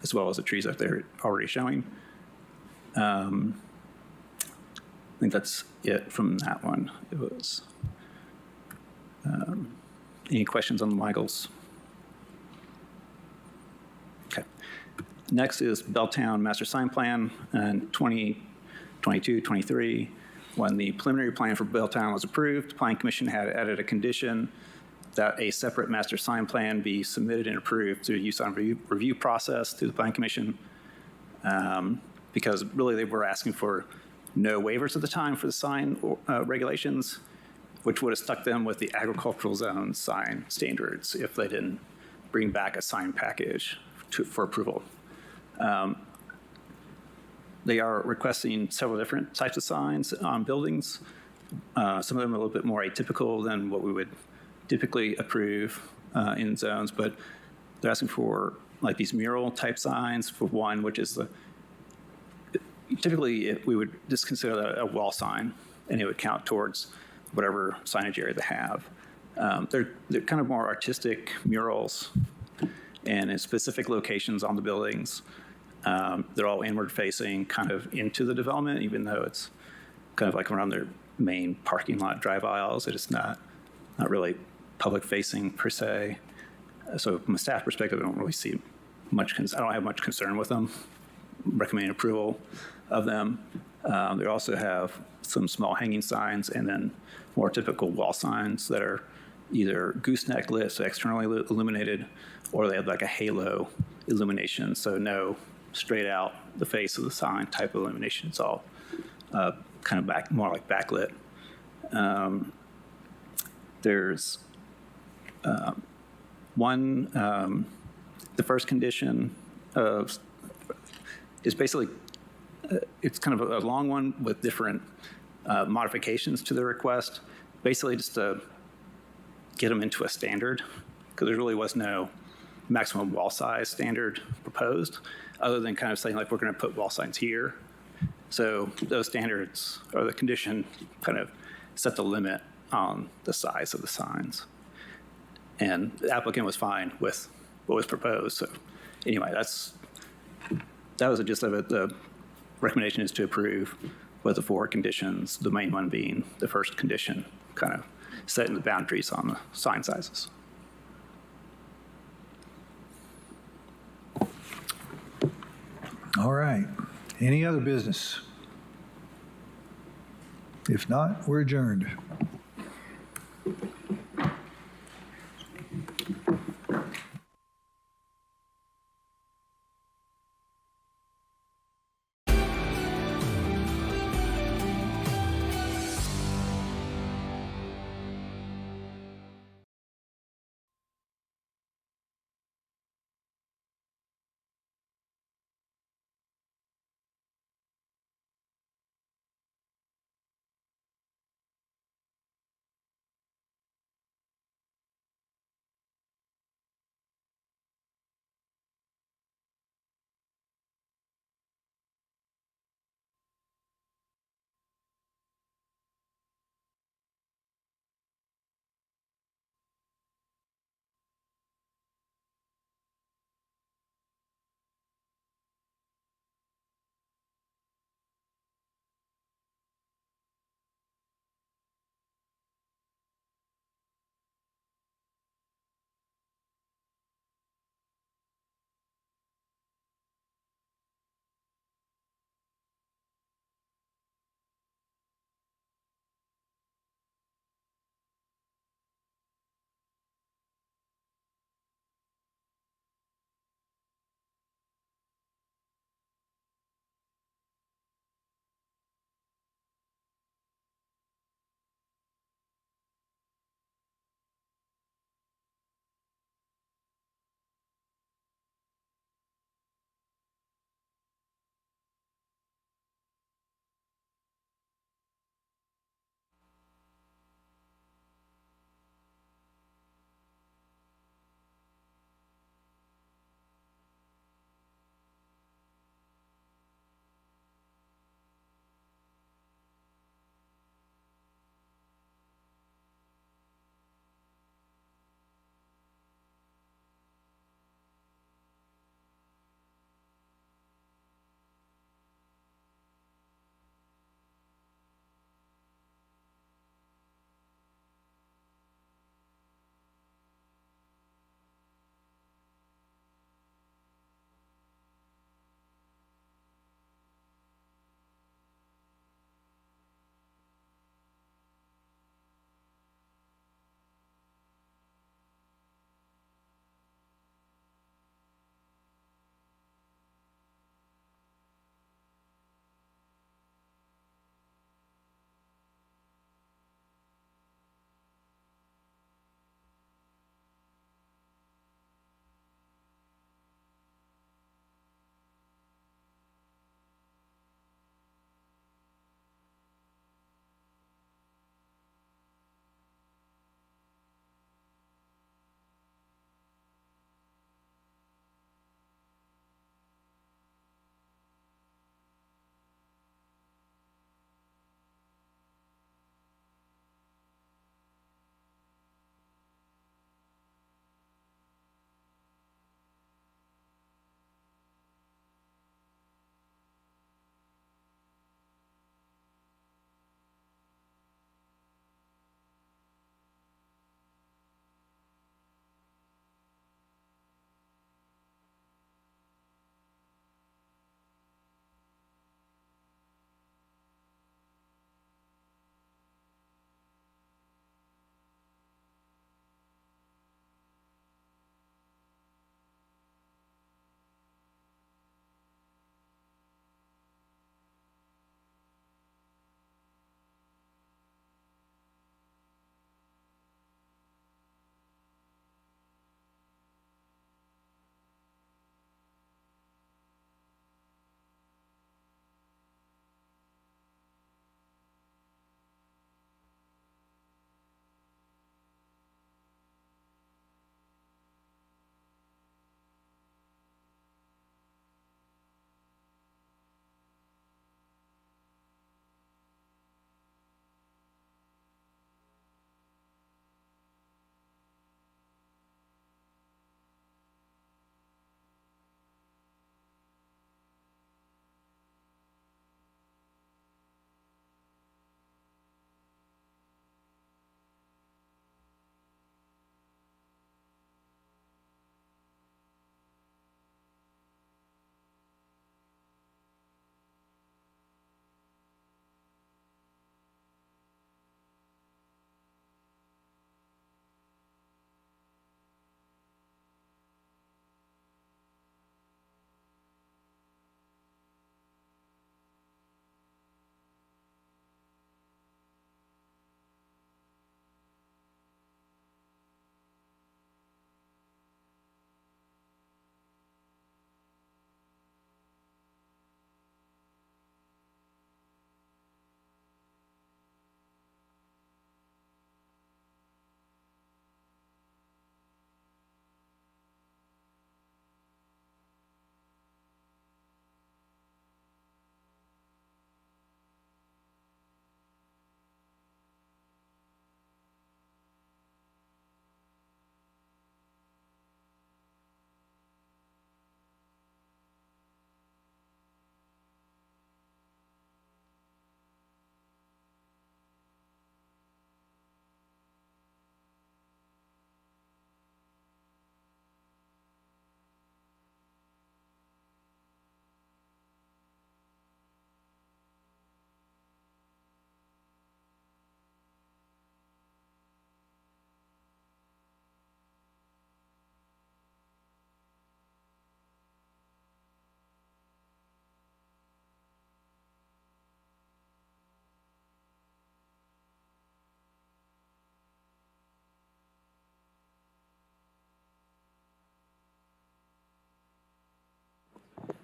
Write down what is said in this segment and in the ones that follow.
as well as the trees that they're already showing. I think that's it from that one. It was, any questions on the Weigels? Okay. Next is Belltown Master Sign Plan in 2022-23. When the preliminary plan for Belltown was approved, the Planning Commission had added a condition that a separate master sign plan be submitted and approved through the use on review process through the Planning Commission, because really they were asking for no waivers at the time for the sign regulations, which would have stuck them with the agricultural zone sign standards if they didn't bring back a sign package for approval. They are requesting several different types of signs on buildings. Some of them are a little bit more atypical than what we would typically approve in zones, but they're asking for like these mural type signs for one, which is typically we would just consider that a wall sign, and it would count towards whatever signage area they have. They're kind of more artistic murals and in specific locations on the buildings. They're all inward facing kind of into the development, even though it's kind of like around their main parking lot drive aisles. It is not really public facing per se. So from a staff perspective, I don't really see much, I don't have much concern with them. Recommending approval of them. They also have some small hanging signs and then more typical wall signs that are either gooseneck lit, so externally illuminated, or they have like a halo illumination, so no straight out the face of the sign type of illumination. It's all kind of more like backlit. There's one, the first condition is basically, it's kind of a long one with different modifications to the request, basically just to get them into a standard, because there really was no maximum wall size standard proposed, other than kind of saying like, we're going to put wall signs here. So those standards, or the condition, kind of set the limit on the size of the signs. And the applicant was fine with what was proposed. So anyway, that was the gist of it. The recommendation is to approve with the 4 conditions, the main one being the first condition, kind of setting the boundaries on the sign sizes. All right. Any other business? If not, we're adjourned.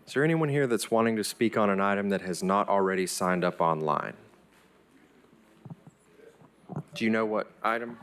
Is there anyone here that's wanting to speak on an item that has not already signed up online? Do you know what item?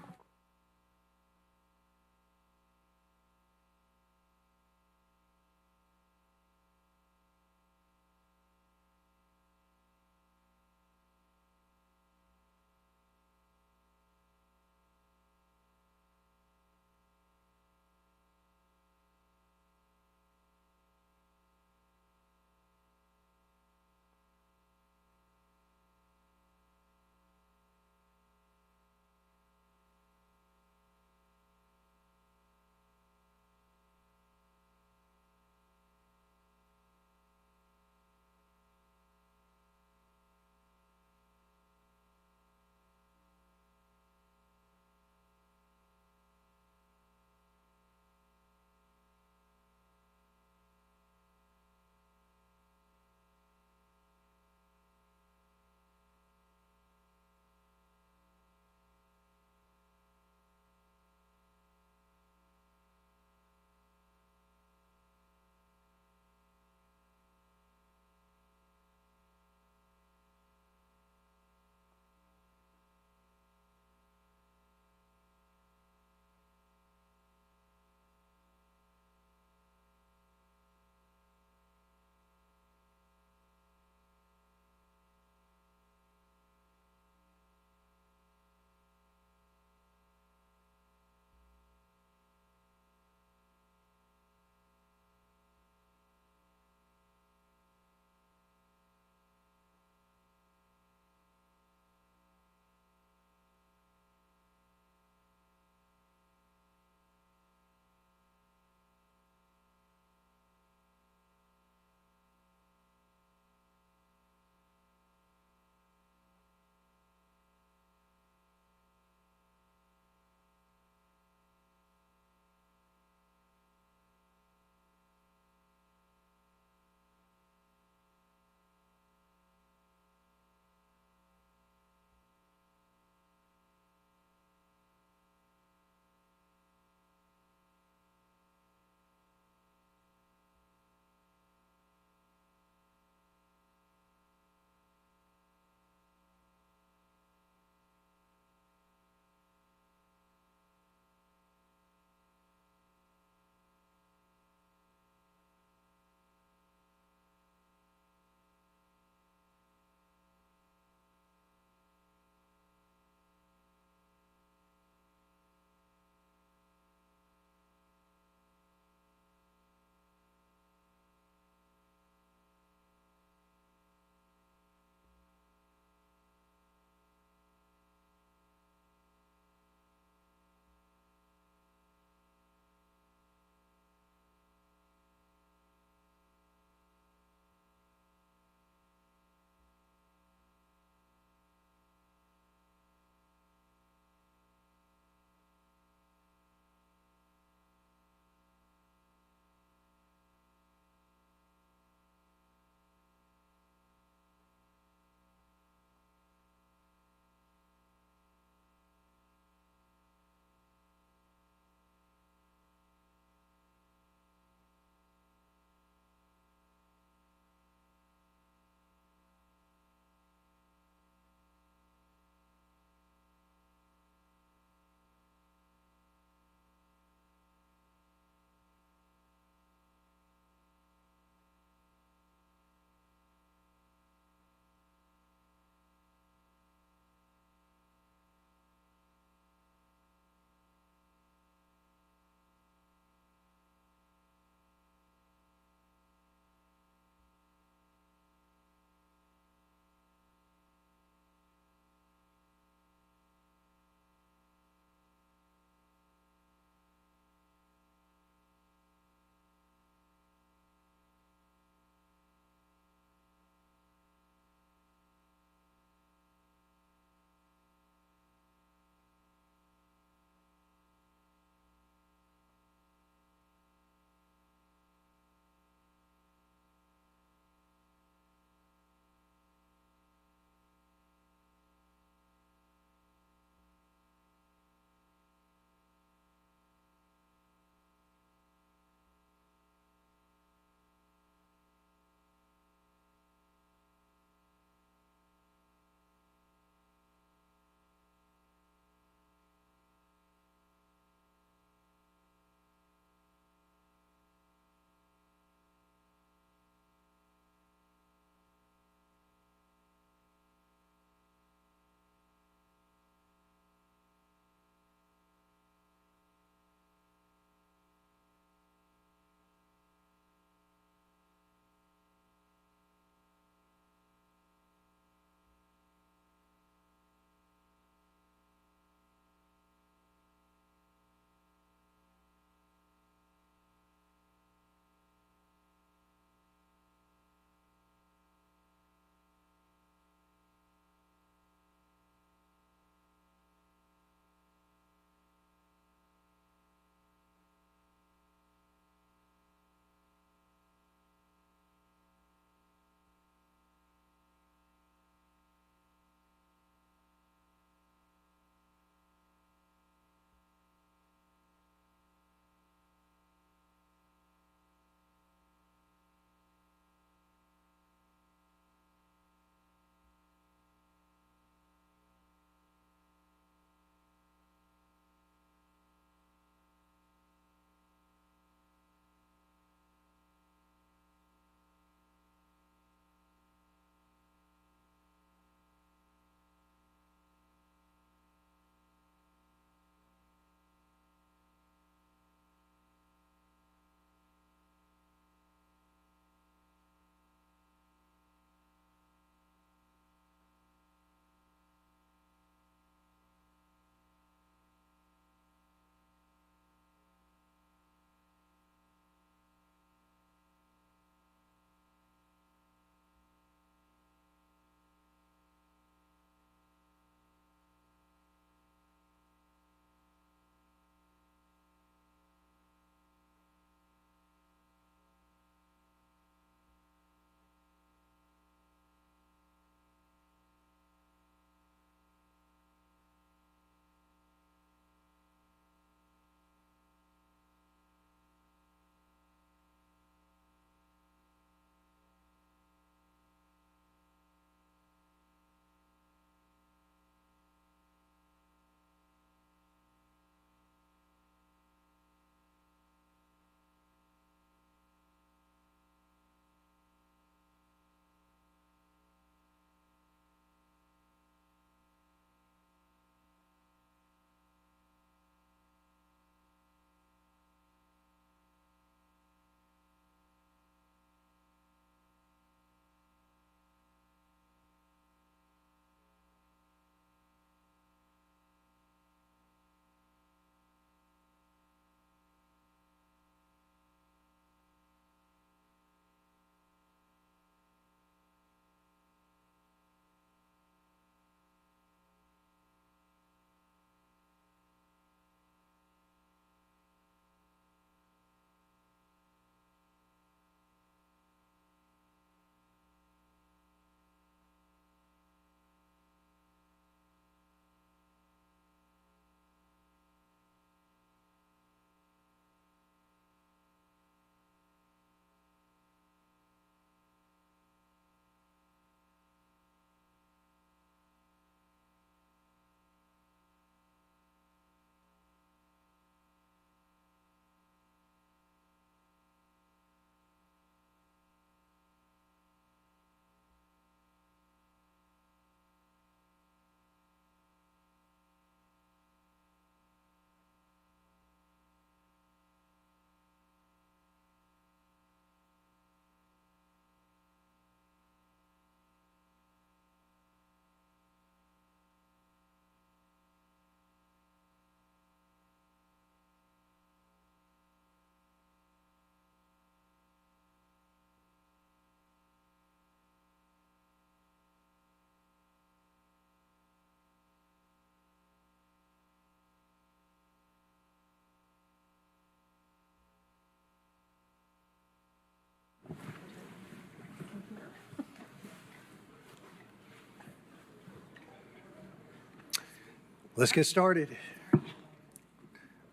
Let's get started.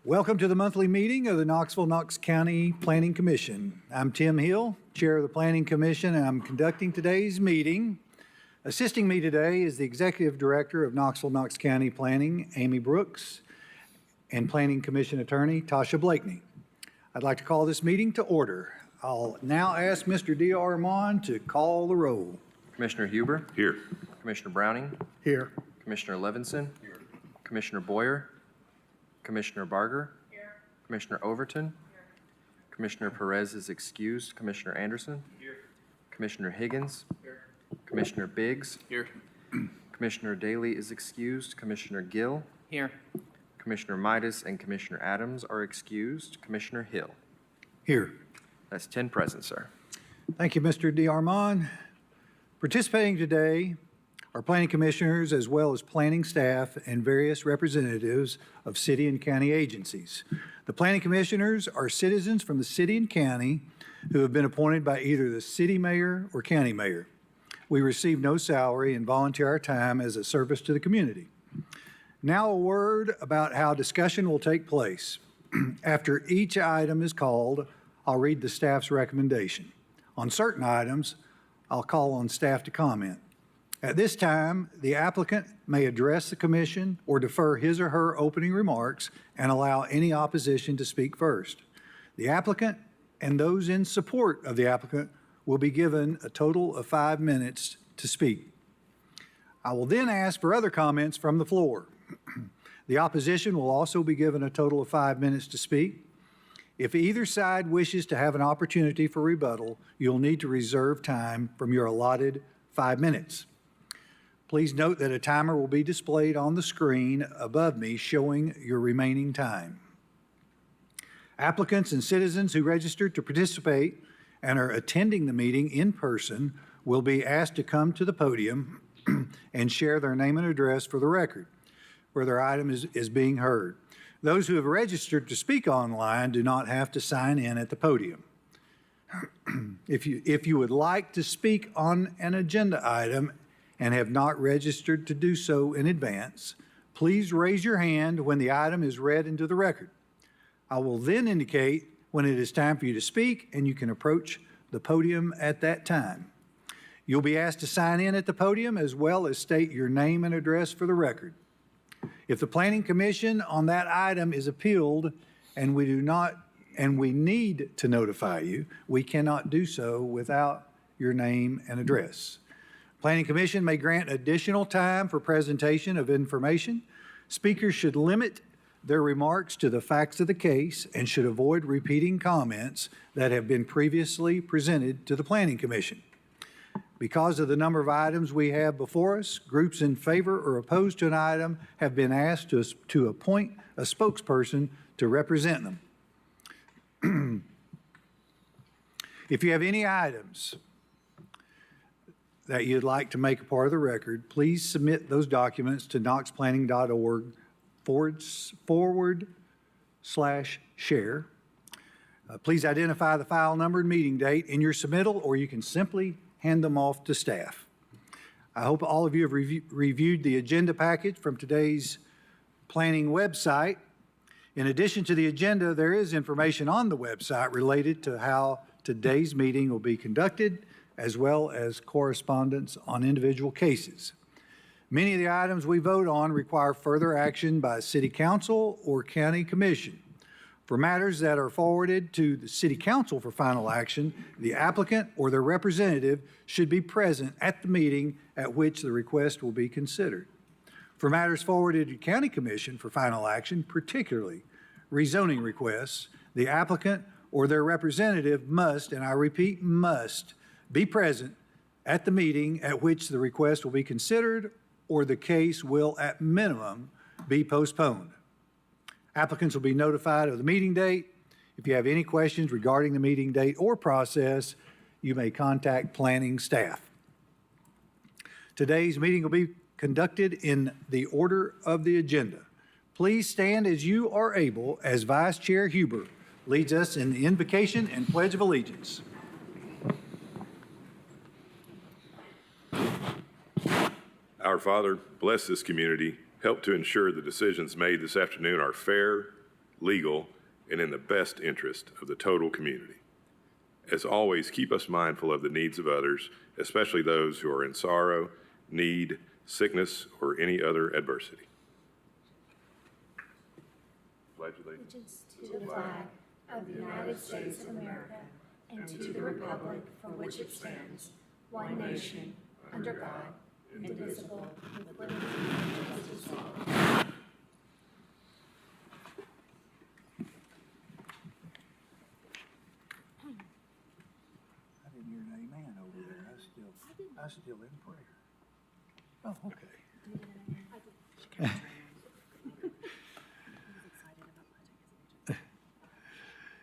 Welcome to the monthly meeting of the Knox County Planning Commission. I'm Tim Hill, Chair of the Planning Commission, and I'm conducting today's meeting. Assisting me today is the Executive Director of Knox County Planning, Amy Brooks, and Planning Commission Attorney, Tasha Blakeney. I'd like to call this meeting to order. I'll now ask Mr. D. Armand to call the roll. Commissioner Huber? Here. Commissioner Browning? Here. Commissioner Levinson? Here. Commissioner Boyer? Commissioner Barger? Here. Commissioner Overton? Here. Commissioner Perez is excused. Commissioner Anderson? Here. Commissioner Higgins? Here. Commissioner Biggs? Here. Commissioner Daly is excused. Commissioner Gill? Here. Commissioner Midas and Commissioner Adams are excused. Commissioner Hill? Here. That's 10 present, sir. Thank you, Mr. D. Armand. Participating today are planning commissioners as well as planning staff and various representatives of city and county agencies. The planning commissioners are citizens from the city and county who have been appointed by either the city mayor or county mayor. We receive no salary and volunteer our time as a service to the community. Now a word about how discussion will take place. After each item is called, I'll read the staff's recommendation. On certain items, I'll call on staff to comment. At this time, the applicant may address the commission or defer his or her opening remarks and allow any opposition to speak first. The applicant and those in support of the applicant will be given a total of 5 minutes to speak. I will then ask for other comments from the floor. The opposition will also be given a total of 5 minutes to speak. If either side wishes to have an opportunity for rebuttal, you'll need to reserve time from your allotted 5 minutes. Please note that a timer will be displayed on the screen above me showing your remaining time. Applicants and citizens who registered to participate and are attending the meeting in person will be asked to come to the podium and share their name and address for the record where their item is being heard. Those who have registered to speak online do not have to sign in at the podium. If you would like to speak on an agenda item and have not registered to do so in advance, please raise your hand when the item is read into the record. I will then indicate when it is time for you to speak, and you can approach the podium at that time. You'll be asked to sign in at the podium as well as state your name and address for the record. If the Planning Commission on that item is appealed and we need to notify you, we cannot do so without your name and address. Planning Commission may grant additional time for presentation of information. Speakers should limit their remarks to the facts of the case and should avoid repeating comments that have been previously presented to the Planning Commission. Because of the number of items we have before us, groups in favor or opposed to an item have been asked to appoint a spokesperson to represent them. If you have any items that you'd like to make a part of the record, please submit those documents to knoxplanning.org/share. Please identify the file number and meeting date in your submittal, or you can simply hand them off to staff. I hope all of you have reviewed the agenda package from today's planning website. In addition to the agenda, there is information on the website related to how today's meeting will be conducted, as well as correspondence on individual cases. Many of the items we vote on require further action by City Council or County Commission. For matters that are forwarded to the City Council for final action, the applicant or their representative should be present at the meeting at which the request will be considered. For matters forwarded to County Commission for final action, particularly rezoning requests, the applicant or their representative must, and I repeat, must, be present at the meeting at which the request will be considered, or the case will, at minimum, be postponed. Applicants will be notified of the meeting date. If you have any questions regarding the meeting date or process, you may contact planning staff. Today's meeting will be conducted in the order of the agenda. Please stand as you are able as Vice Chair Huber leads us in the invocation and Pledge of Allegiance. Our Father, bless this community help to ensure the decisions made this afternoon are fair, legal, and in the best interest of the total community. As always, keep us mindful of the needs of others, especially those who are in sorrow, need, sickness, or any other adversity. Pledge allegiance. To the flag of the United States of America and to the republic for which it stands, one nation, under God, indivisible, with liberty and justice for all. I didn't hear an amen over there. I was still in prayer. Oh, okay.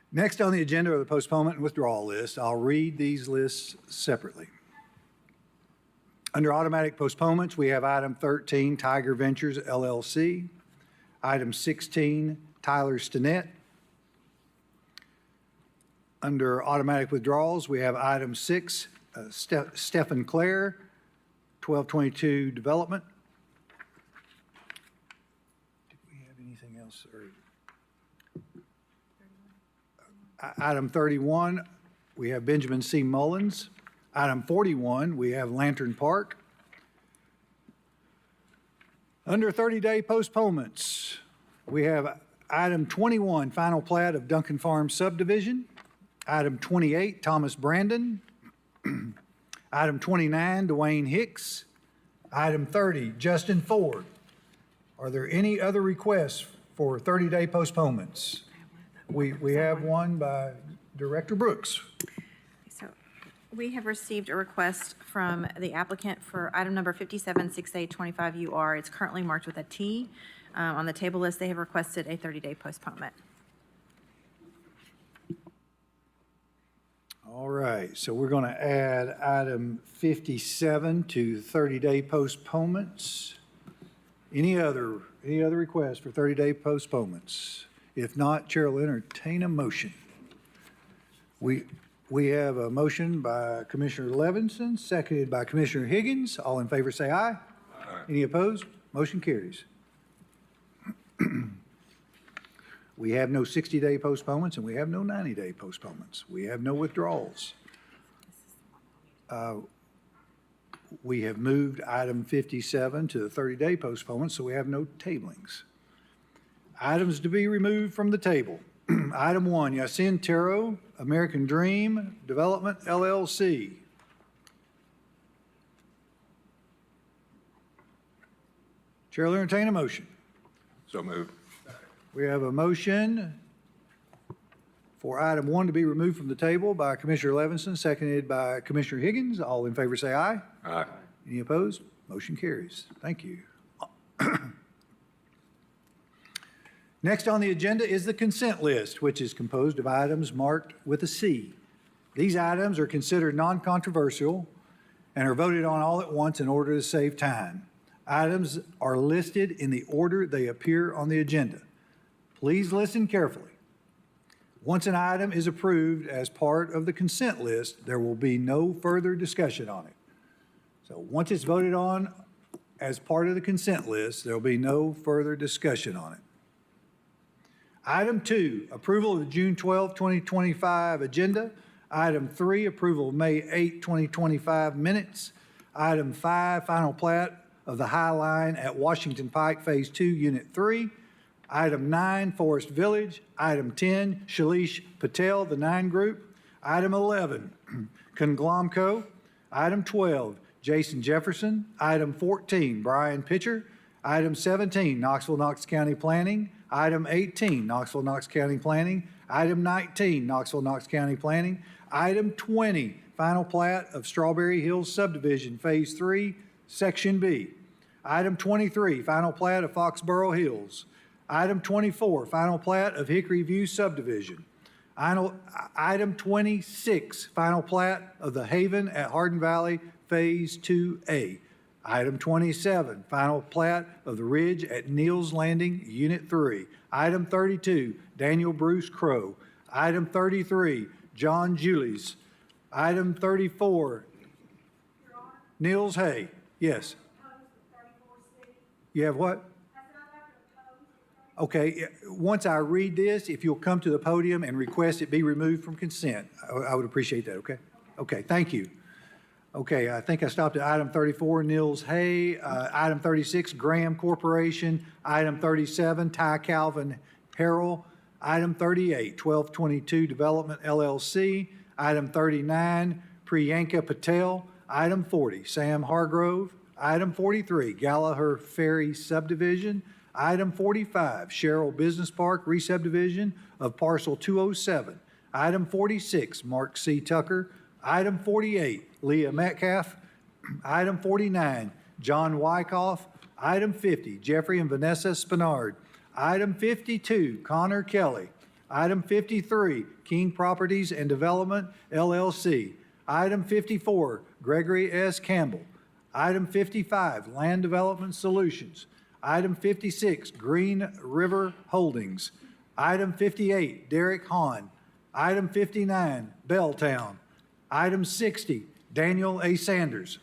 Next on the agenda are the postponement and withdrawal lists. I'll read these lists separately. Under automatic postponements, we have item 13, Tiger Ventures LLC. Item 16, Tyler Stinnett. Under automatic withdrawals, we have item 6, Stephen Clare, 1222 Development. Did we have anything else? Item 31, we have Benjamin C. Mullins. Item 41, we have Lantern Park. Under 30-day postponements, we have item 21, final plat of Duncan Farms subdivision. Item 28, Thomas Brandon. Item 29, Dwayne Hicks. Item 30, Justin Ford. Are there any other requests for 30-day postponements? We have one by Director Brooks. So we have received a request from the applicant for item number 576825UR. It's currently marked with a T. On the table list, they have requested a 30-day postponement. All right, so we're going to add item 57 to 30-day postponements. Any other requests for 30-day postponements? If not, Chair will entertain a motion. We have a motion by Commissioner Levinson, seconded by Commissioner Higgins. All in favor say aye. Aye. Any opposed? Motion carries. We have no 60-day postponements, and we have no 90-day postponements. We have no withdrawals. We have moved item 57 to the 30-day postponement, so we have no tablings. Items to be removed from the table. Item 1, Yasin Taro, American Dream Development, LLC. Chair will entertain a motion. So moved. We have a motion for item 1 to be removed from the table by Commissioner Levinson, seconded by Commissioner Higgins. All in favor say aye. Aye. Any opposed? Motion carries. Thank you. Next on the agenda is the consent list, which is composed of items marked with a C. These items are considered non-controversial and are voted on all at once in order to save time. Items are listed in the order they appear on the agenda. Please listen carefully. Once an item is approved as part of the consent list, there will be no further discussion on it. So once it's voted on as part of the consent list, there will be no further discussion on it. Item 2, approval of the June 12, 2025 agenda. Item 3, approval of May 8, 2025 minutes. Item 5, final plat of the High Line at Washington Pike, Phase 2, Unit 3. Item 9, Forest Village. Item 10, Shalish Patel, the 9 Group. Item 11, Conglomco. Item 12, Jason Jefferson. Item 14, Brian Pitcher. Item 17, Knoxville, Knox County Planning. Item 18, Knoxville, Knox County Planning. Item 19, Knoxville, Knox County Planning. Item 20, final plat of Strawberry Hills Subdivision, Phase 3, Section B. Item 23, final plat of Foxborough Hills. Item 24, final plat of Hickory View Subdivision. Item 26, final plat of the Haven at Hardin Valley, Phase 2A. Item 27, final plat of the Ridge at Neal's Landing, Unit 3. Item 32, Daniel Bruce Crow. Item 33, John Julies. Item 34, Niels Hay. Yes. You have what? Okay, once I read this, if you'll come to the podium and request it be removed from consent, I would appreciate that, okay? Okay, thank you. Okay, I think I stopped at item 34, Nils Hay. Item 36, Graham Corporation. Item 37, Ty Calvin Harrell. Item 38, 1222 Development LLC. Item 39, Priyanka Patel. Item 40, Sam Hargrove. Item 43, Gallagher Ferry Subdivision. Item 45, Sherrill Business Park Re-subdivision of Parcel 207. Item 46, Mark C. Tucker. Item 48, Leah Metcalf. Item 49, John Wyckoff. Item 50, Jeffrey and Vanessa Spinard. Item 52, Connor Kelly. Item 53, King Properties and Development, LLC. Item 54, Gregory S. Campbell. Item 55, Land Development Solutions. Item 56, Green River Holdings. Item 58, Derek Hahn. Item 59, Belltown. Item 60, Daniel A. Sanders.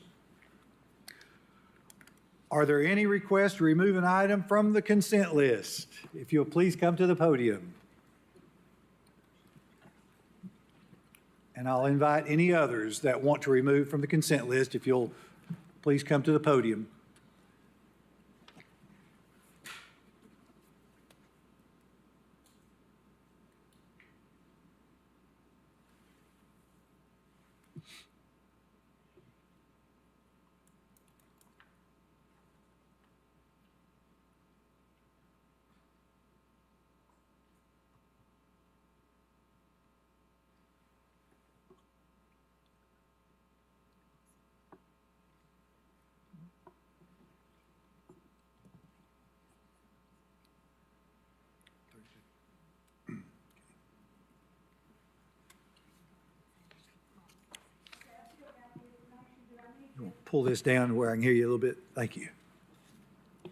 Are there any requests to remove an item from the consent list? If you'll please come to the podium. And I'll invite any others that want to remove from the consent list, if you'll please come to the podium. Pull this down where I can hear you a little bit. Thank you.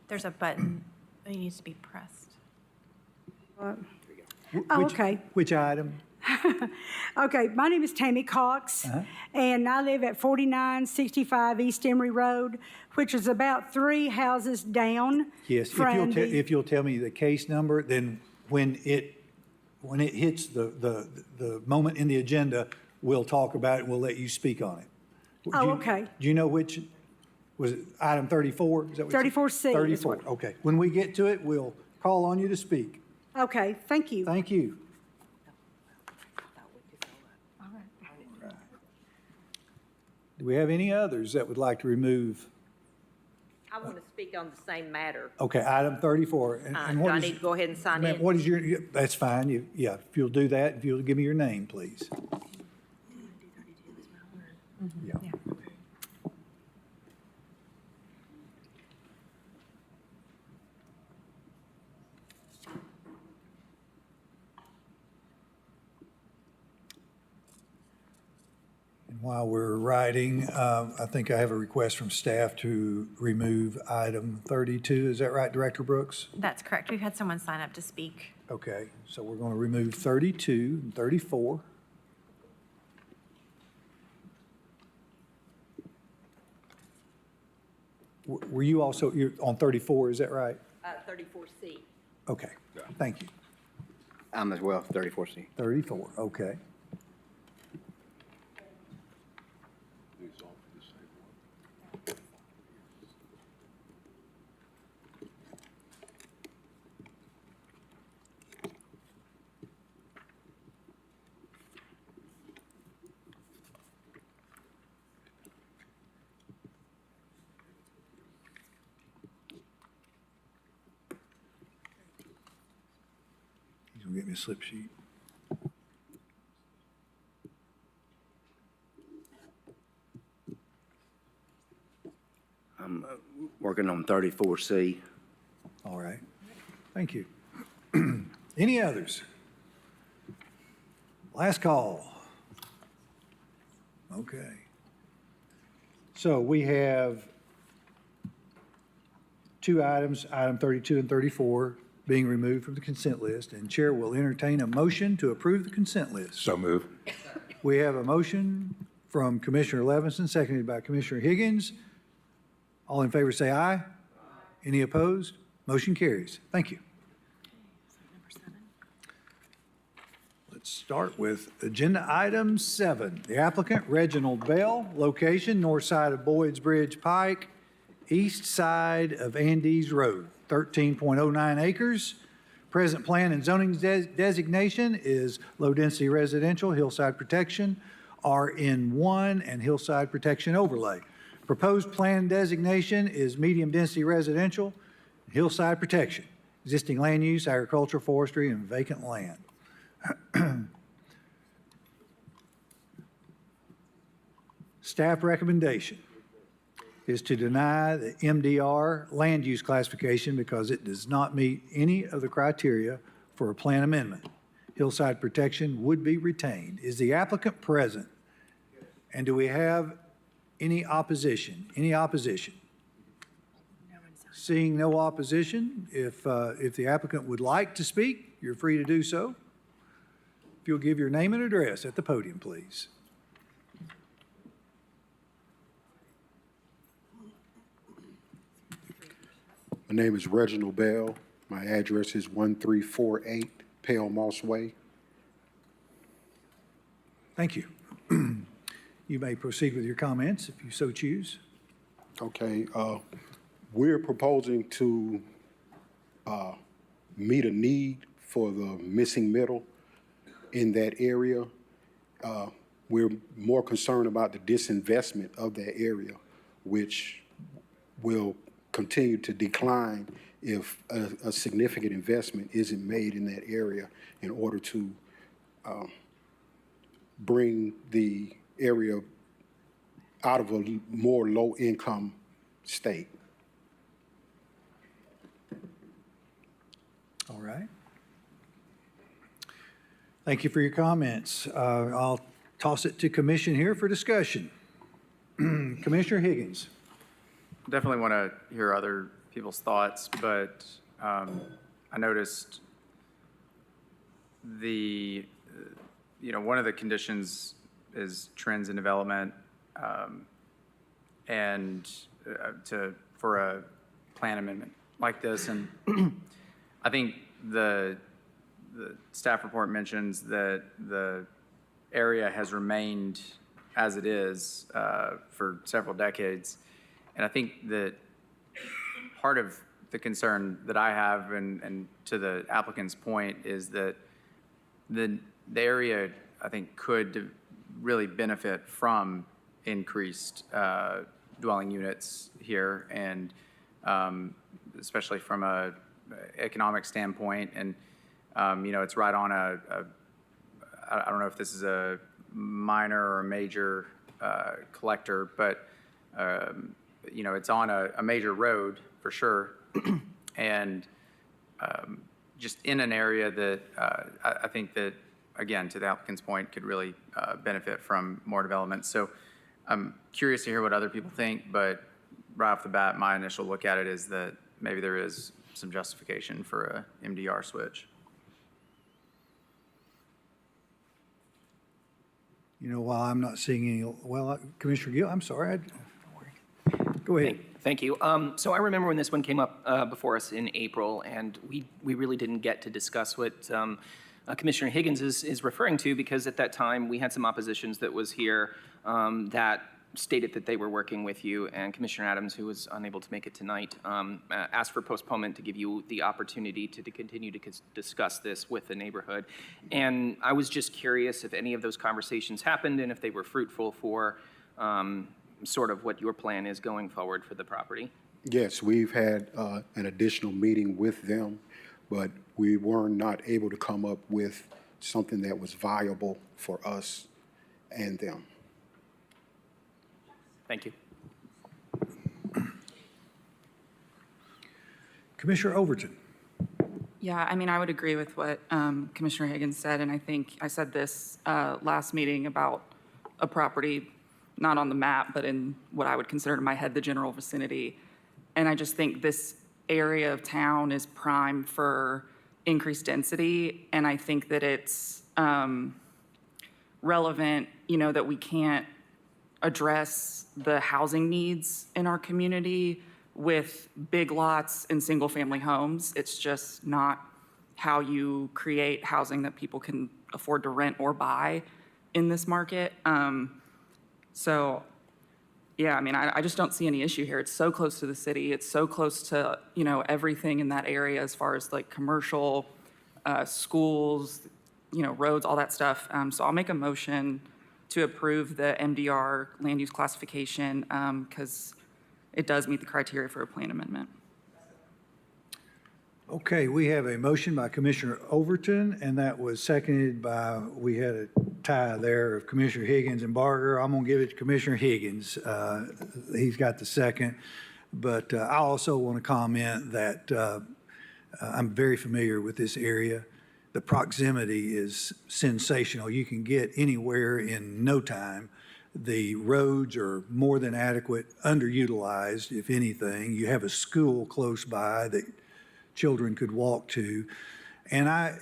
There's a button that needs to be pressed. Oh, Which- okay. Which item? Okay, my name is Tammy Cox, and I live at 4965 East Emory Road, which is about 3 houses down Yes, from the... if you'll tell me the case number, then when it hits the moment in the agenda, we'll talk about it, and we'll let you speak on it. Oh, okay. Do you know which, was it item 34? Is that what you said? 34C is 34, what- okay. When we get to it, we'll call on you to speak. Okay, thank you. Thank you. Do we have any others that would like to remove? I want to speak on the same matter. Okay, item 34. And Do what I is- need to go ahead and sign Ma'am, in? what is your, that's fine, yeah, if you'll do that, if you'll give me your name, please. Yeah. And while we're writing, I think I have a request from staff to remove item 32. Is that right, Director Brooks? That's correct. We've had someone sign up to speak. Okay, so we're going to remove 32 and 34. Were you also, you're on 34, is that right? 34C. Okay, thank you. I'm as well, 34C. 34, okay. He's gonna get me a slip sheet. I'm working on 34C. All right, thank you. Any others? Last call. Okay. So we have two items, item 32 and 34, being removed from the consent list, and Chair will entertain a motion to approve the consent list. So move. We have a motion from Commissioner Levinson, seconded by Commissioner Higgins. All in favor say aye. Any opposed? Motion carries. Thank you. Let's start with agenda item 7. The applicant, Reginald Bell, location, north side of Boyd's Bridge Pike, east side of Andes Road, 13.09 acres. Present plan and zoning designation is low-density residential, hillside protection, RN1, and hillside protection overlay. Proposed plan designation is medium-density residential, hillside protection. Existing land use, agricultural, forestry, and vacant land. Staff recommendation is to deny the MDR land use classification because it does not meet any of the criteria for a plan amendment. Hillside protection would be retained. Is the applicant present? And do we have any opposition? Any opposition? Seeing no opposition, if the applicant would like to speak, you're free to do so. If you'll give your name and address at the podium, please. My name is Reginald Bell. My address is 1348 Pale Moss Way. Thank you. You may proceed with your comments if you so choose. Okay, we're proposing to meet a need for the missing middle in that area. We're more concerned about the disinvestment of that area, which will continue to decline if a significant investment isn't made in that area in order to bring the area out of a more low-income state. All right. Thank you for your comments. I'll toss it to commission here for discussion. Commissioner Higgins. Definitely want to hear other people's thoughts, but I noticed one of the conditions is trends in development and for a plan amendment like this. And I think the staff report mentions that the area has remained as it is for several decades. And I think that part of the concern that I have, and to the applicant's point, is that the area, I think, could really benefit from increased dwelling units here, and especially from a economic standpoint. And it's right on I don't know if this is a minor or a major collector, but it's on a major road for sure, and just in an area that I think that, again, to the applicant's point, could really benefit from more development. So I'm curious to hear what other people think, but right off the bat, my initial look at it is that maybe there is some justification for a MDR switch. While I'm not seeing any, Commissioner Gill, I'm sorry. Go ahead. Thank you. So I remember when this one came up before us in April, and we really didn't get to discuss what Commissioner Higgins is referring to, because at that time we had some oppositions that was here that stated that they were working with you, and Commissioner Adams, who was unable to make it tonight, asked for postponement to give you the opportunity to continue to discuss this with the neighborhood. And I was just curious if any of those conversations happened and if they were fruitful for sort of what your plan is going forward for the property. Yes, we've had an additional meeting with them, but we were not able to come up with something that was viable for us and them. Thank you. Commissioner Overton. Yeah, I would agree with what Commissioner Higgins said, and I think I said this last meeting about a property not on the map, but in what I would consider in my head the general vicinity. And I just think this area of town is prime for increased density, and I think that it's relevant, that we can't address the housing needs in our community with big lots and single-family homes. It's just not how you create housing that people can afford to rent or buy in this market. So, yeah, I mean, I just don't see any issue here. It's so close to the city. It's so close to, you know, everything in that area as far as like commercial, schools, you know, roads, all that stuff. So I'll make a motion to approve the MDR land use classification because it does meet the criteria for a plan amendment. Okay, we have a motion by Commissioner Overton, and that was seconded by, we had a tie there of Commissioner Higgins and Barger. I'm going to give it to Commissioner Higgins. He's got the second. But I also want to comment that I'm very familiar with this area. The proximity is sensational. You can get anywhere in no time. The roads are more than adequate, underutilized, if anything. You have a school close by that children could walk to. And I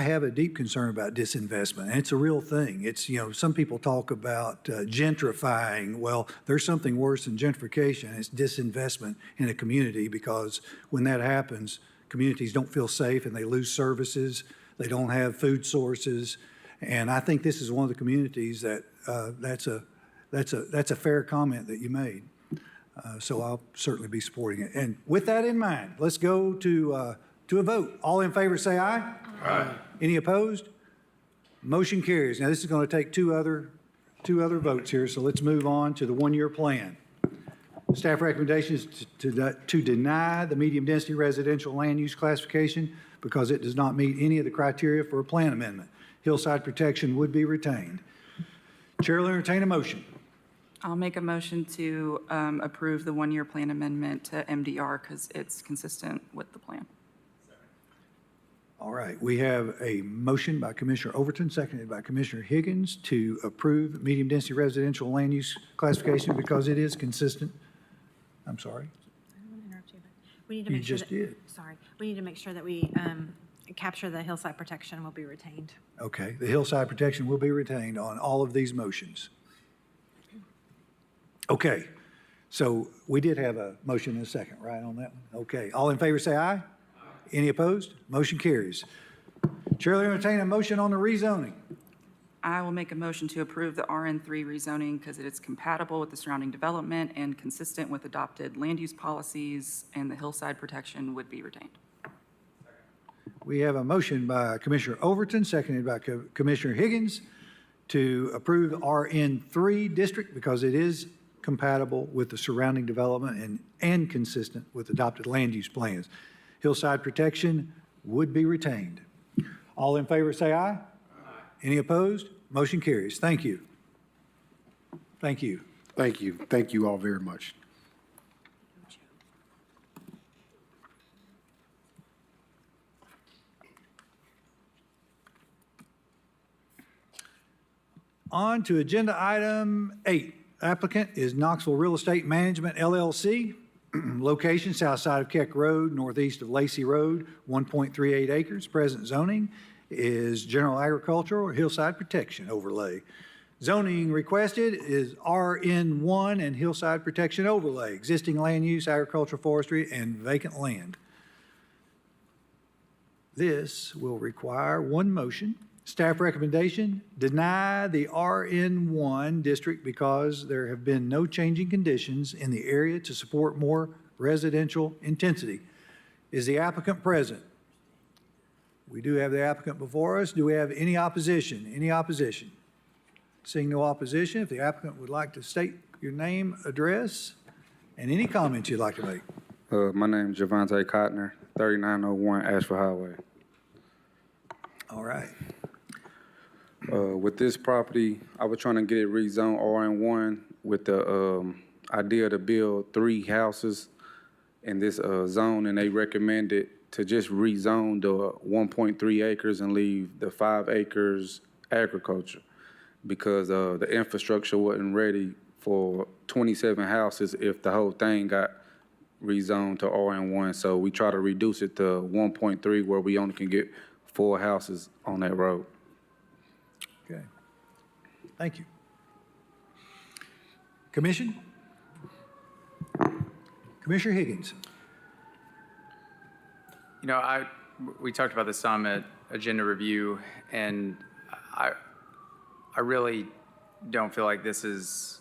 have a deep concern about disinvestment, and it's a real thing. It's, you know, some people talk about gentrifying. Well, there's something worse than gentrification. It's disinvestment in a community, because when that happens, communities don't feel safe and they lose services. They don't have food sources. And I think this is one of the communities that that's a fair comment that you made. So I'll certainly be supporting it. And with that in mind, let's go to a vote. All in favor say aye. Aye. Any opposed? Motion carries. Now, this is going to take two other votes here, so let's move on to the one-year plan. Staff recommendation is to deny the medium-density residential land use classification because it does not meet any of the criteria for a plan amendment. Hillside protection would be retained. Chair will entertain a motion. I'll make a motion to approve the one-year plan amendment to MDR because it's consistent with the plan. All right, we have a motion by Commissioner Overton, seconded by Commissioner Higgins, to approve medium-density residential land use classification because it is consistent. I'm sorry. I don't want to interrupt you, but we need to make sure that. You just did. Sorry. We need to make sure that we capture the hillside protection will be retained. Okay, the hillside protection will be retained on all of these motions. Okay, so we did have a motion and a second, right, on that one? Okay, all in favor say aye. Aye. Any opposed? Motion carries. Chair will entertain a motion on the rezoning. I will make a motion to approve the RN3 rezoning because it is compatible with the surrounding development and consistent with adopted land use policies, and the hillside protection would be retained. We have a motion by Commissioner Overton, seconded by Commissioner Higgins, to approve the RN3 district because it is compatible with the surrounding development and consistent with adopted land use plans. Hillside protection would be retained. All in favor say aye. Aye. Any opposed? Motion carries. Thank you. Thank you. Thank you. Thank you all very much. On to agenda item 8. Applicant is Knoxville Real Estate Management, LLC. Location, south side of Keck Road, northeast of Lacey Road, 1.38 acres. Present zoning is general agricultural or hillside protection overlay. Zoning requested is RN1 and hillside protection overlay. Existing land use, agricultural, forestry, and vacant land. This will require one motion. Staff recommendation, deny the RN1 district because there have been no changing conditions in the area to support more residential intensity. Is the applicant present? We do have the applicant before us. Do we have any opposition? Any opposition? Seeing no opposition, if the applicant would like to state your name, address, and any comments you'd like to make. My name is Javante Cotner, 3901 Asheville Highway. All right. With this property, I was trying to get it rezoned RN1 with the idea to build 3 houses in this zone, and they recommended to just rezone the 1.3 acres and leave the 5 acres agriculture because the infrastructure wasn't ready for 27 houses if the whole thing got rezoned to RN1. So we try to reduce it to 1.3 where we only can get 4 houses on that road. Okay. Thank you. Commission? Commissioner Higgins. You know, we talked about this some at agenda review, and I really don't feel like this is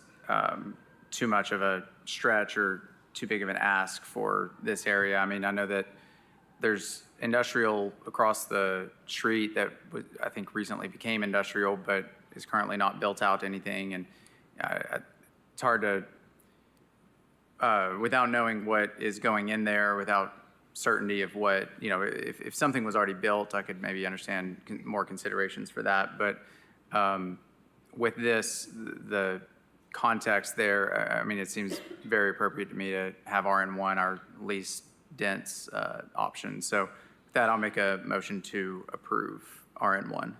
too much of a stretch or too big of an ask for this area. I mean, I know that there's industrial across the street that I think recently became industrial, but is currently not built out to anything. And it's hard to, without knowing what is going in there, without certainty of what, if something was already built, I could maybe understand more considerations for that. But with this, the context there, I mean, it seems very appropriate to me to have RN1 our least dense option. So with that, I'll make a motion to approve RN1.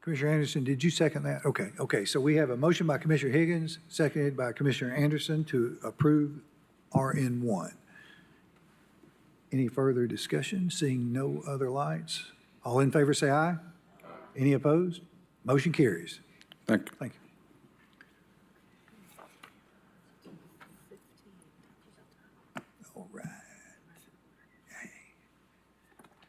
Commissioner Anderson, did you second that? Okay. So we have a motion by Commissioner Higgins, seconded by Commissioner Anderson to approve RN1. Any further discussion? Seeing no other lights? All in favor say aye. Any opposed? Motion carries. Thank you. Thank you. All right.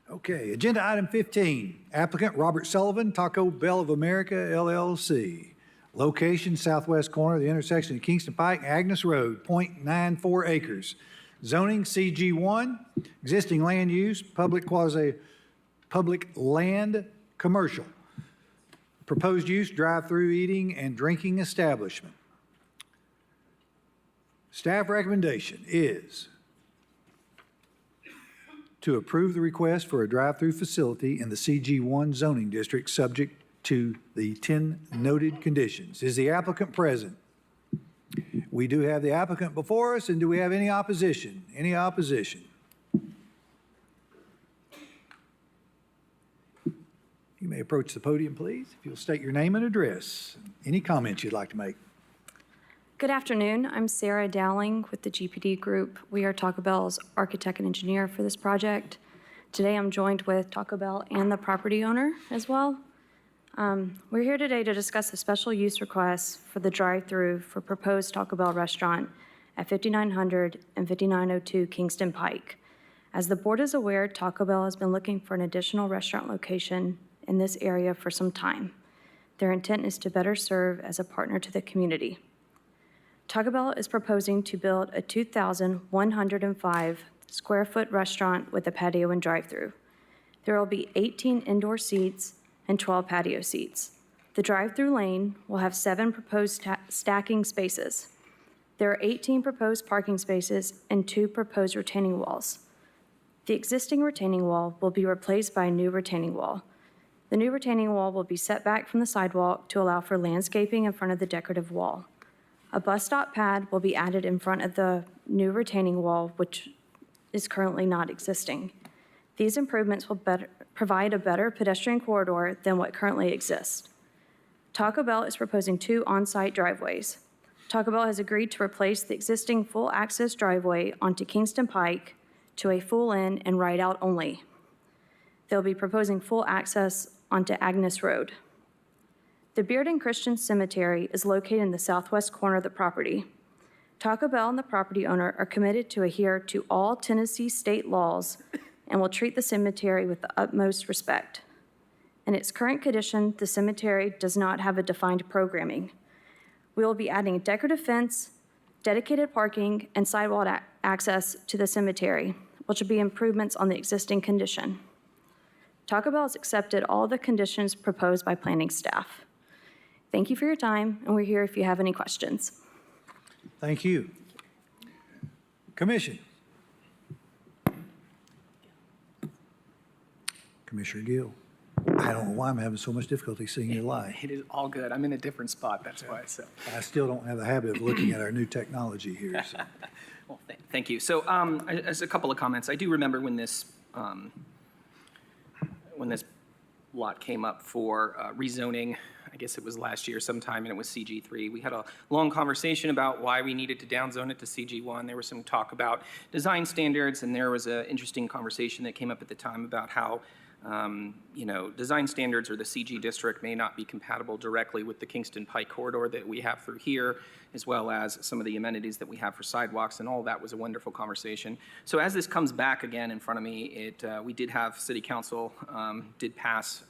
Okay, agenda item 15, applicant Robert Sullivan, Taco Bell of America, LLC. Location, southwest corner of the intersection of Kingston Pike, Agnes Road, 0.94 acres. Zoning, CG1, existing land use, public land, commercial. Proposed use, drive-through eating and drinking establishment. Staff recommendation is to approve the request for a drive-through facility in the CG1 zoning district subject to the 10 noted conditions. Is the applicant present? We do have the applicant before us, and do we have any opposition? Any opposition? You may approach the podium, please, if you'll state your name and address. Any comments you'd like to make? Good afternoon. I'm Sarah Dowling with the GPD Group. We are Taco Bell's architect and engineer for this project. Today I'm joined with Taco Bell and the property owner as well. We're here today to discuss a special use request for the drive-through for proposed Taco Bell restaurant at 5900 and 5902 Kingston Pike. As the board is aware, Taco Bell has been looking for an additional restaurant location in this area for some time. Their intent is to better serve as a partner to the community. Taco Bell is proposing to build a 2,105 square foot restaurant with a patio and drive-through. There will be 18 indoor seats and 12 patio seats. The drive-through lane will have 7 proposed stacking spaces. There are 18 proposed parking spaces and 2 proposed retaining walls. The existing retaining wall will be replaced by a new retaining wall. The new retaining wall will be set back from the sidewalk to allow for landscaping in front of the decorative wall. A bus stop pad will be added in front of the new retaining wall, which is currently not existing. These improvements will provide a better pedestrian corridor than what currently exists. Taco Bell is proposing 2 on-site driveways. Taco Bell has agreed to replace the existing full-access driveway onto Kingston Pike to a full-in and ride-out only. They'll be proposing full access onto Agnes Road. The Bearden Christian Cemetery is located in the southwest corner of the property. Taco Bell and the property owner are committed to adhere to all Tennessee state laws and will treat the cemetery with the utmost respect. In its current condition, the cemetery does not have a defined programming. We will be adding a decorative fence, dedicated parking, and sidewalk access to the cemetery, which will be improvements on the existing condition. Taco Bell has accepted all the conditions proposed by planning staff. Thank you for your time, and we're here if you have any questions. Thank you. Commission. Commissioner Gill. I don't know why I'm having so much difficulty seeing your light. It is all good. I'm in a different spot, that's why. So, I still don't have the habit of looking at our new technology here. So. well, thank you. So, as a couple of comments, I do remember when this lot came up for rezoning. I guess it was last year sometime, and it was CG3. We had a long conversation about why we needed to downzone it to CG1. There was some talk about design standards, and there was an interesting conversation that came up at the time about how design standards or the CG district may not be compatible directly with the Kingston Pike corridor that we have through here, as well as some of the amenities that we have for sidewalks, and all that was a wonderful conversation. So as this comes back again in front of me, we did have City Council did pass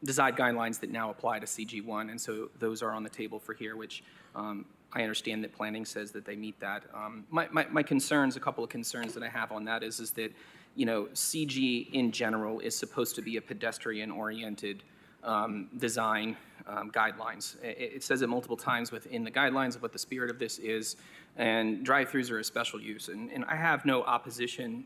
design guidelines that now apply to CG1, and so those are on the table for here, which I understand that planning says that they meet that. My concerns, a couple of concerns that I have on that is that, CG in general is supposed to be a pedestrian-oriented design guidelines. It says it multiple times within the guidelines of what the spirit of this is, and drive-throughs are a special use. And I have no opposition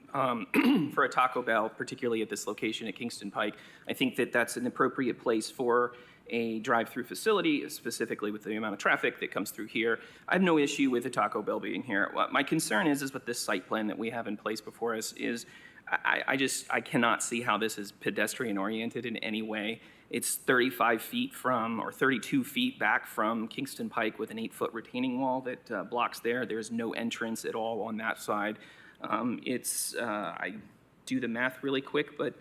for a Taco Bell, particularly at this location at Kingston Pike. I think that that's an appropriate place for a drive-through facility, specifically with the amount of traffic that comes through here. I have no issue with a Taco Bell being here. What my concern is with this site plan that we have in place before us is I cannot see how this is pedestrian-oriented in any way. It's 35 feet from, or 32 feet back from Kingston Pike with an 8-foot retaining wall that blocks there. There's no entrance at all on that side. I do the math really quick, but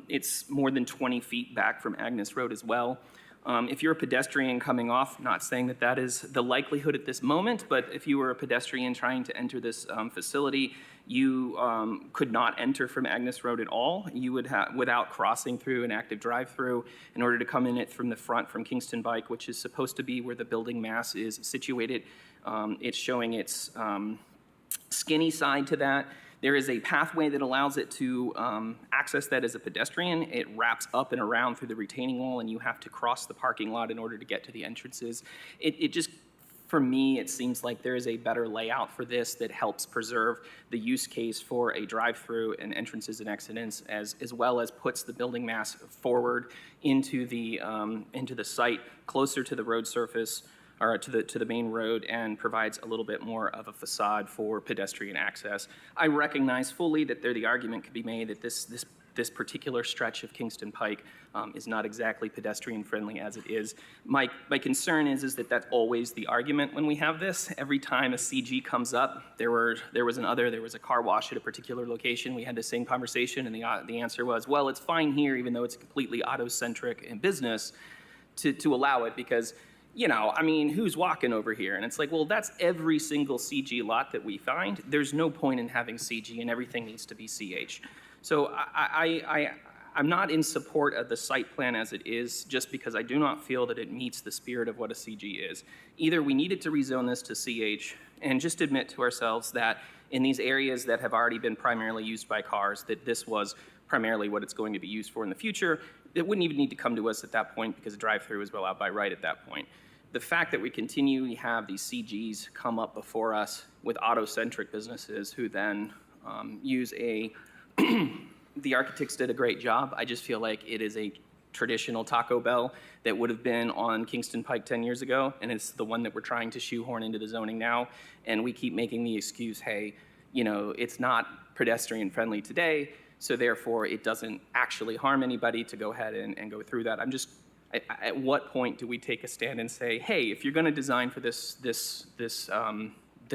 it's more than 20 feet back from Agnes Road as well. If you're a pedestrian coming off, not saying that that is the likelihood at this moment, but if you were a pedestrian trying to enter this facility, you could not enter from Agnes Road at all. You would have, without crossing through an active drive-through, in order to come in it from the front from Kingston Pike, which is supposed to be where the building mass is situated. It's showing its skinny side to that. There is a pathway that allows it to access that as a pedestrian. It wraps up and around through the retaining wall, and you have to cross the parking lot in order to get to the entrances. It just, for me, it seems like there is a better layout for this that helps preserve the use case for a drive-through and entrances and exits, as well as puts the building mass forward into the site, closer to the road surface, or to the main road, and provides a little bit more of a facade for pedestrian access. I recognize fully that the argument could be made that this particular stretch of Kingston Pike is not exactly pedestrian friendly as it is. My concern is that that's always the argument when we have this. Every time a CG comes up, there was a car wash at a particular location. We had the same conversation, and the answer was, well, it's fine here, even though it's completely auto-centric in business, to allow it, because who's walking over here? And it's like, well, that's every single CG lot that we find. There's no point in having CG, and everything needs to be CH. So I'm not in support of the site plan as it is, just because I do not feel that it meets the spirit of what a CG is. Either we needed to rezone this to CH and just admit to ourselves that in these areas that have already been primarily used by cars, that this was primarily what it's going to be used for in the future. It wouldn't even need to come to us at that point, because a drive-through is well out by right at that point. The fact that we continually have these CGs come up before us with auto-centric businesses who then use the architects did a great job. I just feel like it is a traditional Taco Bell that would have been on Kingston Pike 10 years ago, and it's the one that we're trying to shoehorn into the zoning now. And we keep making the excuse, hey, it's not pedestrian friendly today, so therefore it doesn't actually harm anybody to go ahead and go through that. At what point do we take a stand and say, hey, if you're going to design for this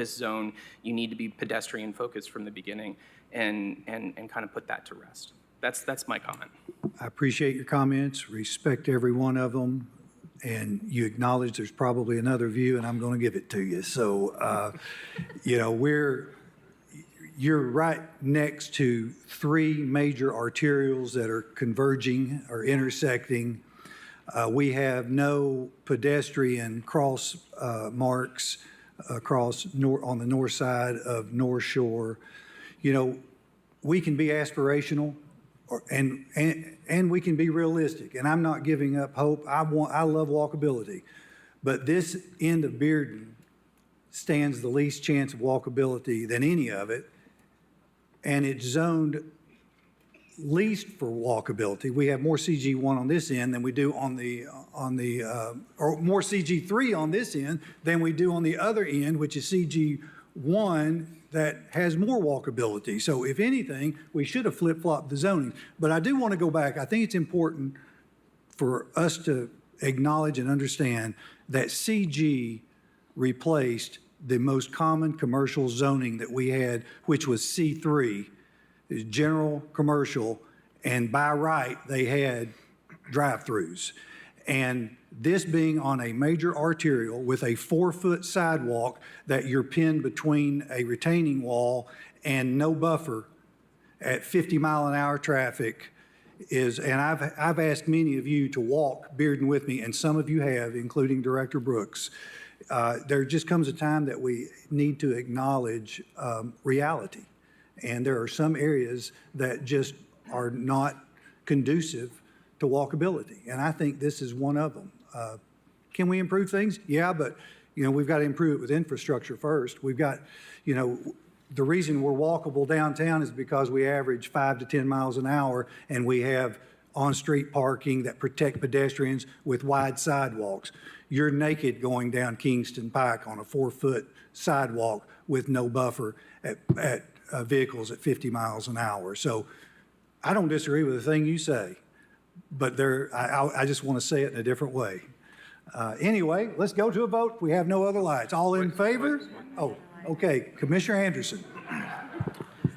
zone, you need to be pedestrian focused from the beginning, and kind of put that to rest. That's my comment. I appreciate your comments, respect every one of them, and you acknowledge there's probably another view, and I'm going to give it to you. So, you're right next to three major arterials that are converging or intersecting. We have no pedestrian cross marks on the north side of North Shore. We can be aspirational, and we can be realistic. And I'm not giving up hope. I love walkability, but this end of Bearden stands the least chance of walkability than any of it, and it's zoned least for walkability. We have more CG1 on this end than we do or more CG3 on this end than we do on the other end, which is CG1 that has more walkability. So if anything, we should have flip-flopped the zoning. But I do want to go back. I think it's important for us to acknowledge and understand that CG replaced the most common commercial zoning that we had, which was C3, is general commercial, and by right, they had drive-throughs. And this being on a major arterial with a 4-foot sidewalk that you're pinned between a retaining wall and no buffer at 50-mile-an-hour traffic is, and I've asked many of you to walk Bearden with me, and some of you have, including Director Brooks. There just comes a time that we need to acknowledge reality. And there are some areas that just are not conducive to walkability. And I think this is one of them. Can we improve things? Yeah, but, we've got to improve it with infrastructure first. We've got, the reason we're walkable downtown is because we average 5 to 10 miles an hour, and we have on-street parking that protect pedestrians with wide sidewalks. You're naked going down Kingston Pike on a 4-foot sidewalk with no buffer at vehicles at 50 miles an hour. So I don't disagree with the thing you say, but I just want to say it in a different way. Anyway, let's go to a vote. We have no other lights. All in favor? Oh, okay. Commissioner Anderson.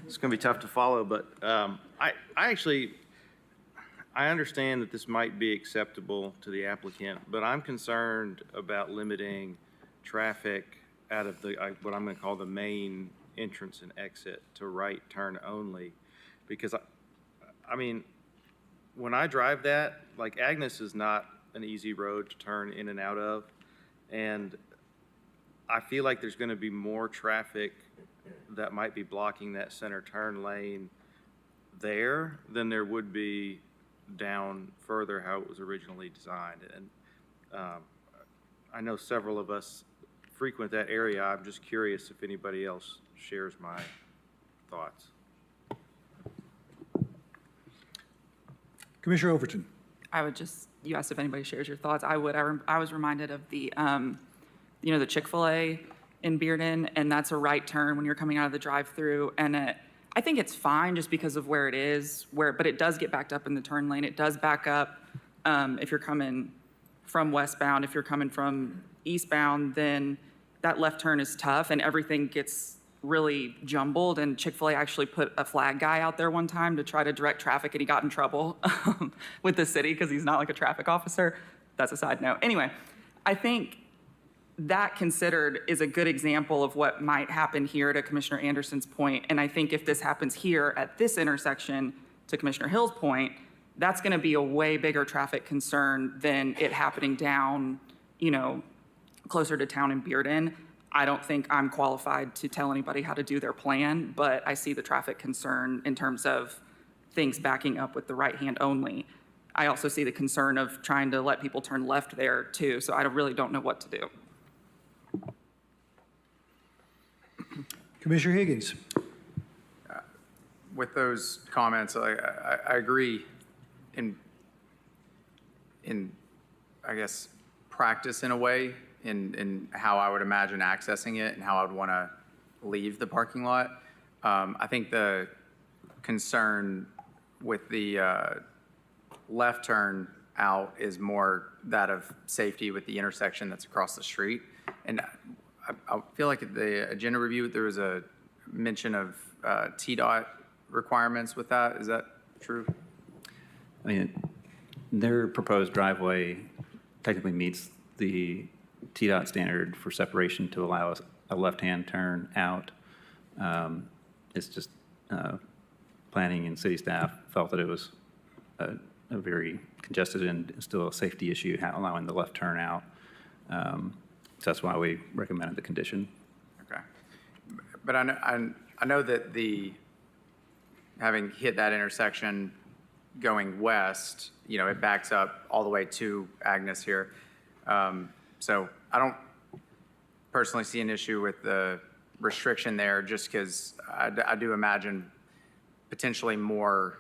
It's going to be tough to follow, but I understand that this might be acceptable to the applicant, but I'm concerned about limiting traffic out of what I'm going to call the main entrance and exit to right turn only, because I mean, when I drive that, like, Agnes is not an easy road to turn in and out of, and I feel like there's going to be more traffic that might be blocking that center turn lane there than there would be down further how it was originally designed. And I know several of us frequent that area. I'm just curious if anybody else shares my thoughts. Commissioner Overton. You asked if anybody shares your thoughts. I was reminded of the, the Chick-fil-A in Bearden, and that's a right turn when you're coming out of the drive-through. And I think it's fine just because of where it is, but it does get backed up in the turn lane. It does back up if you're coming from westbound. If you're coming from eastbound, then that left turn is tough, and everything gets really jumbled. And Chick-fil-A actually put a flag guy out there one time to try to direct traffic, and he got in trouble with the city because he's not like a traffic officer. That's a side note. Anyway, I think that considered is a good example of what might happen here, to Commissioner Anderson's point. And I think if this happens here at this intersection, to Commissioner Hill's point, that's going to be a way bigger traffic concern than it happening down, closer to town in Bearden. I don't think I'm qualified to tell anybody how to do their plan, but I see the traffic concern in terms of things backing up with the right hand only. I also see the concern of trying to let people turn left there too, so I really don't know what to do. Commissioner Higgins. With those comments, I agree in I guess, practice in a way, in how I would imagine accessing it and how I would want to leave the parking lot. I think the concern with the left turn out is more that of safety with the intersection that's across the street. And I feel like at the agenda review, there was a mention of TDOT requirements with that. Is that true? I mean, their proposed driveway technically meets the TDOT standard for separation to allow a left-hand turn out. It's just planning and city staff felt that it was a very congested and still a safety issue, allowing the left turn out. So that's why we recommended the condition. Okay. But I know that having hit that intersection going west, it backs up all the way to Agnes here. So I don't personally see an issue with the restriction there, just because I do imagine potentially more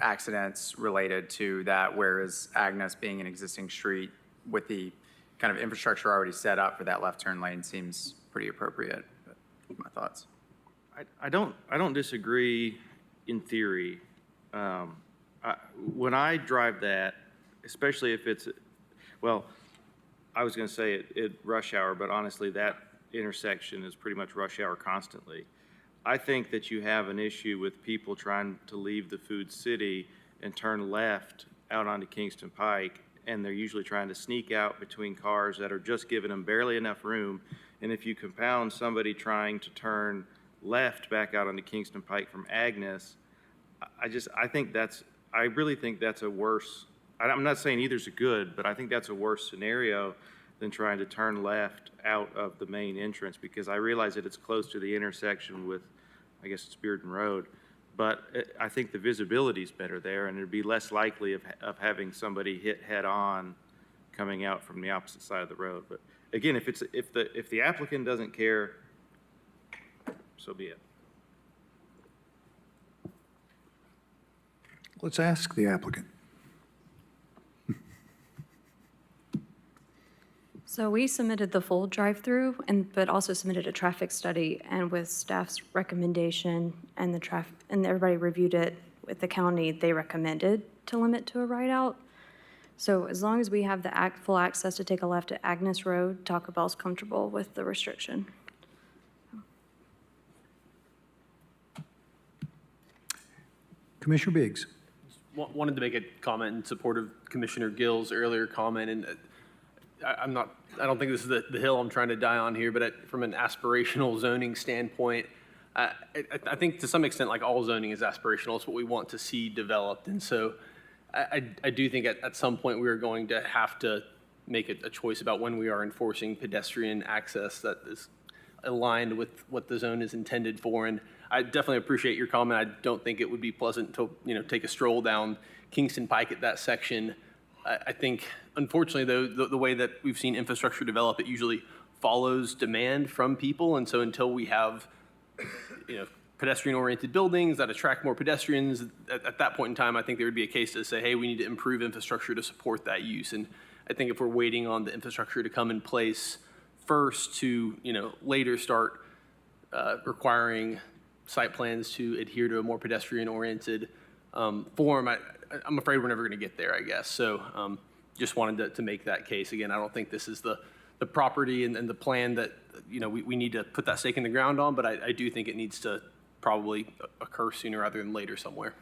accidents related to that, whereas Agnes being an existing street with the kind of infrastructure already set up for that left turn lane seems pretty appropriate. But my thoughts. I don't disagree in theory. When I drive that, especially if it's, well, I was going to say it rush hour, but honestly, that intersection is pretty much rush hour constantly. I think that you have an issue with people trying to leave the Food City and turn left out onto Kingston Pike, and they're usually trying to sneak out between cars that are just giving them barely enough room. And if you compound somebody trying to turn left back out onto Kingston Pike from Agnes, I really think that's a worse, I'm not saying either's a good, but I think that's a worse scenario than trying to turn left out of the main entrance, because I realize that it's close to the intersection with, I guess it's Bearden Road, but I think the visibility is better there, and it'd be less likely of having somebody hit head-on coming out from the opposite side of the road. But again, if the applicant doesn't care, so be it. Let's ask the applicant. So we submitted the full drive-through, but also submitted a traffic study, and with staff's recommendation and and everybody reviewed it with the county, they recommended to limit to a ride-out. So as long as we have the full access to take a left at Agnes Road, Taco Bell's comfortable with the restriction. Commissioner Biggs. Wanted to make a comment in support of Commissioner Gill's earlier comment, and I don't think this is the hill I'm trying to die on here, but from an aspirational zoning standpoint, I think to some extent, like all zoning is aspirational. It's what we want to see developed. And so I do think at some point we are going to have to make a choice about when we are enforcing pedestrian access that is aligned with what the zone is intended for. And I definitely appreciate your comment. I don't think it would be pleasant to, take a stroll down Kingston Pike at that section. I think, unfortunately, though, the way that we've seen infrastructure develop, it usually follows demand from people. And so until we have, pedestrian-oriented buildings that attract more pedestrians, at that point in time, I think there would be a case to say, hey, we need to improve infrastructure to support that use. And I think if we're waiting on the infrastructure to come in place first to, later start requiring site plans to adhere to a more pedestrian-oriented form, I'm afraid we're never going to get there, I guess. So just wanted to make that case. Again, I don't think this is the property and the plan that, we need to put that stake in the ground on, but I do think it needs to probably occur sooner rather than later somewhere.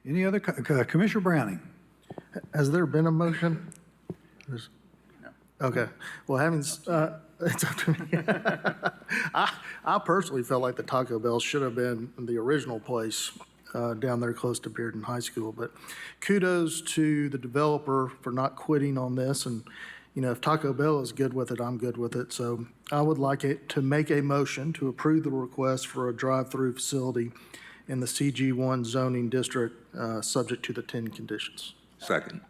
Any other, Commissioner Browning? Has there been a motion? No. Okay. Well, it's up to me. I personally felt like the Taco Bell should have been the original place down there close to Bearden High School. But kudos to the developer for not quitting on this. And, if Taco Bell is good with it, I'm good with it. So I would like it to make a motion to approve the request for a drive-through facility in the CG1 zoning district, subject to the 10 conditions. Second.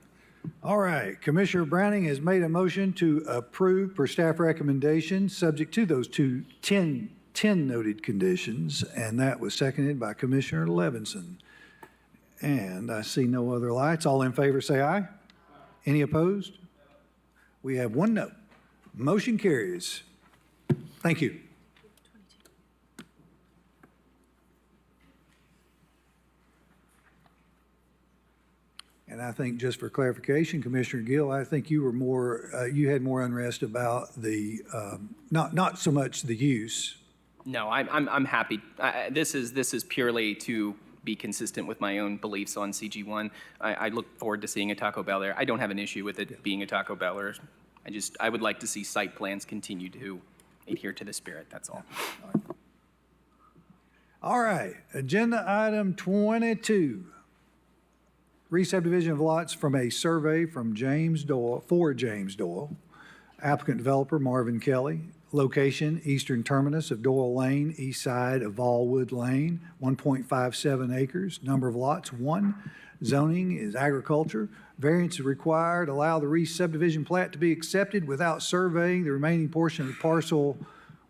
All right, Commissioner Browning has made a motion to approve per staff recommendation, subject to those 10 noted conditions, and that was seconded by Commissioner Levinson. And I see no other lights. All in favor, say aye. Any opposed? We have one no. Motion carries. Thank you. And I think just for clarification, Commissioner Gill, I think you were you had more unrest about the, not so much the use. No, I'm happy. This is purely to be consistent with my own beliefs on CG1. I look forward to seeing a Taco Bell there. I don't have an issue with it being a Taco Bell. I would like to see site plans continue to adhere to the spirit, that's all. All right, agenda item 22. Re-subdivision of lots from a survey from James Doyle. Applicant developer Marvin Kelly. Location, eastern terminus of Doyle Lane, east side of Allwood Lane, 1.57 acres. Number of lots, 1. Zoning is agriculture. Variance is required. Allow the re-subdivision plat to be accepted without surveying the remaining portion of the parcel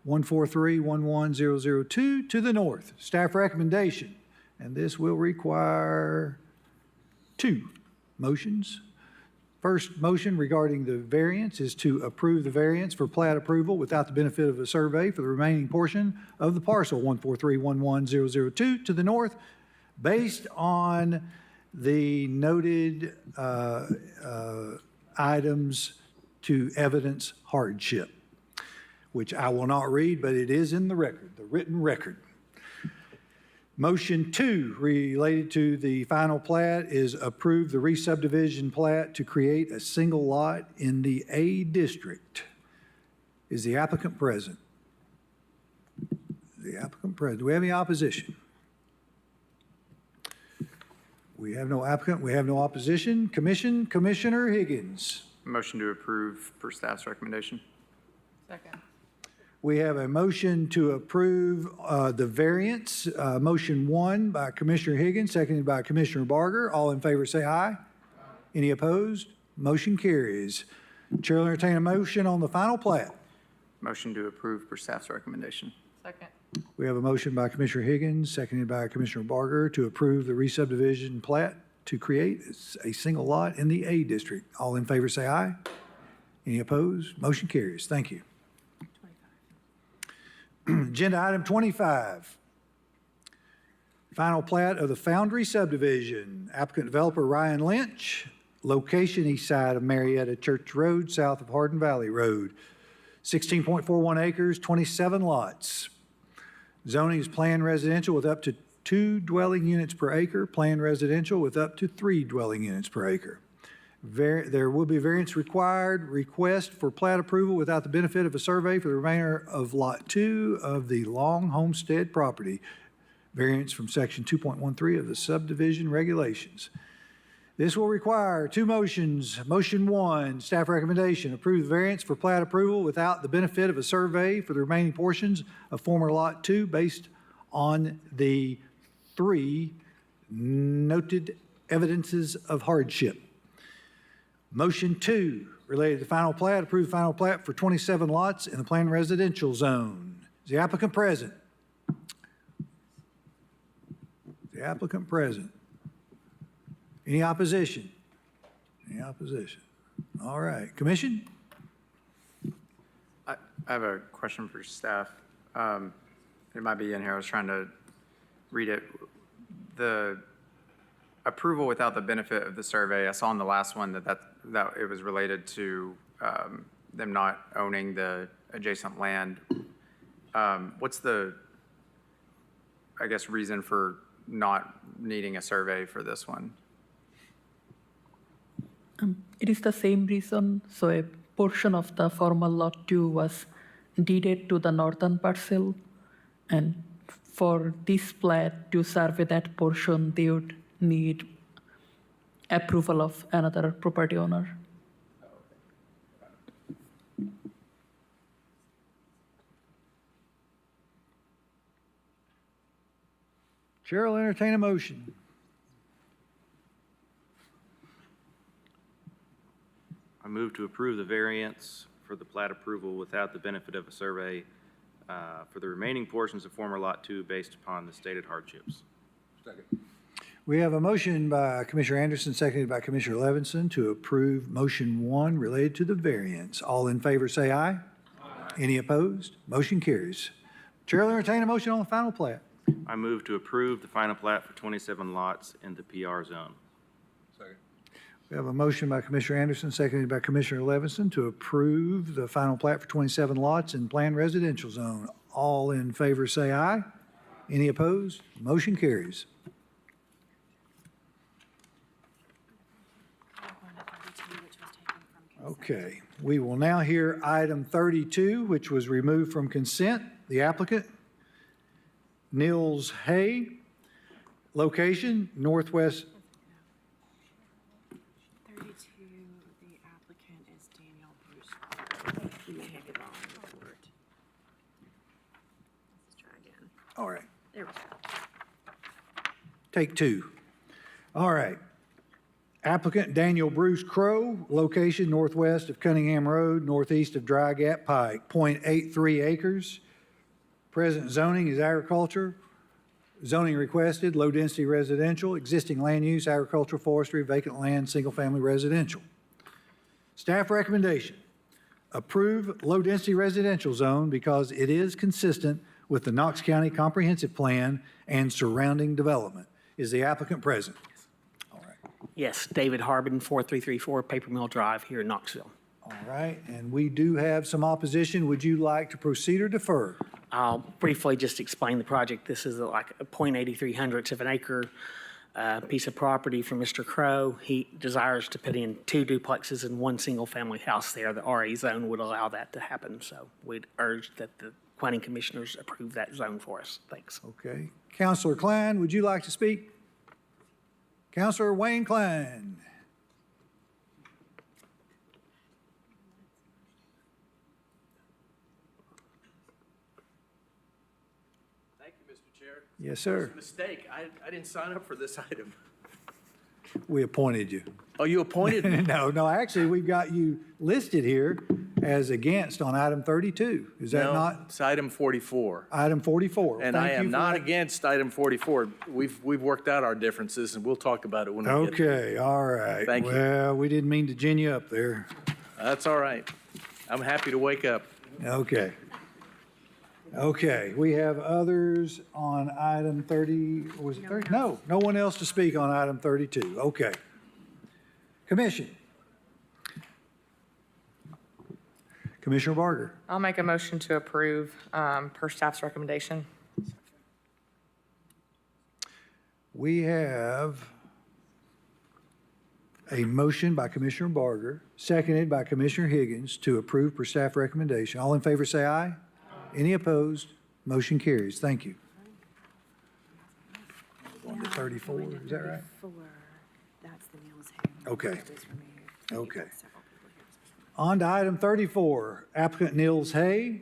143-11002 to the north. Staff recommendation, and this will require 2 motions. First motion regarding the variance is to approve the variance for plat approval without the benefit of a survey for the remaining portion of the parcel 143-11002 to the north, based on the noted items to evidence hardship. which I will not read, but it is in the record, the written record. Motion 2, related to the final plat, is approve the re-subdivision plat to create a single lot in the A district. Is the applicant present? The applicant present. Do we have any opposition? We have no applicant. We have no opposition. Commission, Commissioner Higgins. Motion to approve per staff's recommendation. Second. We have a motion to approve the variance. Motion 1 by Commissioner Higgins, seconded by Commissioner Barger. All in favor say aye. Any opposed? Motion carries. Chair will entertain a motion on the final plat. Motion to approve per staff's recommendation. Second. We have a motion by Commissioner Higgins, seconded by Commissioner Barger, to approve the re-subdivision plat to create a single lot in the A district. All in favor say aye. Any opposed? Motion carries. Thank you. Agenda item 25. Final plat of the Foundry subdivision. Applicant developer Ryan Lynch. Location east side of Marietta Church Road, south of Hardin Valley Road. 16.41 acres, 27 lots. Zoning is planned residential with up to 2 dwelling units per acre, planned residential with up to 3 dwelling units per acre. There will be variance required. Request for plat approval without the benefit of a survey for the remainder of Lot 2 of the Long Homestead property. Variance from Section 2.13 of the subdivision regulations. This will require 2 motions. Motion 1, staff recommendation, approve the variance for plat approval without the benefit of a survey for the remaining portions of former Lot 2 based on the 3 noted evidences of hardship. Motion 2, related to the final plat, approve the final plat for 27 lots in the planned residential zone. Is the applicant present? Is the applicant present? Any opposition? Any opposition? All right. Commission? I have a question for staff. It might be in here. I was trying to read it. The approval without the benefit of the survey, I saw in the last one that it was related to them not owning the adjacent land. What's the, I guess, reason for not needing a survey for this one? It is the same reason. So a portion of the former Lot 2 was deeded to the northern parcel. And for this plat to survey that portion, they would need approval of another property owner. Chair will entertain a motion. I move to approve the variance for the plat approval without the benefit of a survey for the remaining portions of former Lot 2 based upon the stated hardships. We have a motion by Commissioner Anderson, seconded by Commissioner Levinson, to approve motion 1 related to the variance. All in favor say aye. Aye. Any opposed? Motion carries. Chair will entertain a motion on the final plat. I move to approve the final plat for 27 lots in the PR zone. We have a motion by Commissioner Anderson, seconded by Commissioner Levinson, to approve the final plat for 27 lots in planned residential zone. All in favor say aye. Any opposed? Motion carries. Okay, we will now hear item 32, which was removed from consent. The applicant, Nils Hay. Location, northwest. 32, the applicant is Daniel Bruce. We may have it on the report. Let's try again. All right. There we go. Take 2. All right. Applicant Daniel Bruce Crow, location northwest of Cunningham Road, northeast of Dry Gap Pike, 0.83 acres. Present zoning is agriculture. Zoning requested, low-density residential, existing land use, agricultural, forestry, vacant land, single-family residential. Staff recommendation, approve low-density residential zone because it is consistent with the Knox County Comprehensive Plan and surrounding development. Is the applicant present? Yes, David Harbin, 4334 Paper Mill Drive here in Knoxville. All right, and we do have some opposition. Would you like to proceed or defer? I'll briefly just explain the project. This is like a 0.83 of an acre piece of property for Mr. Crow. He desires to put in 2 duplexes and 1 single-family house there. The RA zone would allow that to happen, so we'd urge that the planning commissioners approve that zone for us. Thanks. Okay. Counselor Klein, would you like to speak? Counselor Wayne Klein. Thank you, Mr. Chair. Yes, sir. It was a mistake. I didn't sign up for this item. We appointed you. Oh, you appointed me? No, actually, we've got you listed here as against on item 32. Is that No, not? it's item 44. Item 44. And Thank I you am for not that. against item 44. We've worked out our differences, and we'll talk about it when we get there. Okay, all right. Thank you. Well, we didn't mean to gin you up there. That's all right. I'm happy to wake up. Okay. Okay, we have others on item 30, was it 30? No, no one else to speak on item 32. Okay. Commission. Commissioner Barger. I'll make a motion to approve per staff's recommendation. We have a motion by Commissioner Barger, seconded by Commissioner Higgins to approve per staff recommendation. All in favor say aye. Any opposed? Motion carries. Thank you. On to 34, is that right? That's the Mills Hay. Okay. Okay. On to item 34, applicant Nils Hay,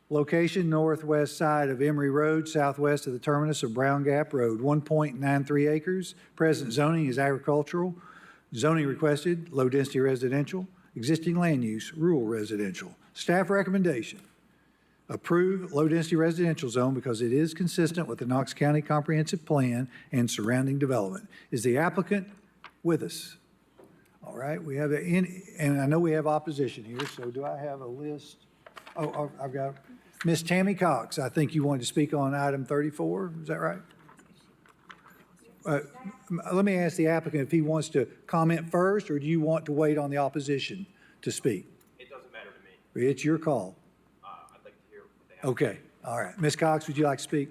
location northwest side of Emory Road, southwest of the terminus of Brown Gap Road, 1.93 acres. Present zoning is agricultural. Zoning requested, low-density residential. Existing land use, rural residential. Staff recommendation, approve low-density residential zone because it is consistent with the Knox County Comprehensive Plan and surrounding development. Is the applicant with us? All right, we have, and I know we have opposition here, so do I have a list? Oh, I've got Ms. Tammy Cox. I think you wanted to speak on item 34, is that right? Let me ask the applicant if he wants to comment first, or do you want to wait on the opposition to speak? It doesn't matter to me. It's your call. I'd like to hear what they have. Okay, all right. Ms. Cox, would you like to speak?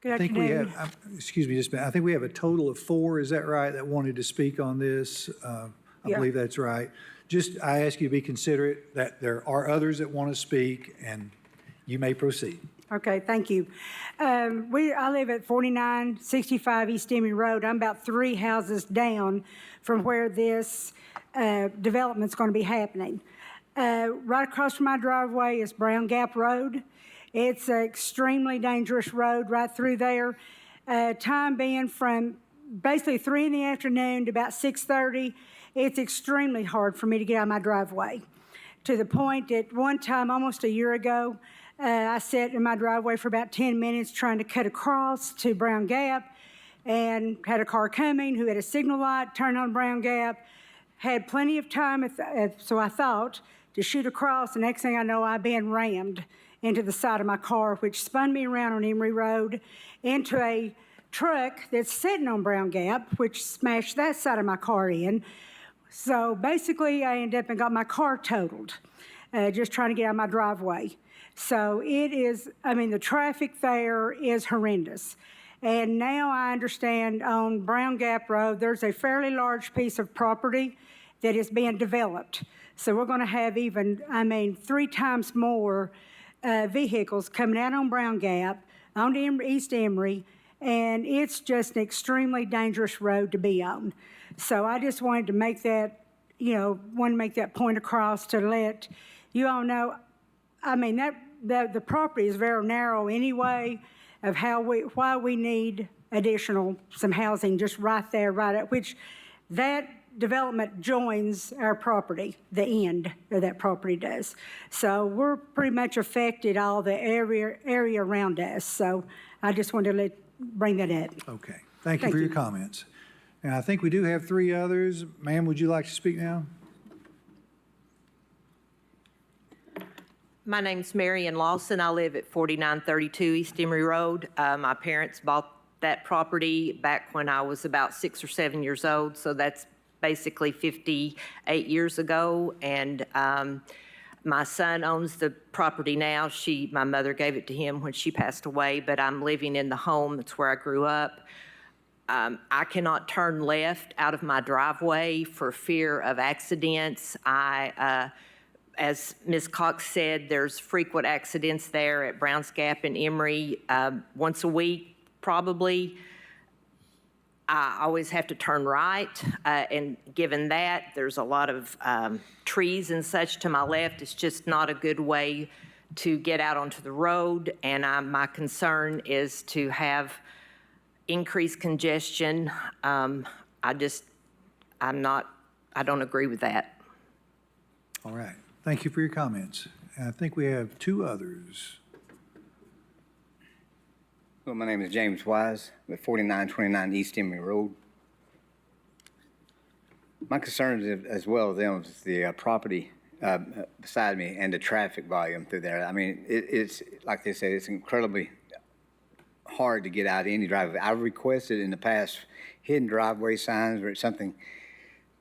Good I think we afternoon. have, excuse me just a minute, I think we have a total of 4, is that right, that wanted to speak on this? I Yeah. believe that's right. Just, I ask you to be considerate that there are others that want to speak, and you may proceed. Okay, thank you. I live at 4965 East Emory Road. I'm about 3 houses down from where this development's going to be happening. Right across from my driveway is Brown Gap Road. It's an extremely dangerous road right through there. Time being from basically 3 in the afternoon to about 6:30, it's extremely hard for me to get out of my driveway. To the point that one time, almost a year ago, I sat in my driveway for about 10 minutes trying to cut across to Brown Gap and had a car coming who had a signal light, turned on Brown Gap, had plenty of time, so I thought, to shoot across. The next thing I know, I've been rammed into the side of my car, which spun me around on Emory Road into a truck that's sitting on Brown Gap, which smashed that side of my car in. So basically, I ended up and got my car totaled, just trying to get out of my driveway. So it is, I mean, the traffic there is horrendous. And now I understand on Brown Gap Road, there's a fairly large piece of property that is being developed. So we're going to have even, 3 times more vehicles coming out on Brown Gap, on to East Emory, and it's just an extremely dangerous road to be on. So I just wanted to make that, make that point across to let you all know. I mean, the property is very narrow anyway, of why we need some housing just right there, right at which that development joins our property, the end of that property does. So we're pretty much affected, all the area around us. So I just wanted to bring that up. Okay, thank you for your comments. And I think we do have 3 others. Ma'am, would you like to speak now? My name's Marion Lawson. I live at 4932 East Emory Road. My parents bought that property back when I was about 6 or 7 years old, so that's basically 58 years ago. And my son owns the property now. My mother gave it to him when she passed away, but I'm living in the home. That's where I grew up. I cannot turn left out of my driveway for fear of accidents. As Ms. Cox said, there's frequent accidents there at Browns Gap and Emory once a week, probably. I always have to turn right, and given that, there's a lot of trees and such to my left. It's just not a good way to get out onto the road, and my concern is to have increased congestion. I don't agree with that. All right. Thank you for your comments. And I think we have two others. Well, my name is James Wise with 4929 East Emory Road. My concerns as well as them is the property beside me and the traffic volume through there. I mean, it's like they said, it's incredibly hard to get out of any driveway. I've requested in the past hidden driveway signs or something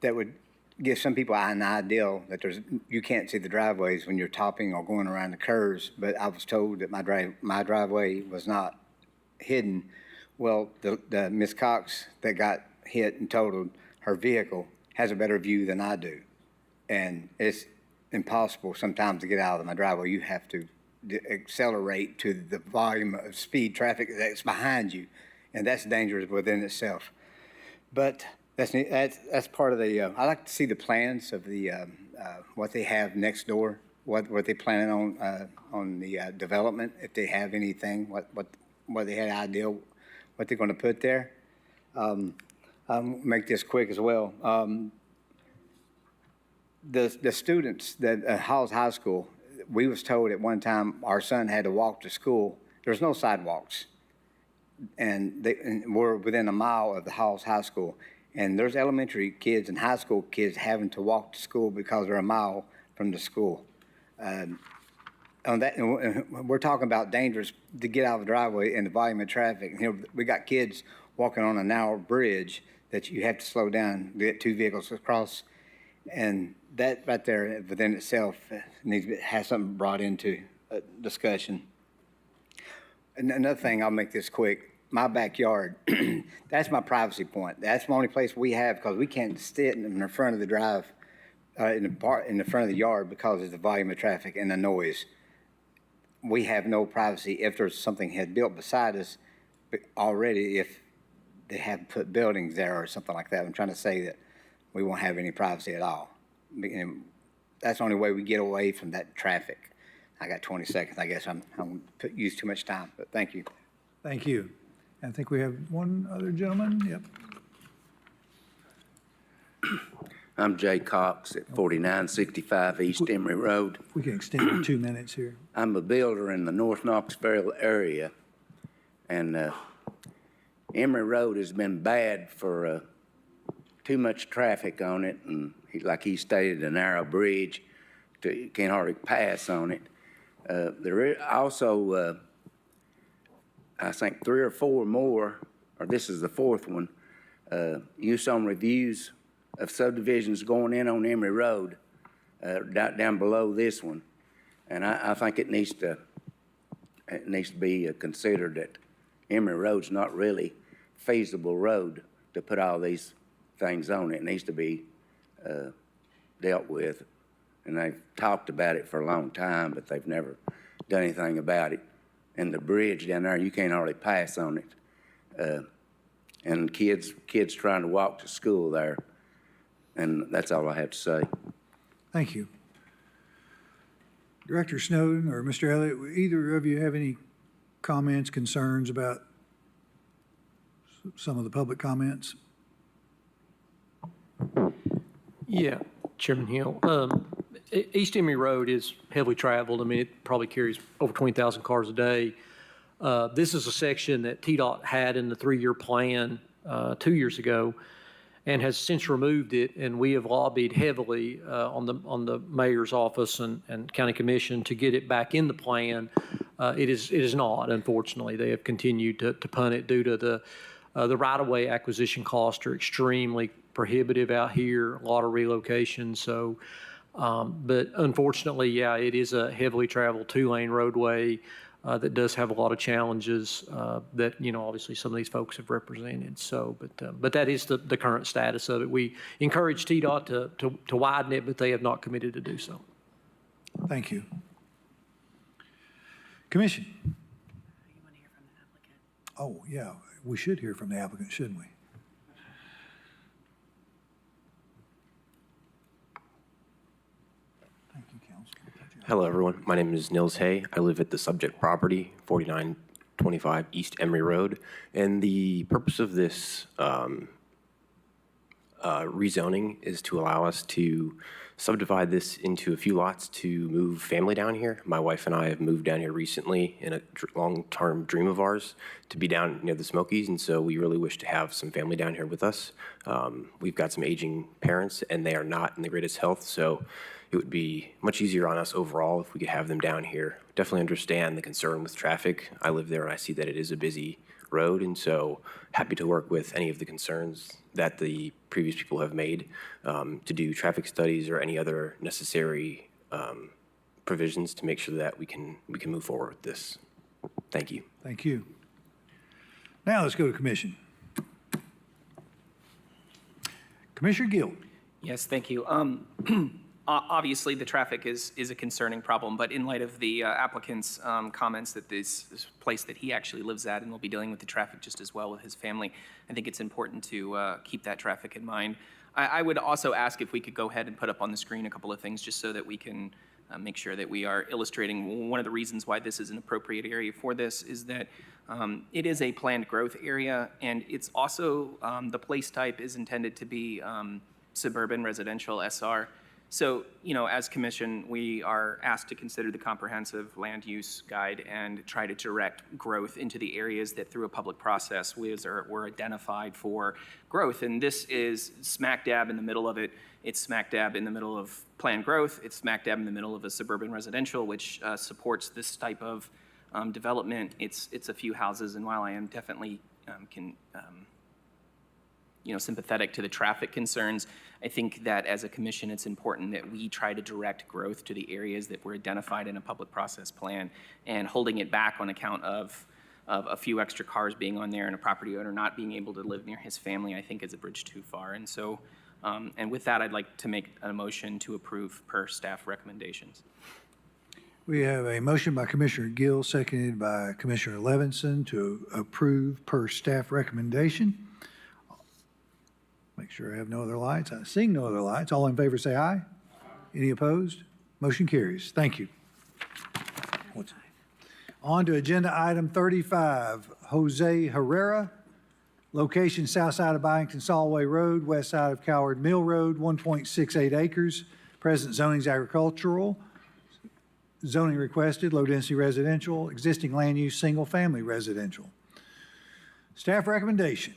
that would give some people an idea that you can't see the driveways when you're topping or going around the curves. But I was told that my driveway was not hidden. Well, the Miss Cox that got hit and totaled, her vehicle has a better view than I do, and it's impossible sometimes to get out of my driveway. You have to accelerate to the volume of speed traffic that's behind you, and that's dangerous within itself. But that's part of the. I like to see the plans of the what they have next door, what they're planning on the development. If they have anything, what they had an idea, what they're going to put there. I'll make this quick as well. The students that Halls High School, we was told at one time our son had to walk to school. There's no sidewalks, and we're within a mile of the Halls High School. And there's elementary kids and high school kids having to walk to school because they're a mile from the school. On that, we're talking about dangerous to get out of the driveway and the volume of traffic. You know, we got kids walking on a narrow bridge that you have to slow down to get two vehicles across, and that right there within itself needs to have something brought into discussion. And another thing, I'll make this quick. My backyard, that's my privacy point. That's the only place we have because we can't sit in the front of the drive, in the front of the yard because of the volume of traffic and the noise. We have no privacy if there's something had built beside us already, if they have put buildings there or something like that. I'm trying to say that we won't have any privacy at all. And that's the only way we get away from that traffic. I got 20 seconds. I guess I'm use too much time, but thank you. Thank you. I think we have one other gentleman. Yep. I'm Jay Cox at 4965 East Emory Road. We can extend to 2 minutes here. I'm a builder in the North Knoxville area, and Emory Road has been bad for too much traffic on it, and like he stated, a narrow bridge, you can't hardly pass on it. There is also, I think 3 or 4 more, or this is the 4th one, use on reviews of subdivisions going in on Emory Road, down below this one. And I think it needs to be considered that Emory Road's not really feasible road to put all these things on it. It needs to be dealt with. And they've talked about it for a long time, but they've never done anything about it. And the bridge down there, you can't hardly pass on it. And kids trying to walk to school there. And that's all I have to say. Thank you. Director Snowden or Mr. Elliott, either of you have any comments, concerns about some of the public comments? Yeah, Chairman Hill. East Emory Road is heavily traveled. I mean, it probably carries over 20,000 cars a day. This is a section that TDOT had in the 3-year plan 2 years ago. and has since removed it, and we have lobbied heavily on the mayor's office and county commission to get it back in the plan. It is not, unfortunately. They have continued to punt it due to the right-of-way acquisition costs are extremely prohibitive out here, a lot of relocations. So, but unfortunately, yeah, it is a heavily traveled two-lane roadway that does have a lot of challenges that, obviously some of these folks have represented. So, but that is the current status of it. We encourage TDOT to widen it, but they have not committed to do so. Thank you. Commission. Oh, yeah, we should hear from the applicant, shouldn't we? Thank you, Council. Hello, everyone. My name is Nils Hay. I live at the subject property, 4925 East Emory Road. And the purpose of this rezoning is to allow us to subdivide this into a few lots to move family down here. My wife and I have moved down here recently in a long-term dream of ours to be down near the Smokies, and so we really wish to have some family down here with us. We've got some aging parents, and they are not in the greatest health, so it would be much easier on us overall if we could have them down here. Definitely understand the concern with traffic. I live there, and I see that it is a busy road, and so happy to work with any of the concerns that the previous people have made to do traffic studies or any other necessary provisions to make sure that we can move forward with this. Thank you. Thank you. Now let's go to commission. Commissioner Gill. Yes, thank you. Obviously, the traffic is a concerning problem, but in light of the applicant's comments that this place that he actually lives at and will be dealing with the traffic just as well with his family, I think it's important to keep that traffic in mind. I would also ask if we could go ahead and put up on the screen a couple of things just so that we can make sure that we are illustrating one of the reasons why this is an appropriate area for this is that it is a planned growth area, and it's also the place type is intended to be suburban residential SR. So, as commission, we are asked to consider the comprehensive land use guide and try to direct growth into the areas that through a public process were identified for growth. And this is smack dab in the middle of it. It's smack dab in the middle of planned growth. It's smack dab in the middle of a suburban residential, which supports this type of development. It's a few houses, and while I am definitely sympathetic to the traffic concerns, I think that as a commission, it's important that we try to direct growth to the areas that were identified in a public process plan, and holding it back on account of a few extra cars being on there and a property owner not being able to live near his family, I think is a bridge too far. And so, and with that, I'd like to make a motion to approve per staff recommendations. We have a motion by Commissioner Gill, seconded by Commissioner Levinson to approve per staff recommendation. Make sure I have no other lights. I see no other lights. All in favor say aye. Any opposed? Motion carries. Thank you. On to agenda item 35, Jose Herrera, location south side of Byington Solway Road, west side of Coward Mill Road, 1.68 acres. Present zoning's agricultural. Zoning requested, low density residential, existing land use, single family residential. Staff recommendation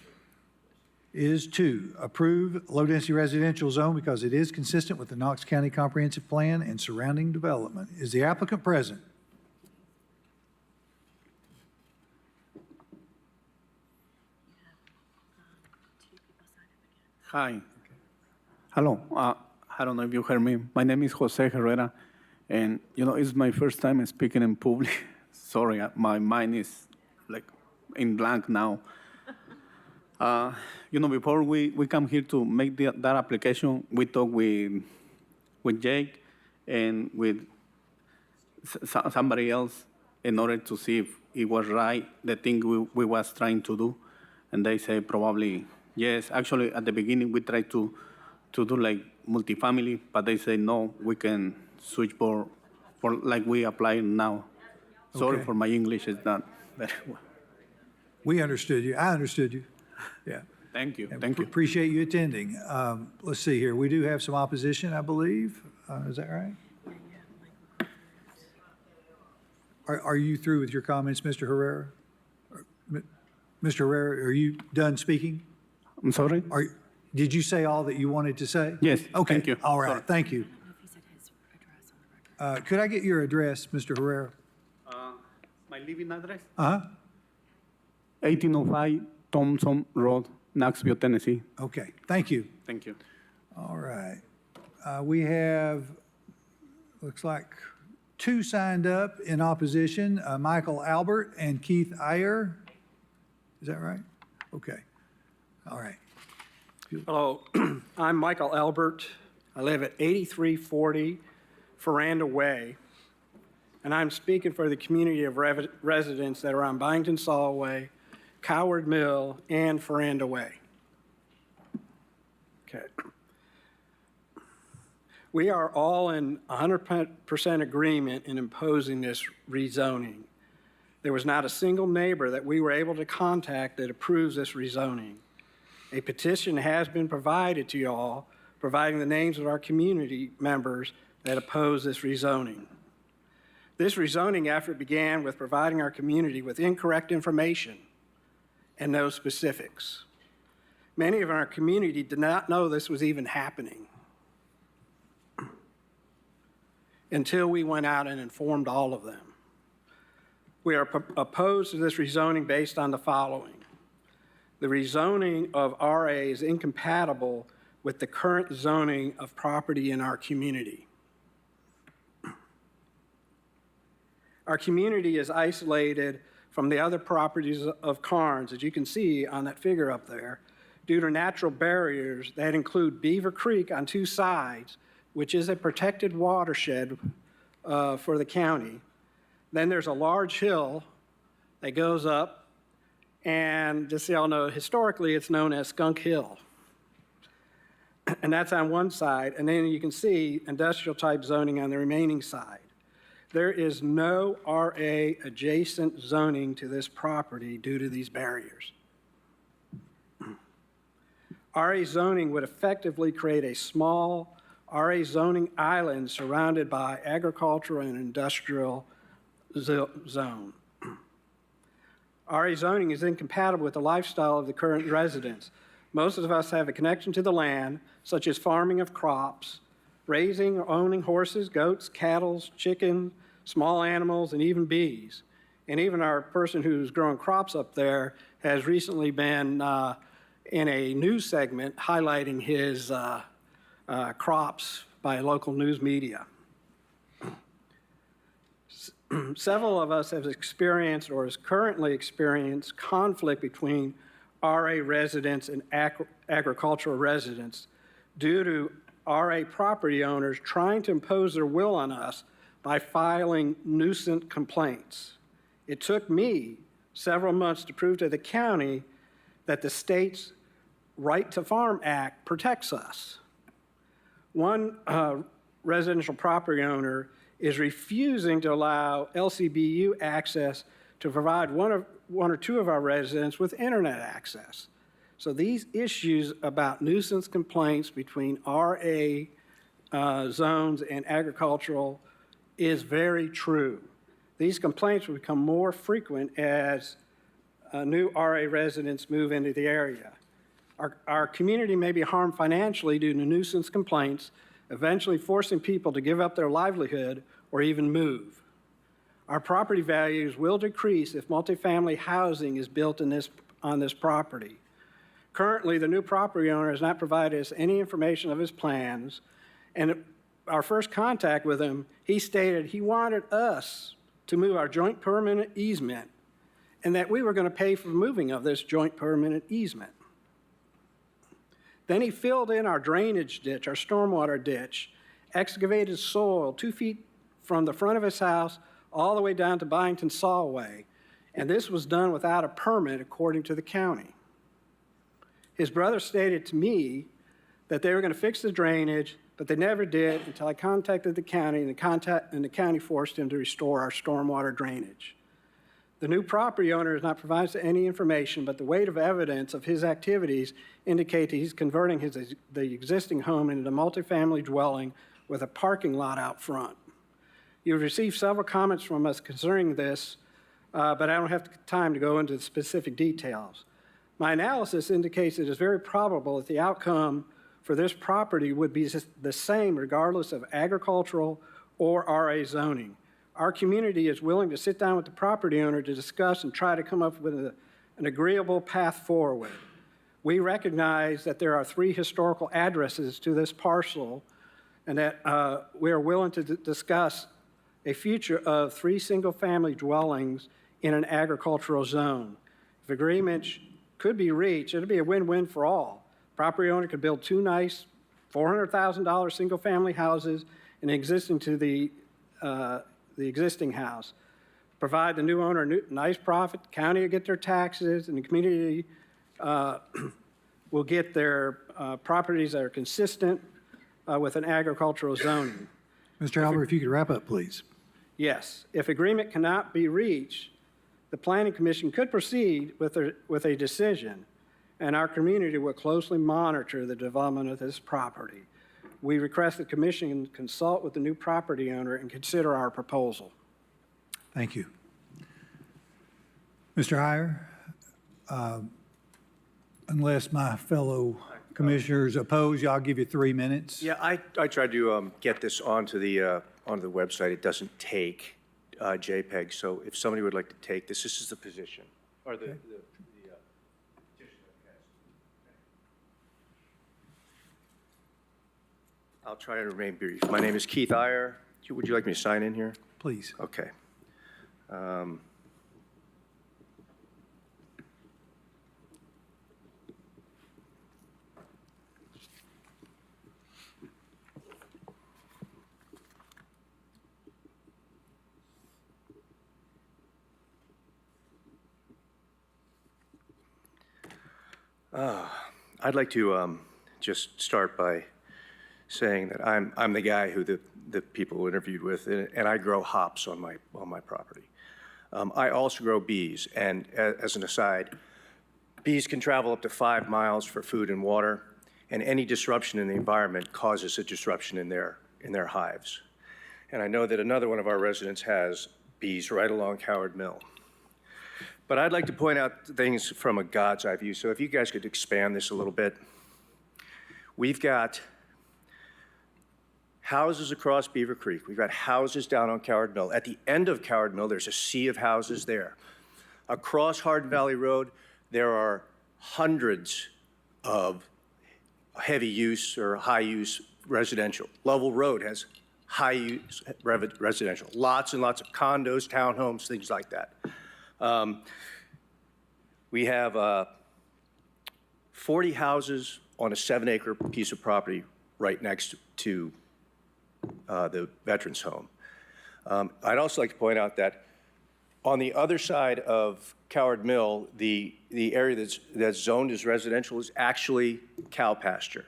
is to approve low-density residential zone because it is consistent with the Knox County Comprehensive Plan and surrounding development. Is the applicant present? Hi. Hello. I don't know if you heard me. My name is Jose Herrera, and it's my first time speaking in public. Sorry, my mind is like in blank now. Before we come here to make that application, we talked with Jake and with somebody else in order to see if it was right, the thing we was trying to do. And they say probably yes. Actually, at the beginning, we tried to do like multifamily, but they say no, we can switch for like we apply now. Sorry Okay. for my English, it's not very well. We understood you. I understood you. Yeah. Thank you. And Thank you. Appreciate you attending. Let's see here. We do have some opposition, I believe. Is that right? Are you through with your comments, Mr. Herrera? Mr. Herrera, are you done speaking? I'm sorry? Did you say all that you wanted to say? Yes, Okay. thank you. All right, Sorry. thank you. Could I get your address, Mr. Herrera? My living address? Uh-huh. 1805 Thompson Road, Knoxville, Tennessee. Okay, thank you. Thank you. All right. We have, looks like, two signed up in opposition, Michael Albert and Keith Iyer. Is that right? Okay. All right. Hello, I'm Michael Albert. I live at 8340 Ferranda Way, and I'm speaking for the community of residents that are on Byington Solway, Coward Mill, and Ferranda Way. Okay. We are all in 100% agreement in imposing this rezoning. There was not a single neighbor that we were able to contact that approves this rezoning. A petition has been provided to you all, providing the names of our community members that oppose this rezoning. This rezoning effort began with providing our community with incorrect information and no specifics. Many of our community did not know this was even happening until we went out and informed all of them. We are opposed to this rezoning based on the following. The rezoning of RA is incompatible with the current zoning of property in our community. Our community is isolated from the other properties of Carnes, as you can see on that figure up there, due to natural barriers that include Beaver Creek on two sides, which is a protected watershed for the county. Then there's a large hill that goes up, and just so y'all know, historically it's known as Skunk Hill. And that's on one side, and then you can see industrial type zoning on the remaining side. There is no RA adjacent zoning to this property due to these barriers. RA zoning would effectively create a small RA zoning island surrounded by agricultural and industrial zone. RA zoning is incompatible with the lifestyle of the current residents. Most of us have a connection to the land, such as farming of crops, raising or owning horses, goats, cattle, chicken, small animals, and even bees. And even our person who's growing crops up there has recently been in a news segment highlighting his crops by local news media. Several of us have experienced or is currently experienced conflict between RA residents and agricultural residents due to RA property owners trying to impose their will on us by filing nuisance complaints. It took me several months to prove to the county that the state's Right to Farm Act protects us. One residential property owner is refusing to allow LCBU access to provide one or two of our residents with internet access. So these issues about nuisance complaints between RA zones and agricultural is very true. These complaints will become more frequent as new RA residents move into the area. Our community may be harmed financially due to nuisance complaints, eventually forcing people to give up their livelihood or even move. Our property values will decrease if multifamily housing is built on this property. Currently, the new property owner has not provided us any information of his plans, and our first contact with him, he stated he wanted us to move our joint permanent easement and that we were going to pay for moving of this joint permanent easement. Then he filled in our drainage ditch, our stormwater ditch, excavated soil 2 feet from the front of his house all the way down to Byington Solway, and this was done without a permit according to the county. His brother stated to me that they were going to fix the drainage, but they never did until I contacted the county, and the county forced him to restore our stormwater drainage. The new property owner has not provided any information, but the weight of evidence of his activities indicate that he's converting the existing home into a multifamily dwelling with a parking lot out front. You've received several comments from us concerning this, but I don't have time to go into the specific details. My analysis indicates it is very probable that the outcome for this property would be the same regardless of agricultural or RA zoning. Our community is willing to sit down with the property owner to discuss and try to come up with an agreeable path forward. We recognize that there are 3 historical addresses to this parcel and that we are willing to discuss a future of 3 single-family dwellings in an agricultural zone. If agreement could be reached, it would be a win-win for all. Property owner could build 2 nice $400,000 single-family houses in existing to the existing house. Provide the new owner a nice profit, the county will get their taxes, and the community will get their properties that are consistent with an agricultural zoning. Mr. Albert, if you could wrap up, please. Yes, if agreement cannot be reached, the Planning Commission could proceed with a decision, and our community will closely monitor the development of this property. We request the Commission consult with the new property owner and consider our proposal. Thank you. Mr. Heyer, unless my fellow commissioners oppose, y'all give you 3 minutes. Yeah, I tried to get this onto the website. It doesn't take JPEG, so if somebody would like to take this is the position, or the petition. I'll try to remain brief. My name is Keith Iyer. Would you like me to sign in here? Please. Okay. I'd like to just start by saying that I'm the guy who the people interviewed with, and I grow hops on my property. I also grow bees, and as an aside, bees can travel up to 5 miles for food and water, and any disruption in the environment causes a disruption in their hives. And I know that another one of our residents has bees right along Howard Mill. But I'd like to point out things from a God's eye view. So if you guys could expand this a little bit. We've got houses across Beaver Creek. We've got houses down on Coward Mill. At the end of Coward Mill, there's a sea of houses there. Across Hardin Valley Road, there are hundreds of heavy use or high use residential. Lovell Road has high use residential. Lots and lots of condos, townhomes, things like that. We have 40 houses on a 7-acre piece of property right next to the Veterans Home. I'd also like to point out that on the other side of Coward Mill, the area that's zoned as residential is actually cow pasture,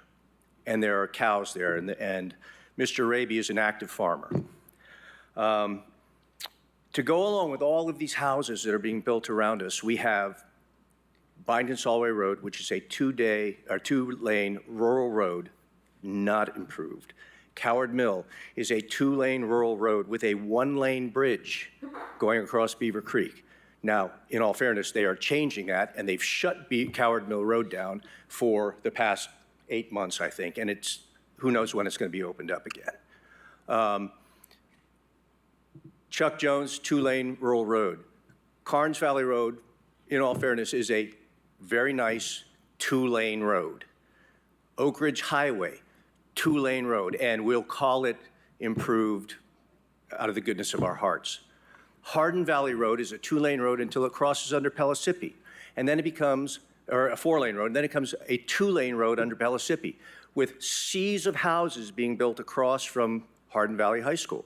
and there are cows there, and Mr. Raby is an active farmer. To go along with all of these houses that are being built around us, we have Byington-Solway Road, which is a 2-lane rural road, not improved. Coward Mill is a 2-lane rural road with a 1-lane bridge going across Beaver Creek. Now, in all fairness, they are changing that, and they've shut Coward Mill Road down for the past 8 months, I think, and who knows when it's going to be opened up again. Chuck Jones, 2-lane rural road. Carnes Valley Road, in all fairness, is a very nice 2-lane road. Oak Ridge Highway, 2-lane road, and we'll call it improved out of the goodness of our hearts. Hardin Valley Road is a 2-lane road until it crosses under Pellissippi, and then it becomes, or a 4-lane road, and then it becomes a 2-lane road under Pellissippi, with seas of houses being built across from Hardin Valley High School.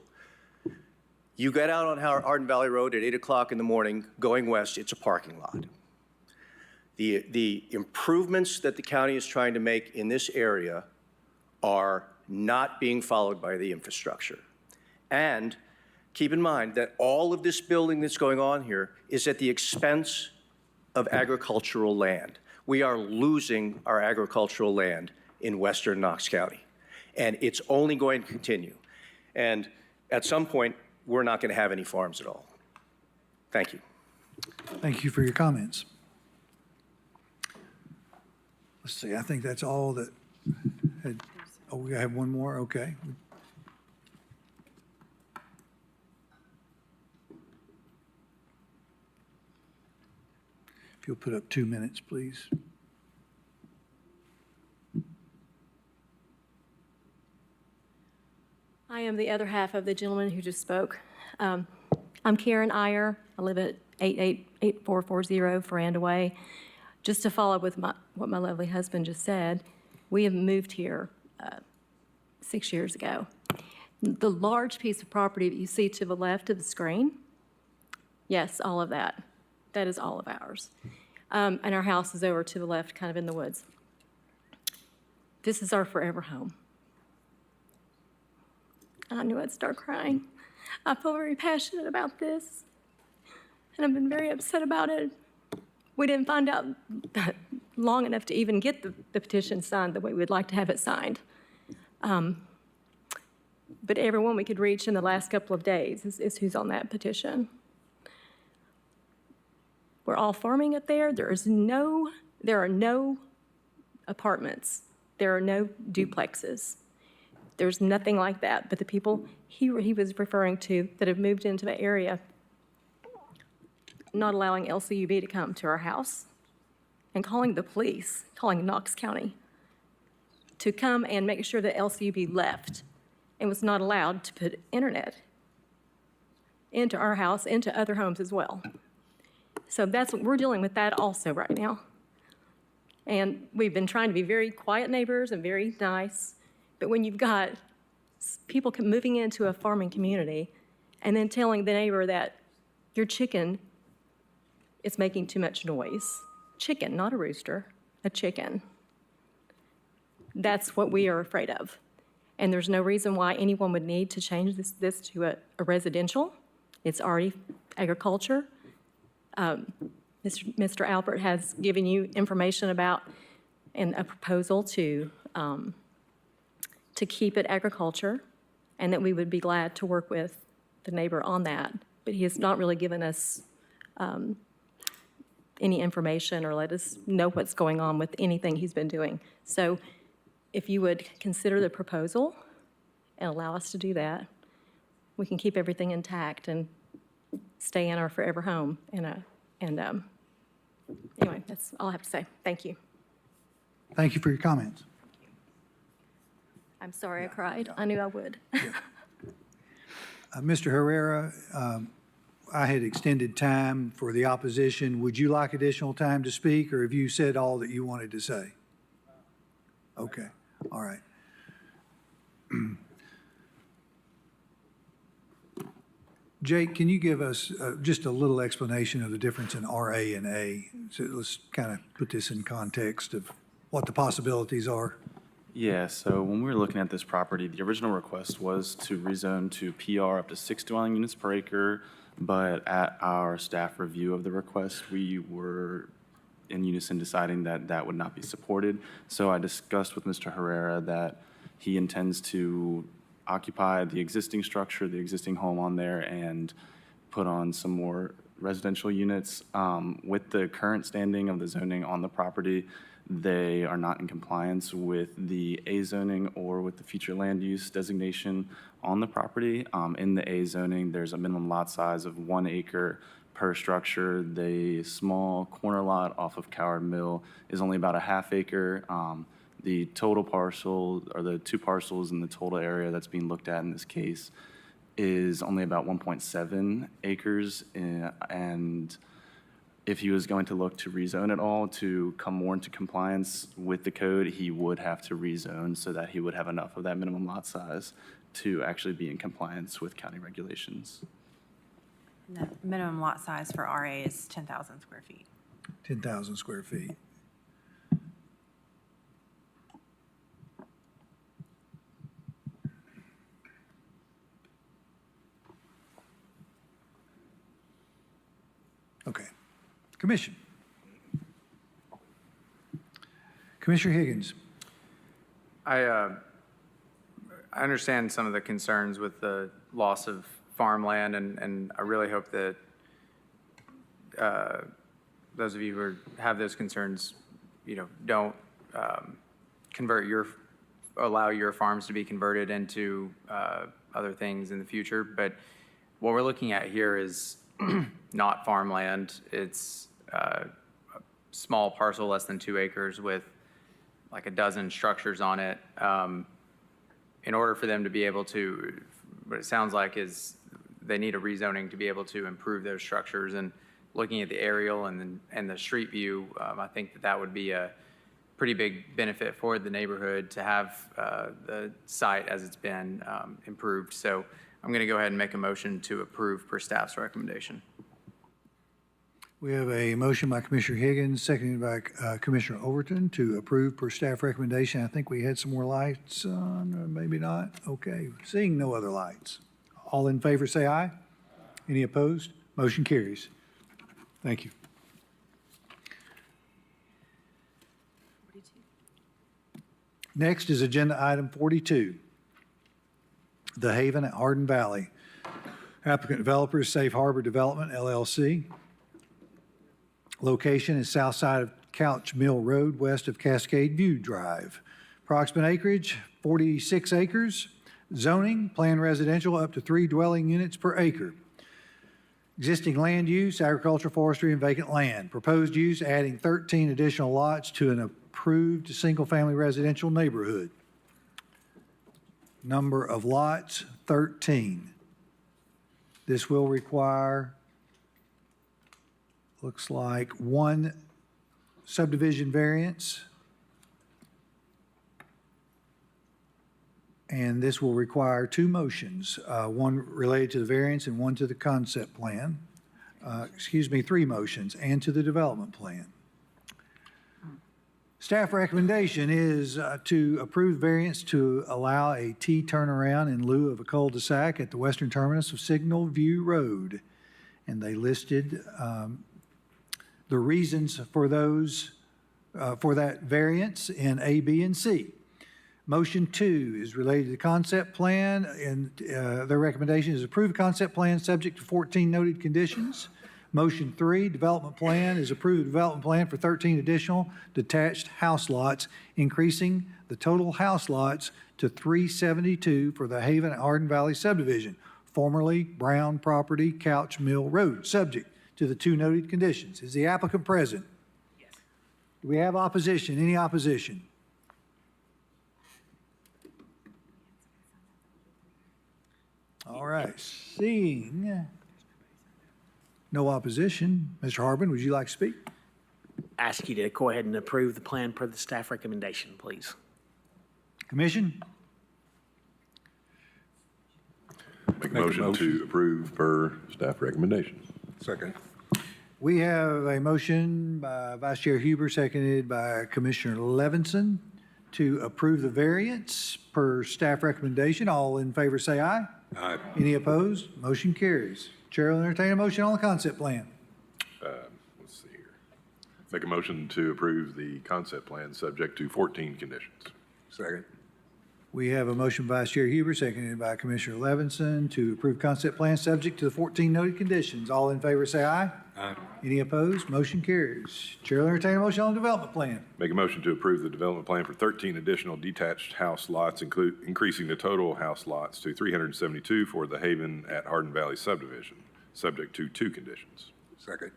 You get out on Hardin Valley Road at 8 o'clock in the morning, going west, it's a parking lot. The improvements that the county is trying to make in this area are not being followed by the infrastructure. And keep in mind that all of this building that's going on here is at the expense of agricultural land. We are losing our agricultural land in western Knox County, and it's only going to continue. And at some point, we're not going to have any farms at all. Thank you. Thank you for your comments. Let's see, I think that's all that, oh, we have one more, okay. If you'll put up 2 minutes, please. I am the other half of the gentleman who just spoke. I'm Karen Iyer. I live at 888440 Ferranda Way. Just to follow up with what my lovely husband just said, we have moved here 6 years ago. The large piece of property that you see to the left of the screen, yes, all of that. That is all of ours. And our house is over to the left, kind of in the woods. This is our forever home. I knew I'd start crying. I feel very passionate about this, and I've been very upset about it. We didn't find out long enough to even get the petition signed the way we'd like to have it signed. But everyone we could reach in the last couple of days is who's on that petition. We're all farming it there. There are no apartments. There are no duplexes. There's nothing like that. But the people he was referring to that have moved into the area, not allowing LCUB to come to our house and calling the police, calling Knox County to come and make sure that LCUB left and was not allowed to put internet into our house, into other homes as well. So we're dealing with that also right now. And we've been trying to be very quiet neighbors and very nice, but when you've got people moving into a farming community and then telling the neighbor that your chicken is making too much noise, chicken, not a rooster, a chicken, that's what we are afraid of. And there's no reason why anyone would need to change this to a residential. It's already agriculture. Mr. Albert has given you information about and a proposal to keep it agriculture, and that we would be glad to work with the neighbor on that. But he has not really given us any information or let us know what's going on with anything he's been doing. So if you would consider the proposal and allow us to do that, we can keep everything intact and stay in our forever home. Anyway, that's all I have to say. Thank you. Thank you for your comments. I'm sorry I cried. I knew I would. Mr. Herrera, I had extended time for the opposition. Would you like additional time to speak, or have you said all that you wanted to say? Okay, all right. Jake, can you give us just a little explanation of the difference in RA and A? So let's kind of put this in context of what the possibilities are. Yeah, so when we were looking at this property, the original request was to rezone to PR up to 6 dwelling units per acre, but at our staff review of the request, we were in unison deciding that that would not be supported. So I discussed with Mr. Herrera that he intends to occupy the existing structure, the existing home on there, and put on some more residential units. With the current standing of the zoning on the property, they are not in compliance with the A zoning or with the future land use designation on the property. In the A zoning, there's a minimum lot size of 1 acre per structure. The small corner lot off of Coward Mill is only about a ½ acre. The total parcel, or the 2 parcels in the total area that's being looked at in this case, is only about 1.7 acres. And if he was going to look to rezone it all to come more into compliance with the code, he would have to rezone so that he would have enough of that minimum lot size to actually be in compliance with county regulations. The minimum lot size for RA is 10,000 square feet. 10,000 square feet. Okay. Commission. Commissioner Higgins. I understand some of the concerns with the loss of farmland, and I really hope that those of you who have those concerns, don't allow your farms to be converted into other things in the future. But what we're looking at here is not farmland. It's a small parcel, less than 2 acres, with like a dozen structures on it. In order for them to be able to, what it sounds like is they need a rezoning to be able to improve those structures. And looking at the aerial and the street view, I think that would be a pretty big benefit for the neighborhood to have the site as it's been improved. So I'm going to go ahead and make a motion to approve per staff's recommendation. We have a motion by Commissioner Higgins, seconded by Commissioner Overton to approve per staff recommendation. I think we had some more lights on, or maybe not. Okay, seeing no other lights. All in favor say aye. Any opposed? Motion carries. Thank you. Next is agenda item 42, The Haven at Hardin Valley. Applicant developer is Safe Harbor Development, LLC. Location is south side of Couch Mill Road, west of Cascade View Drive. Approximate acreage, 46 acres. Zoning, planned residential up to 3 dwelling units per acre. Existing land use, agriculture, forestry, and vacant land. Proposed use, adding 13 additional lots to an approved single-family residential neighborhood. Number of lots, 13. This will require, looks like, 1 subdivision variance. And this will require 2 motions, one related to the variance and one to the concept plan. 3 motions, and to the development plan. Staff recommendation is to approve variance to allow a T turnaround in lieu of a cul-de-sac at the western terminus of Signal View Road. And they listed the reasons for those, for that variance in A, B, and C. Motion 2 is related to the concept plan, and their recommendation is approve concept plan subject to 14 noted conditions. Motion 3, development plan, is approved development plan for 13 additional detached house lots, increasing the total house lots to 372 for the Haven at Hardin Valley subdivision, formerly Brown Property, Couch Mill Road, subject to the 2 noted conditions. Is the applicant present? Yes. Do we have opposition? Any opposition? All right, seeing no opposition, Mr. Harbin, would you like to speak? Ask you to go ahead and approve the plan per the staff recommendation, please. Commission? Make a motion to approve per staff recommendation. Second. We have a motion by Vice Chair Huber, seconded by Commissioner Levinson, to approve the variance per staff recommendation. All in favor say aye. Aye. Any opposed? Motion carries. Chair will entertain a motion on the concept plan. Let's see here. Make a motion to approve the concept plan subject to 14 conditions. Second. We have a motion by Vice Chair Huber, seconded by Commissioner Levinson, to approve concept plan subject to the 14 noted conditions. All in favor say aye. Aye. Any opposed? Motion carries. Chair will entertain a motion on the development plan. Make a motion to approve the development plan for 13 additional detached house lots, increasing the total house lots to 372 for the Haven at Hardin Valley subdivision, subject to 2 conditions. Second.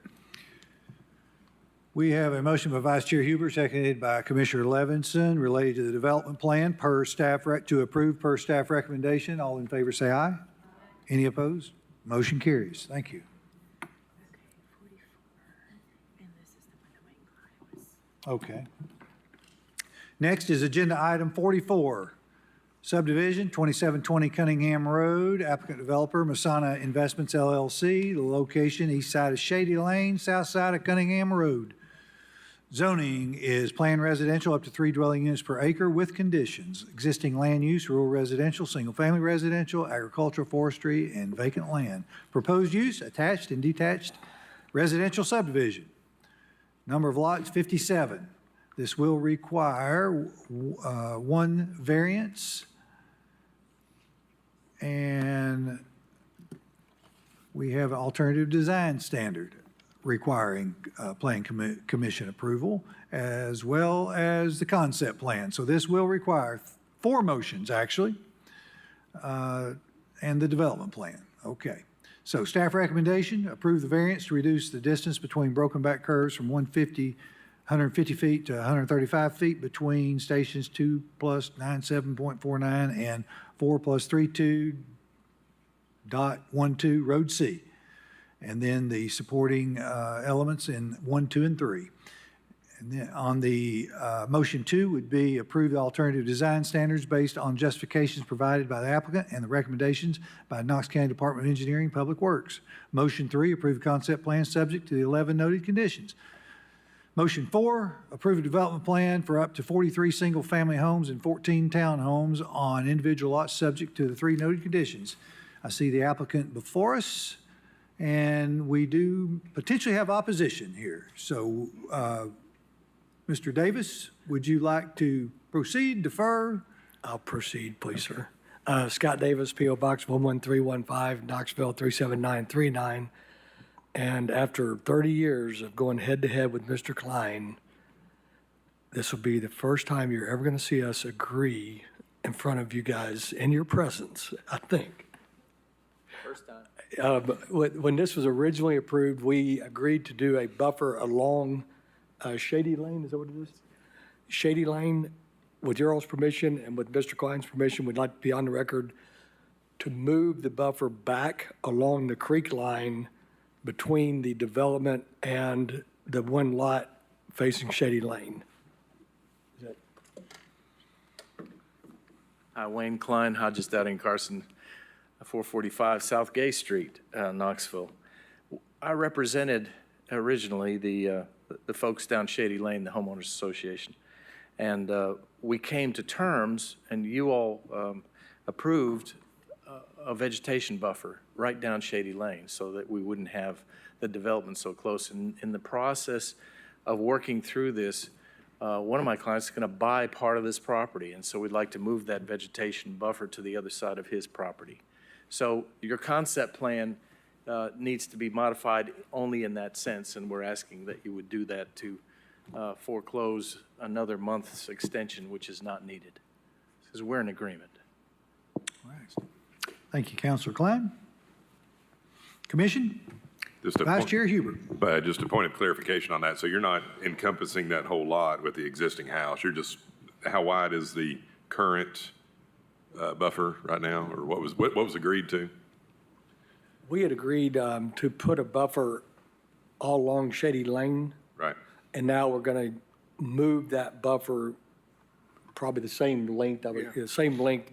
We have a motion by Vice Chair Huber, seconded by Commissioner Levinson, related to the development plan per staff to approve per staff recommendation. All in favor say aye. Any opposed? Motion carries. Thank you. Okay. Next is agenda item 44, subdivision 2720 Cunningham Road, applicant developer Masana Investments LLC, the location east side of Shady Lane, south side of Cunningham Road. Zoning is planned residential up to 3 dwelling units per acre with conditions. Existing land use, rural residential, single-family residential, agricultural, forestry, and vacant land. Proposed use, attached and detached residential subdivision. Number of lots, 57. This will require 1 variance, and we have an alternative design standard. requiring Plan Commission approval, as well as the concept plan. So this will require 4 motions, actually, and the development plan. Okay. So staff recommendation, approve the variance to reduce the distance between broken back curves from 150 feet to 135 feet between stations 2 plus 97.49 and 4 plus 32.12 Road C. And then the supporting elements in 1, 2, and 3. And then on the motion 2 would be approve the alternative design standards based on justifications provided by the applicant and the recommendations by Knox County Department of Engineering and Public Works. Motion 3, approve the concept plan subject to the 11 noted conditions. Motion 4, approve a development plan for up to 43 single-family homes and 14 townhomes on individual lots subject to the 3 noted conditions. I see the applicant before us, and we do potentially have opposition here. So, Mr. Davis, would you like to proceed, defer? I'll proceed, please, sir. Scott Davis, P.O. Box 11315, Knoxville 37939. And after 30 years of going head-to-head with Mr. Klein, this will be the first time you're ever going to see us agree in front of you guys in your presence, I think. First time. When this was originally approved, we agreed to do a buffer along Shady Lane, is that what it is? Shady Lane, with your all's permission and with Mr. Klein's permission, we'd like to be on the record to move the buffer back along the creek line between the development and the one lot facing Shady Lane. Hi, Wayne Klein, Hodges Dowdy and Carson, 445 South Gay Street, Knoxville. I represented originally the folks down Shady Lane, the homeowners association, and we came to terms, and you all approved a vegetation buffer right down Shady Lane so that we wouldn't have the development so close. And in the process of working through this, one of my clients is going to buy part of this property, and so we'd like to move that vegetation buffer to the other side of his property. So your concept plan needs to be modified only in that sense, and we're asking that you would do that to foreclose another month's extension, which is not needed, because we're in agreement. Thank you, Councilor Klein. Commission? Vice Chair Huber. Just a point of clarification on that. So you're not encompassing that whole lot with the existing house. You're just, how wide is the current buffer right now, or what was agreed to? We had agreed to put a buffer all along Shady Lane. Right. And now we're going to move that buffer probably the same length,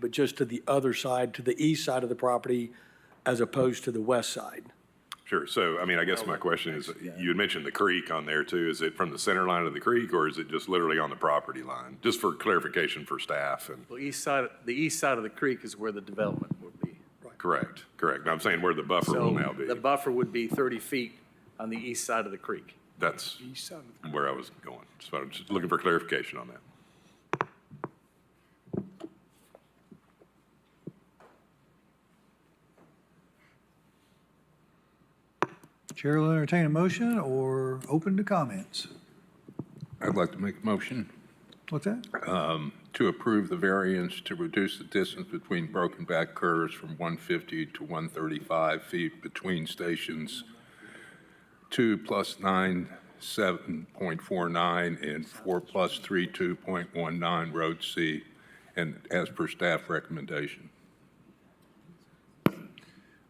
but just to the other side, to the east side of the property, as opposed to the west side. Sure. So, I mean, I guess my question is, you had mentioned the creek on there too. Is it from the center line of the creek, or is it just literally on the property line? Just for clarification for staff. And Well, the east side of the creek is where the development would be. Correct. Now, I'm saying where the buffer will now be. The buffer would be 30 feet on the east side of the creek. That's where I was going. So I'm just looking for clarification on that. Chair will entertain a motion or open to comments. I'd like to make a motion What's that? to approve the variance to reduce the distance between broken back curves from 150 to 135 feet between stations 2 plus 97.49 and 4 plus 32.19 Road C, and as per staff recommendation.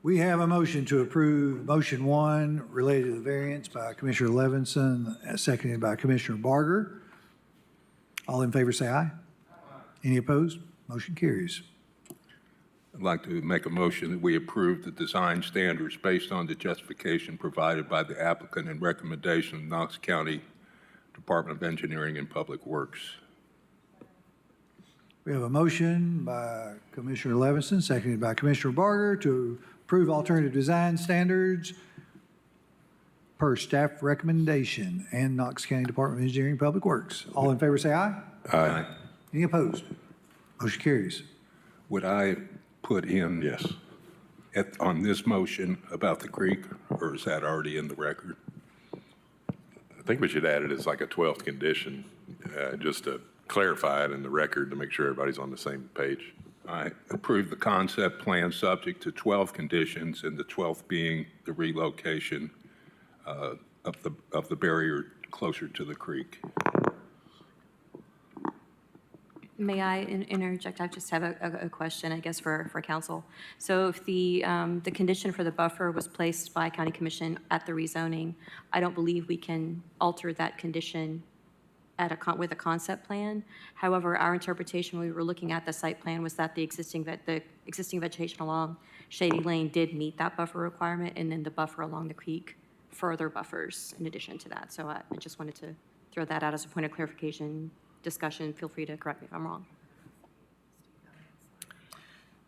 We have a motion to approve motion 1 related to the variance by Commissioner Levinson, seconded by Commissioner Barger. All in favor say aye. Any opposed? Motion carries. I'd like to make a motion that we approve the design standards based on the justification provided by the applicant and recommendation of Knox County Department of Engineering and Public Works. We have a motion by Commissioner Levinson, seconded by Commissioner Barger, to approve alternative design standards per staff recommendation and Knox County Department of Engineering and Public Works. All in favor say aye. Aye. Any opposed? Motion carries. Would I put in? Yes. On this motion about the creek, or is that already in the record? think we should add it as like a 12th condition, just to clarify it in the record to make sure everybody's on the same page. I approve the concept plan subject to 12 conditions, and the 12th being the relocation of the barrier closer to the creek. May I interject? I just have a question, I guess, for council. So if the condition for the buffer was placed by county commission at the rezoning, I don't believe we can alter that condition with a concept plan. However, our interpretation when we were looking at the site plan was that the existing vegetation along Shady Lane did meet that buffer requirement, and then the buffer along the creek further buffers in addition to that. So I just wanted to throw that out as a point of clarification. Discussion, feel free to correct me if I'm wrong.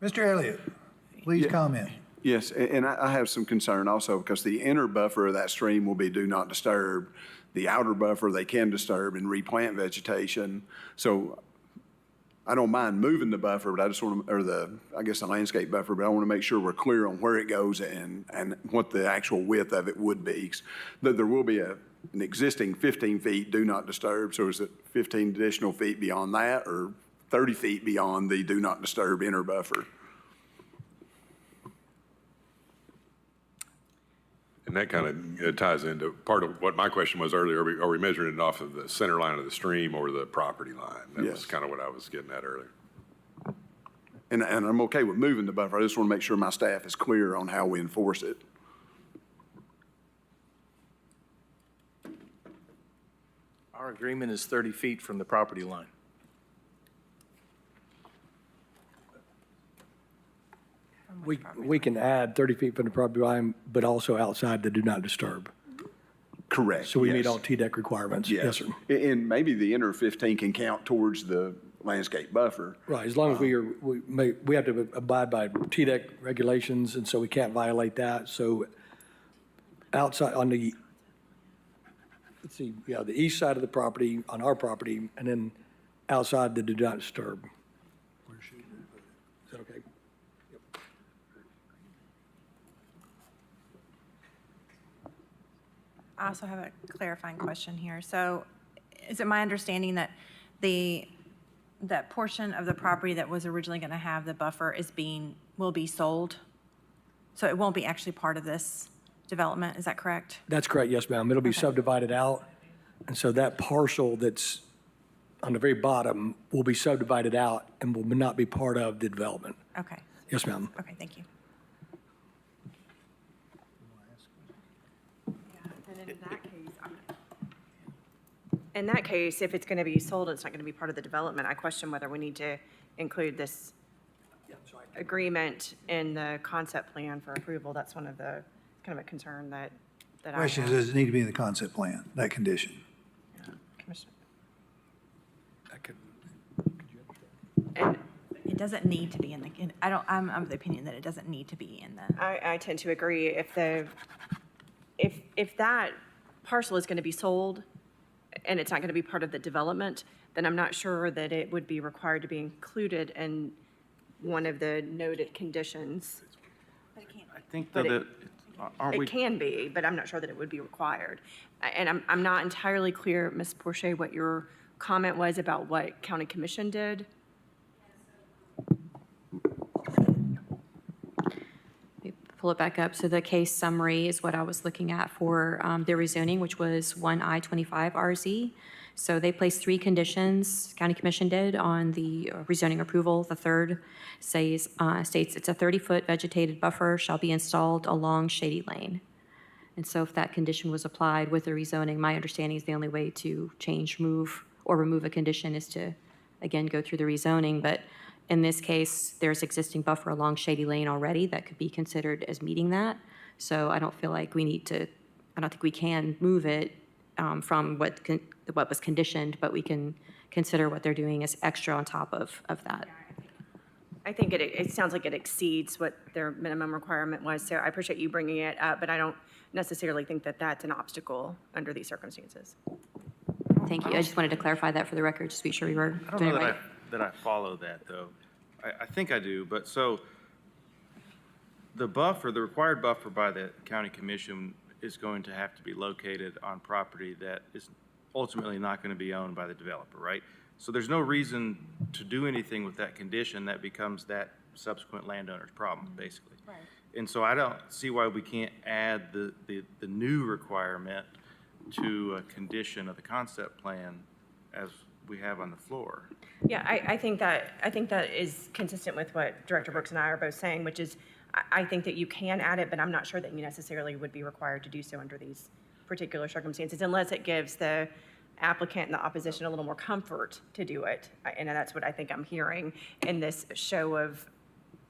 Mr. Elliott, please comment. Yes, and I have some concern also because the inner buffer of that stream will be do not disturb. The outer buffer, they can disturb and replant vegetation. So I don't mind moving the buffer, but I just want to, or the landscape buffer, but I want to make sure we're clear on where it goes and what the actual width of it would be. That there will be an existing 15 feet do not disturb, so is it 15 additional feet beyond that or 30 feet beyond the do not disturb inner buffer? And that kind of ties into part of what my question was earlier. Are we measuring it off of the center line of the stream or the property line? That was kind of what I was getting at earlier. And I'm okay with moving the buffer. I just want to make sure my staff is clear on how we enforce it. Our agreement is 30 feet from the property line. We can add 30 feet from the property line, but also outside the do not disturb. Correct. So we meet all TDEC requirements. Yes, sir. And maybe the inner 15 can count towards the landscape buffer. Right, as long as we have to abide by TDEC regulations, and so we can't violate that. So outside on the, let's see, the east side of the property, on our property, and then outside the do not disturb. Is that okay? I also have a clarifying question here. So is it my understanding that that portion of the property that was originally going to have the buffer will be sold? So it won't be actually part of this development, is that correct? That's correct, yes, ma'am. It'll be subdivided out, and so that parcel that's on the very bottom will be subdivided out and will not be part of the development. Okay. Yes, ma'am. Okay, thank you. In that case, if it's going to be sold, it's not going to be part of the development. I question whether we need to include this agreement in the concept plan for approval. That's one of the, kind of a concern that I have. Question is, does it need to be in the concept plan, that condition? Commissioner. It doesn't need to be in the, I'm of the opinion that it doesn't need to be in the. I tend to agree. If that parcel is going to be sold and it's not going to be part of the development, then I'm not sure that it would be required to be included in one of the noted conditions. I think that It can be, but I'm not sure that it would be required. And I'm not entirely clear, Ms. Porche, what your comment was about what county commission did. Pull it back up. So the case summary is what I was looking at for the rezoning, which was 1I-25 RZ. So they placed 3 conditions, county commission did, on the rezoning approval. The third states it's a 30-foot vegetated buffer shall be installed along Shady Lane. And so if that condition was applied with the rezoning, my understanding is the only way to change, move, or remove a condition is to, again, go through the rezoning. But in this case, there's existing buffer along Shady Lane already that could be considered as meeting that. So I don't feel like we need to, I don't think we can move it from what was conditioned, but we can consider what they're doing as extra on top of that. I think it sounds like it exceeds what their minimum requirement was. So I appreciate you bringing it up, but I don't necessarily think that that's an obstacle under these circumstances. Thank you. I just wanted to clarify that for the record, just to be sure we were doing it right. That I follow that, though. I think I do, but so the buffer, the required buffer by the county commission is going to have to be located on property that is ultimately not going to be owned by the developer, right? So there's no reason to do anything with that condition. That becomes that subsequent landowner's problem, basically. Right. And so I don't see why we can't add the new requirement to a condition of the concept plan as we have on the floor. Yeah, I think that is consistent with what Director Brooks and I are both saying, which is I think that you can add it, but I'm not sure that you necessarily would be required to do so under these particular circumstances, unless it gives the applicant and the opposition a little more comfort to do it. And that's what I think I'm hearing in this show of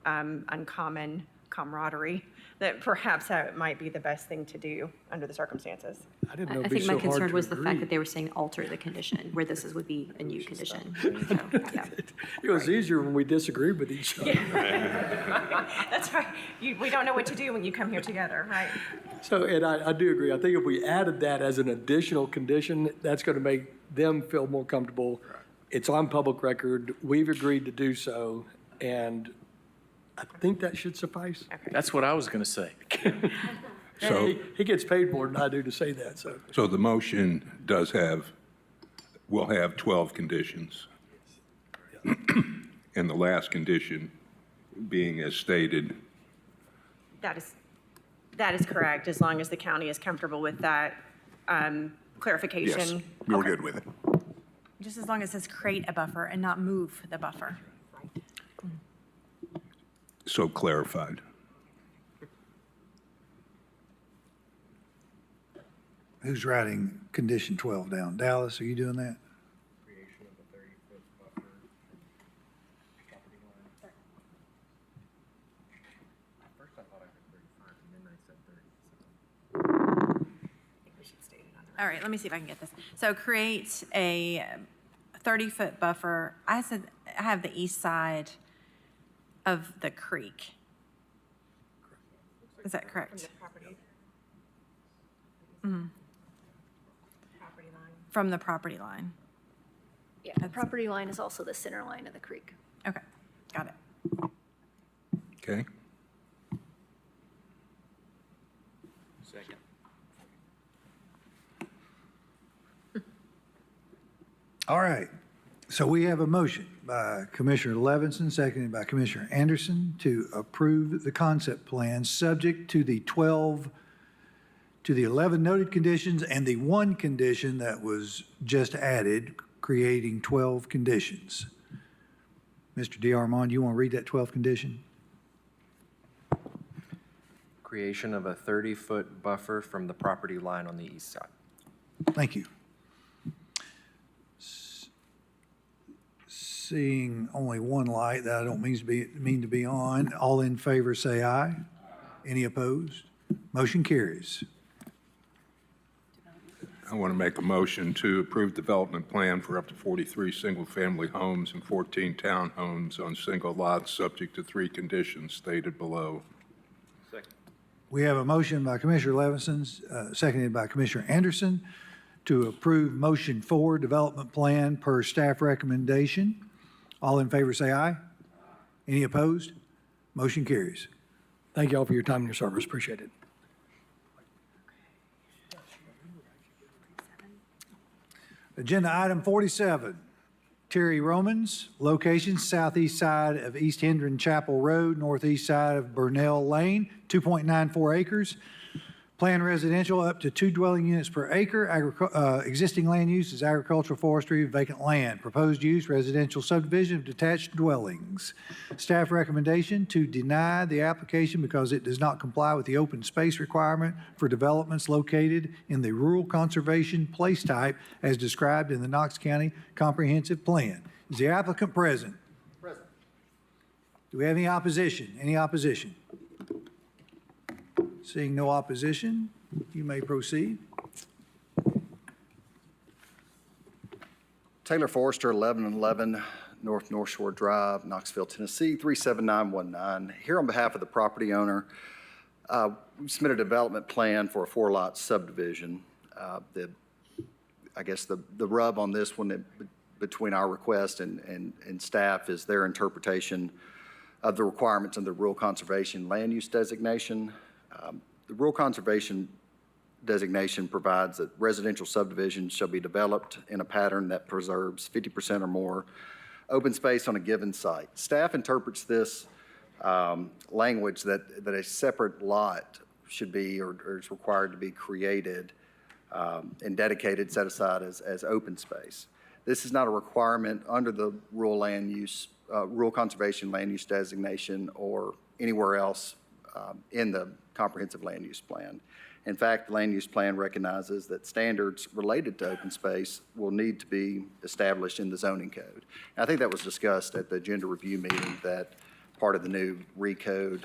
uncommon camaraderie, that perhaps that might be the best thing to do under the circumstances. I didn't know I it'd be think my so hard concern to was the agree. fact that they were saying alter the condition, where this would be a new condition. So, yeah. It was easier when we disagreed with each other. That's right. We don't know what to do when you come here together, right? So, and I do agree. I think if we added that as an additional condition, that's going to make them feel more comfortable. It's on public record. We've agreed to do so, and I think that should suffice. That's what I was going to say. So, He gets paid more than I do to say that, so. so the motion will have 12 conditions. And the last condition being as stated. That is correct, as long as the county is comfortable with that clarification. Yes, we're good with it. Just as long as it says create a buffer and not move the buffer. So clarified. Who's writing condition 12 down? Dallas, are you doing that? Creation of a 30-foot buffer. Property line. First I thought I heard 35, and then I said 30. All right, let me see if I can get this. So create a 30-foot buffer. I have the east side of the creek. Is that correct? Mhm. From the property line. Yeah, the property line is also the center line of the creek. Okay, got it. Okay? Second. All right. So we have a motion by Commissioner Levinson, seconded by Commissioner Anderson, to approve the concept plan subject to the 11 noted conditions and the one condition that was just added, creating 12 conditions. Mr. DeArmond, you want to read that 12th condition? Creation of a 30-foot buffer from the property line on the east side. Thank you. Seeing only one light that I don't mean to be on, all in favor say aye. Any opposed? Motion carries. I want to make a motion to approve development plan for up to 43 single-family homes and 14 townhomes on single lots, subject to 3 conditions stated below. Second. We have a motion by Commissioner Levinson, seconded by Commissioner Anderson, to approve motion 4, development plan per staff recommendation. All in favor say aye. Any opposed? Motion carries. Thank you all for your time and your service. Appreciate it. Agenda item 47, Terry Romans, location southeast side of East Hendron Chapel Road, northeast side of Burnell Lane, 2.94 acres. Planned residential up to 2 dwelling units per acre. Existing land use is agricultural, forestry, vacant land. Proposed use, residential subdivision of detached dwellings. Staff recommendation to deny the application because it does not comply with the open space requirement for developments located in the rural conservation place type as described in the Knox County Comprehensive Plan. Is the applicant present? Present. Do we have any opposition? Any opposition? Seeing no opposition, you may proceed. Taylor Forrester, 1111 North Shore Drive, Knoxville, Tennessee, 37919. Here on behalf of the property owner, we submitted a development plan for a 4-lot subdivision. I guess the rub on this one between our request and staff is their interpretation of the requirements of the rural conservation land use designation. The rural conservation designation provides that residential subdivisions shall be developed in a pattern that preserves 50% or more open space on a given site. Staff interprets this language that a separate lot should be or is required to be created and dedicated, set aside as open space. This is not a requirement under the rural conservation land use designation or anywhere else in the comprehensive land use plan. In fact, the land use plan recognizes that standards related to open space will need to be established in the zoning code. And I think that was discussed at the agenda review meeting, that part of the new recode,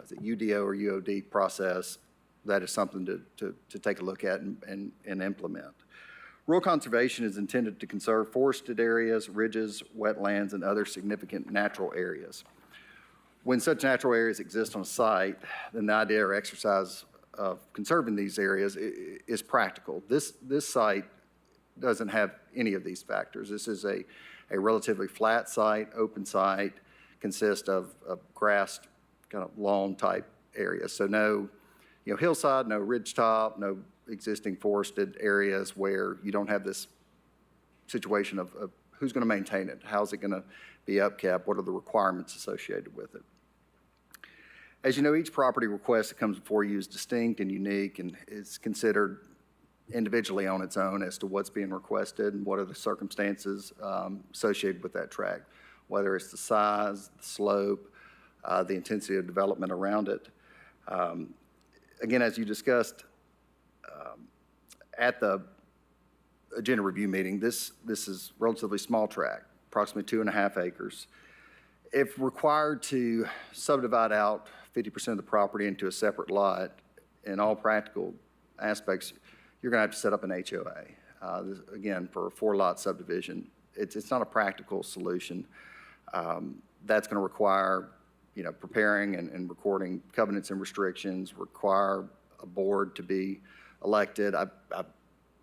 is it UDO or UOD process, that is something to take a look at and implement. Rural conservation is intended to conserve forested areas, ridges, wetlands, and other significant natural areas. When such natural areas exist on a site, then the idea or exercise of conserving these areas is practical. This site doesn't have any of these factors. This is a relatively flat site, open site, consists of grassed kind of lawn type areas. So no, hillside, no ridge top, no existing forested areas where you don't have this situation of who's going to maintain it, how's it going to be upkept, what are the requirements associated with it. As you know, each property request that comes before you is distinct and unique and is considered individually on its own as to what's being requested and what are the circumstances associated with that tract, whether it's the size, the slope, the intensity of development around it. Again, as you discussed at the agenda review meeting, this is relatively small tract, approximately 2.5 acres. If required to subdivide out 50% of the property into a separate lot, in all practical aspects, you're going to have to set up an HOA. Again, for a 4-lot subdivision, it's not a practical solution. That's going to require, preparing and recording covenants and restrictions, require a board to be elected. I've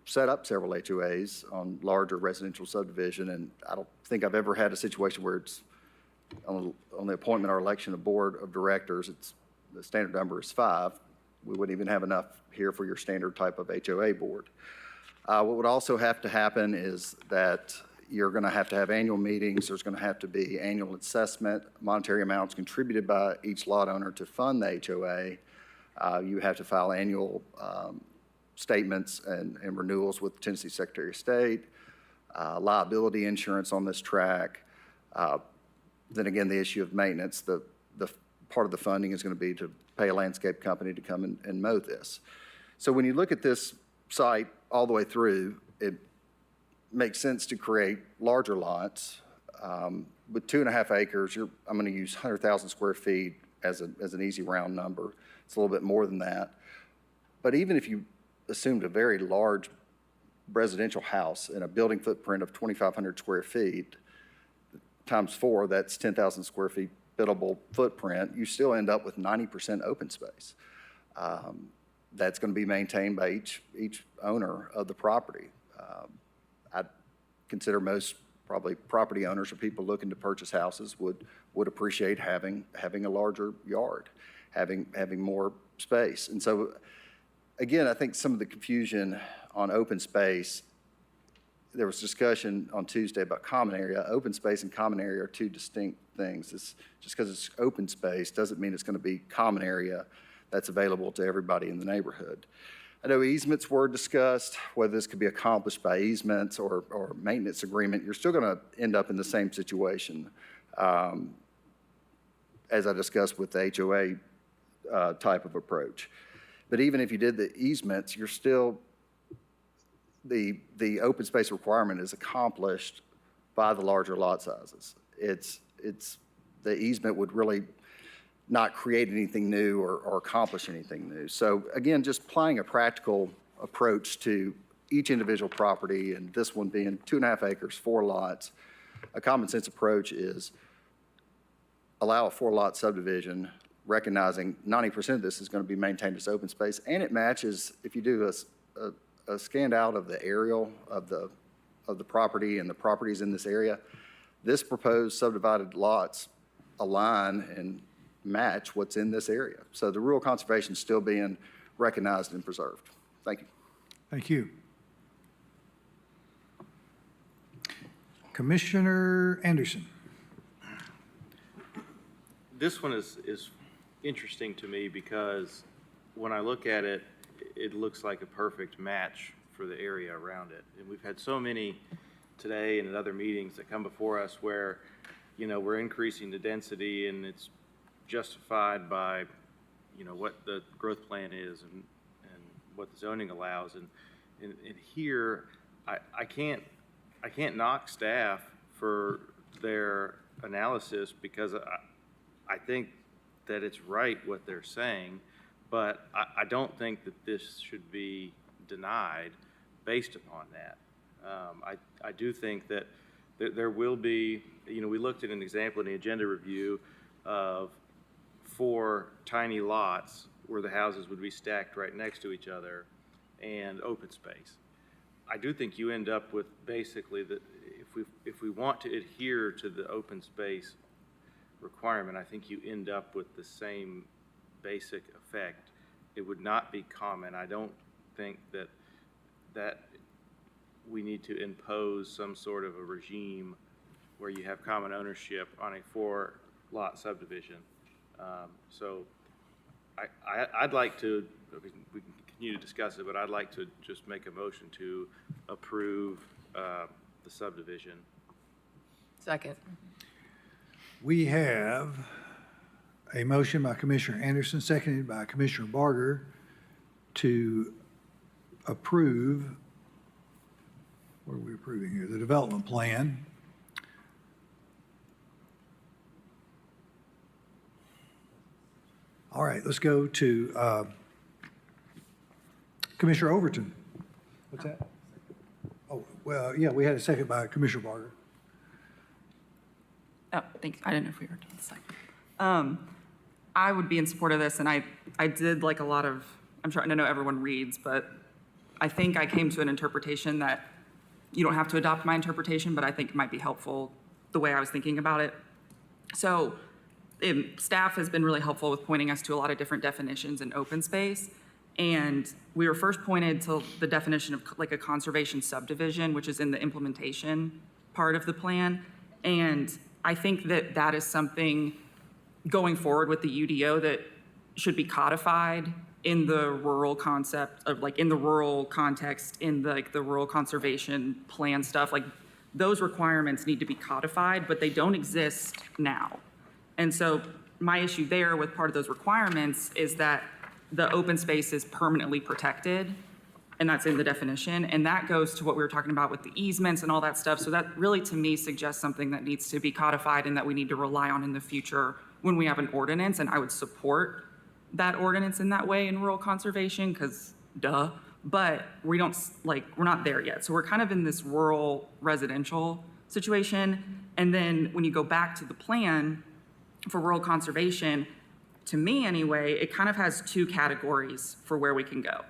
set up several HOAs on larger residential subdivision, and I don't think I've ever had a situation where it's on the appointment or election of board of directors, the standard number is 5. We wouldn't even have enough here for your standard type of HOA board. What would also have to happen is that you're going to have annual meetings. There's going to have to be annual assessment, monetary amounts contributed by each lot owner to fund the HOA. You have to file annual statements and renewals with the Tennessee Secretary of State, liability insurance on this track. Then again, the issue of maintenance, the part of the funding is going to be to pay a landscape company to come and mow this. So when you look at this site all the way through, it makes sense to create larger lots. With 2.5 acres, I'm going to use 100,000 square feet as an easy round number. It's a little bit more than that. But even if you assumed a very large residential house in a building footprint of 2,500 square feet, times 4, that's 10,000 square feet buildable footprint, you still end up with 90% open space. That's going to be maintained by each owner of the property. I consider most probably property owners or people looking to purchase houses would appreciate having a larger yard, having more space. And so, again, I think some of the confusion on open space, there was discussion on Tuesday about common area. Open space and common area are two distinct things. Just because it's open space doesn't mean it's going to be common area that's available to everybody in the neighborhood. I know easements were discussed, whether this could be accomplished by easements or maintenance agreement. You're still going to end up in the same situation, as I discussed with the HOA type of approach. But even if you did the easements, you're still, the open space requirement is accomplished by the larger lot sizes. The easement would really not create anything new or accomplish anything new. So again, just applying a practical approach to each individual property, and this one being 2.5 acres, 4 lots, a common sense approach is allow a 4-lot subdivision, recognizing 90% of this is going to be maintained as open space, and it matches, if you do a scanned out of the aerial of the property and the properties in this area, this proposed subdivided lots align and match what's in this area. So the rural conservation is still being recognized and preserved. Thank you. Thank you. Commissioner Anderson. This one is interesting to me because when I look at it, it looks like a perfect match for the area around it. And we've had so many today and in other meetings that come before us where, you know, we're increasing the density and it's justified by, you know, what the growth plan is and what the zoning allows. And here, I can't knock staff for their analysis because I think that it's right what they're saying, but I don't think that this should be denied based upon that. I do think that there will be, you know, we looked at an example in the agenda review of 4 tiny lots where the houses would be stacked right next to each other and open space. I do think you end up with basically that if we want to adhere to the open space requirement, I think you end up with the same basic effect. It would not be common. I don't think that we need to impose some sort of a regime where you have common ownership on a 4-lot subdivision. So I'd like to, we can continue to discuss it, but I'd like to just make a motion to approve the subdivision. Second. We have a motion by Commissioner Anderson, seconded by Commissioner Barger, to approve, what are we approving here? The development plan. All right, let's go to Commissioner Overton. What's that? Oh, well, yeah, we had a second by Commissioner Barger. Oh, thanks. I didn't know if we were doing the second. I would be in support of this, and I did like a lot of, I'm trying to know everyone reads, but I think I came to an interpretation that you don't have to adopt my interpretation, but I think it might be helpful the way I was thinking about it. So staff has been really helpful with pointing us to a lot of different definitions in open space. And we were first pointed to the definition of like a conservation subdivision, which is in the implementation part of the plan. And I think that that is something going forward with the UDO that should be codified in the rural concept of like in the rural context, in the, like the rural conservation plan stuff. Like those requirements need to be codified, but they don't exist now. And so my issue there with part of those requirements is that the open space is permanently protected, and that's in the definition. And that goes to what we were talking about with the easements and all that stuff. So that really, to me, suggests something that needs to be codified and that we need to rely on in the future when we have an ordinance. And I would support that ordinance in that way in rural conservation, because duh. But we don't, like, we're not there yet. So we're kind of in this rural residential situation. And then when you go back to the plan for rural conservation, to me anyway, it kind of has 2 categories for where we can go.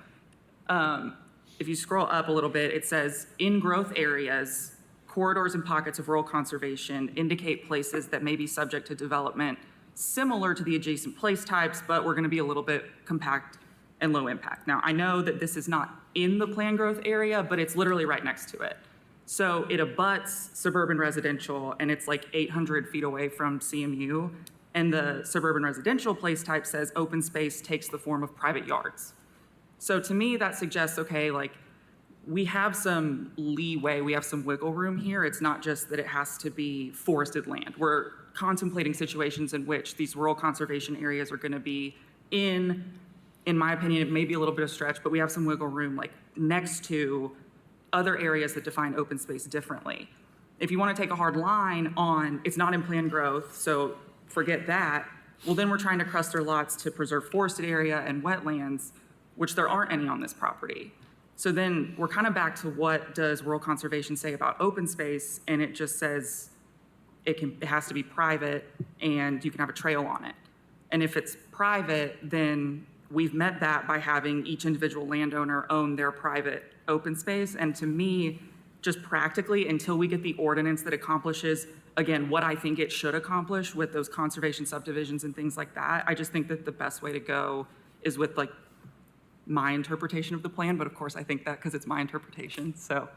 If you scroll up a little bit, it says, in growth areas, corridors and pockets of rural conservation indicate places that may be subject to development similar to the adjacent place types, but we're gonna be a little bit compact and low impact. Now, I know that this is not in the planned growth area, but it's literally right next to it. So it abuts suburban residential, and it's like 800 feet away from CMU. And the suburban residential place type says open space takes the form of private yards. So to me, that suggests, okay, like we have some leeway, we have some wiggle room here. It's not just that it has to be forested land. We're contemplating situations in which these rural conservation areas are gonna be in my opinion, it may be a little bit of stretch, but we have some wiggle room like next to other areas that define open space differently. If you wanna take a hard line on, it's not in planned growth, so forget that, well then we're trying to cluster lots to preserve forested area and wetlands, which there aren't any on this property. So then we're kind of back to what does rural conservation say about open space, and it just says it has to be private and you can have a trail on it. And if it's private, then we've met that by having each individual landowner own their private open space. And to me, just practically, until we get the ordinance that accomplishes, again, what I think it should accomplish with those conservation subdivisions and things like that, I just think that the best way to go is with like my interpretation of the plan, but of course, I think that because it's my interpretation, so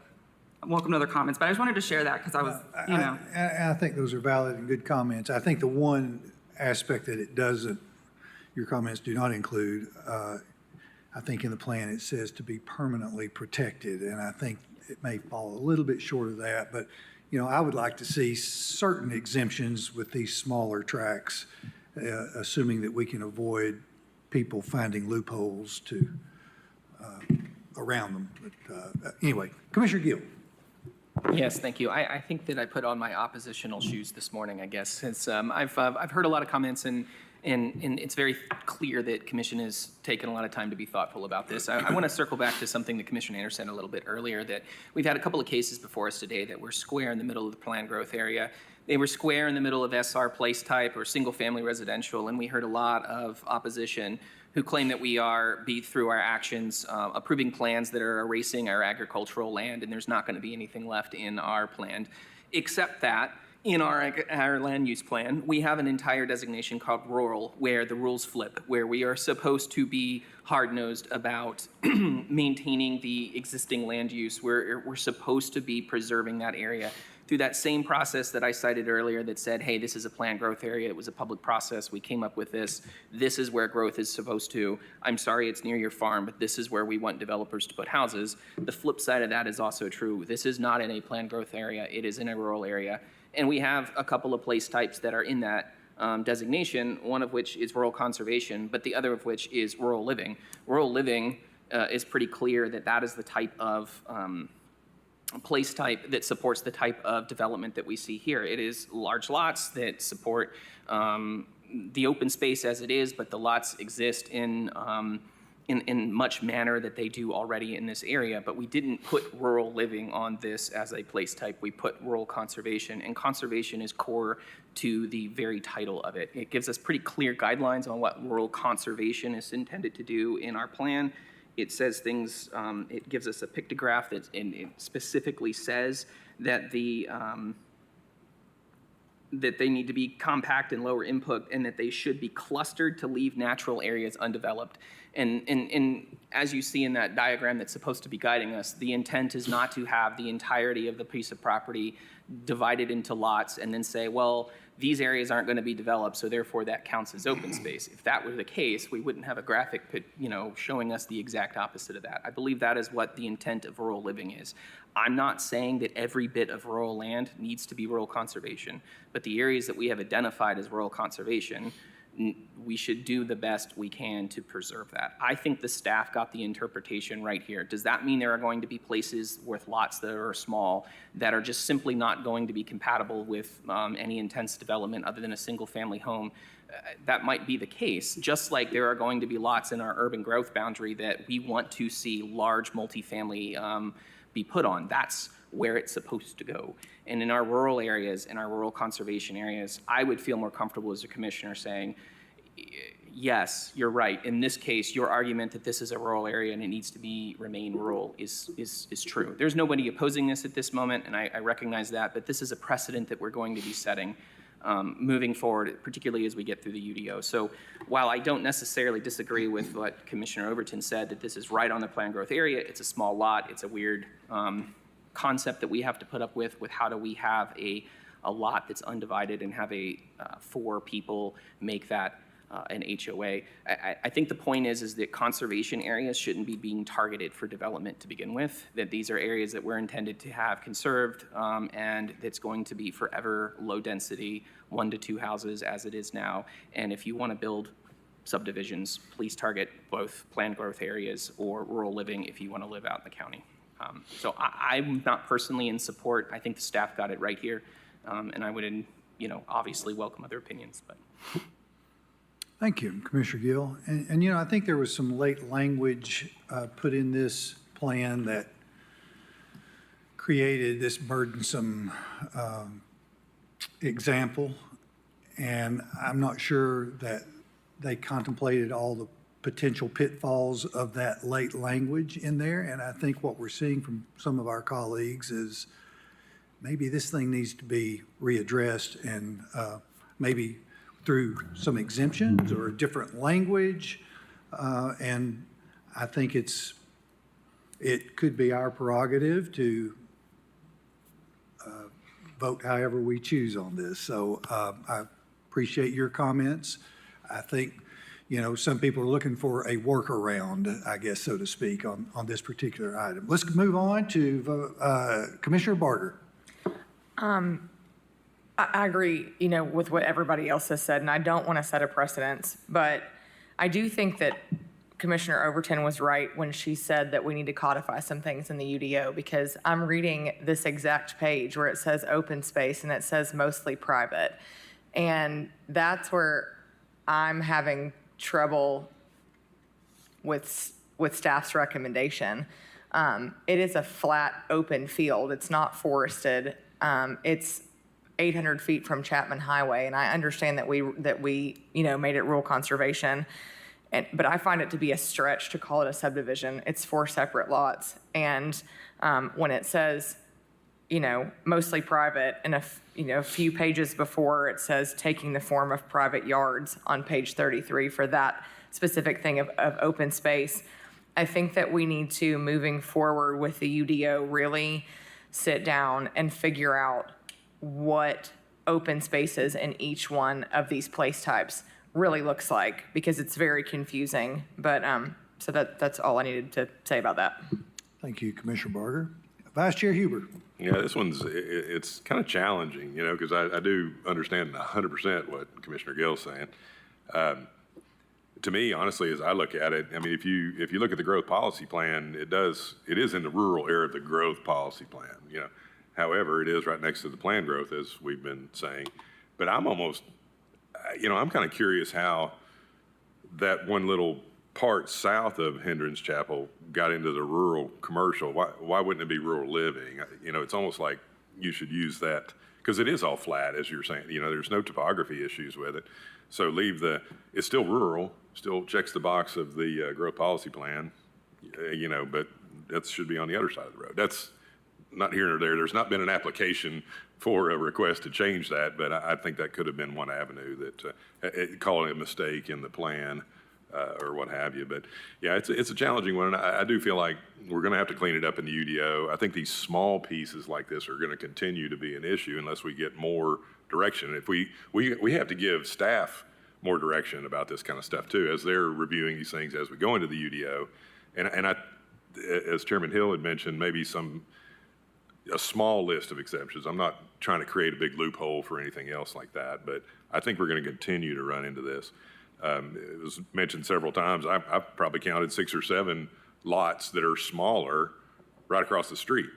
I'm welcome to other comments, but I just wanted to share that because I was, you know. I think those are valid and good comments. I think the one aspect that it doesn't, your comments do not include, I think in the plan it says to be permanently protected, and I think it may fall a little bit short of that, but, you know, I would like to see certain exemptions with these smaller tracks, assuming that we can avoid people finding loopholes to, around them. But anyway, Commissioner Gill. Yes, thank you. I think that I put on my oppositional shoes this morning, I guess, since I've heard a lot of comments and it's very clear that Commission has taken a lot of time to be thoughtful about this. I want to circle back to something that Commissioner Anderson said a little bit earlier, that we've had a couple of cases before us today that were square in the middle of the planned growth area. They were square in the middle of SR place type or single-family residential, and we heard a lot of opposition who claim that we are, through our actions, approving plans that are erasing our agricultural land, and there's not going to be anything left in our plan, except that in our land use plan, we have an entire designation called rural, where the rules flip, where we are supposed to be hard-nosed about maintaining the existing land use. We're supposed to be preserving that area through that same process that I cited earlier that said, hey, this is a planned growth area. It was a public process. We came up with this. This is where growth is supposed to. I'm sorry it's near your farm, but this is where we want developers to put houses. The flip side of that is also true. This is not in a planned growth area. It is in a rural area. And we have a couple of place types that are in that designation, one of which is rural conservation, but the other of which is rural living. Rural living is pretty clear that that is the type of place type that supports the type of development that we see here. It is large lots that support the open space as it is, but the lots exist in much manner that they do already in this area. But we didn't put rural living on this as a place type. We put rural conservation, and conservation is core to the very title of it. It gives us pretty clear guidelines on what rural conservation is intended to do in our plan. It says things, it gives us a pictograph that it specifically says that that they need to be compact and lower input, and that they should be clustered to leave natural areas undeveloped. And as you see in that diagram that's supposed to be guiding us, the intent is not to have the entirety of the piece of property divided into lots and then say, well, these areas aren't going to be developed, so therefore that counts as open space. If that were the case, we wouldn't have a graphic, showing us the exact opposite of that. I believe that is what the intent of rural living is. I'm not saying that every bit of rural land needs to be rural conservation, but the areas that we have identified as rural conservation, we should do the best we can to preserve that. I think the staff got the interpretation right here. Does that mean there are going to be places with lots that are small that are just simply not going to be compatible with any intense development other than a single family home? That might be the case, just like there are going to be lots in our urban growth boundary that we want to see large multifamily be put on. That's where it's supposed to go. And in our rural areas, in our rural conservation areas, I would feel more comfortable as a commissioner saying, yes, you're right. In this case, your argument that this is a rural area and it needs to remain rural is true. There's nobody opposing this at this moment, and I recognize that, but this is a precedent that we're going to be setting moving forward, particularly as we get through the UDO. So while I don't necessarily disagree with what Commissioner Overton said, that this is right on the planned growth area, it's a small lot, it's a weird concept that we have to put up with how do we have a lot that's undivided and have four people make that an HOA. I think the point is that conservation areas shouldn't be being targeted for development to begin with, that these are areas that we're intended to have conserved and that's going to be forever low density, 1 to 2 houses as it is now. And if you want to build subdivisions, please target both planned growth areas or rural living if you want to live out in the county. So I'm not personally in support. I think the staff got it right here. And I would, obviously welcome other opinions, but. Thank you, Commissioner Gill. And I think there was some late language put in this plan that created this burdensome example. And I'm not sure that they contemplated all the potential pitfalls of that late language in there. And I think what we're seeing from some of our colleagues is maybe this thing needs to be readdressed and maybe through some exemptions or a different language. And I think it could be our prerogative to vote however we choose on this. So I appreciate your comments. I think, some people are looking for a workaround, I guess, so to speak, on this particular item. Let's move on to Commissioner Barger. I agree, with what everybody else has said, and I don't want to set a precedence, but I do think that Commissioner Overton was right when she said that we need to codify some things in the UDO, because I'm reading this exact page where it says open space and it says mostly private. And that's where I'm having trouble with staff's recommendation. It is a flat open field. It's not forested. It's 800 feet from Chapman Highway, and I understand that we made it rural conservation. But I find it to be a stretch to call it a subdivision. It's 4 separate lots. And when it says, mostly private, and a few pages before it says taking the form of private yards on page 33 for that specific thing of open space, I think that we need to, moving forward with the UDO, really sit down and figure out what open spaces in each one of these place types really looks like, because it's very confusing. But so that's all I needed to say about that. Thank you, Commissioner Barger. Vice Chair Huber. Yeah, this it's kind of challenging, because I do understand 100% what Commissioner Gill's saying. To me, honestly, as I look at it, I mean, if you look at the growth policy plan, it is in the rural area of the growth policy plan. However, it is right next to the planned growth, as we've been saying. But I'm almost, I'm kind of curious how that one little part south of Hendrens Chapel got into the rural commercial. Why wouldn't it be rural living? It's almost like you should use that, because it is all flat, as you're saying. There's no topography issues with it. So it's still rural, still checks the box of the growth policy plan, but that should be on the other side of the road. That's not here nor there. There's not been an application for a request to change that, but I think that could have been one avenue that calling it a mistake in the plan or what have you. But yeah, it's a challenging one. And I do feel like we're going to have to clean it up in the UDO. I think these small pieces like this are going to continue to be an issue unless we get more direction. If we have to give staff more direction about this kind of stuff too, as they're reviewing these things as we go into the UDO. And as Chairman Hill had mentioned, maybe a small list of exceptions. I'm not trying to create a big loophole for anything else like that, but I think we're going to continue to run into this. It was mentioned several times. I've probably counted 6 or 7 lots that are smaller right across the street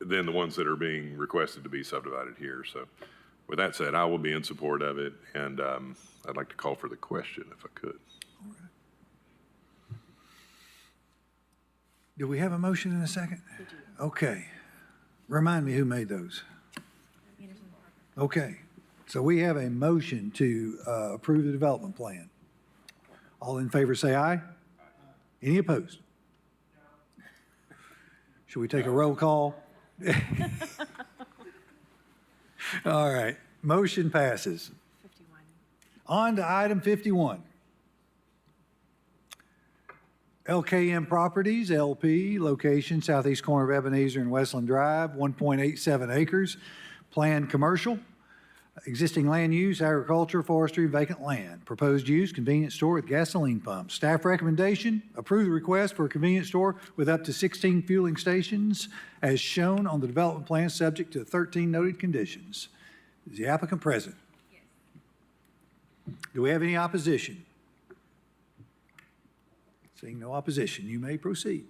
than the ones that are being requested to be subdivided here. So with that said, I will be in support of it, and I'd like to call for the question if I could. All right. Do we have a motion in a second? Okay. Remind me who made those. Okay, so we have a motion to approve the development plan. All in favor say aye. Any opposed? Should we take a roll call? All right, motion passes. 51. On to item 51. LKM Properties, LP, location southeast corner of Ebenezer and Westland Drive, 1.87 acres, planned commercial, existing land use, agriculture, forestry, vacant land. Proposed use, convenience store with gasoline pumps. Staff recommendation, approve the request for a convenience store with up to 16 fueling stations as shown on the development plan, subject to 13 noted conditions. Is the applicant present? Yes. Do we have any opposition? Seeing no opposition, you may proceed.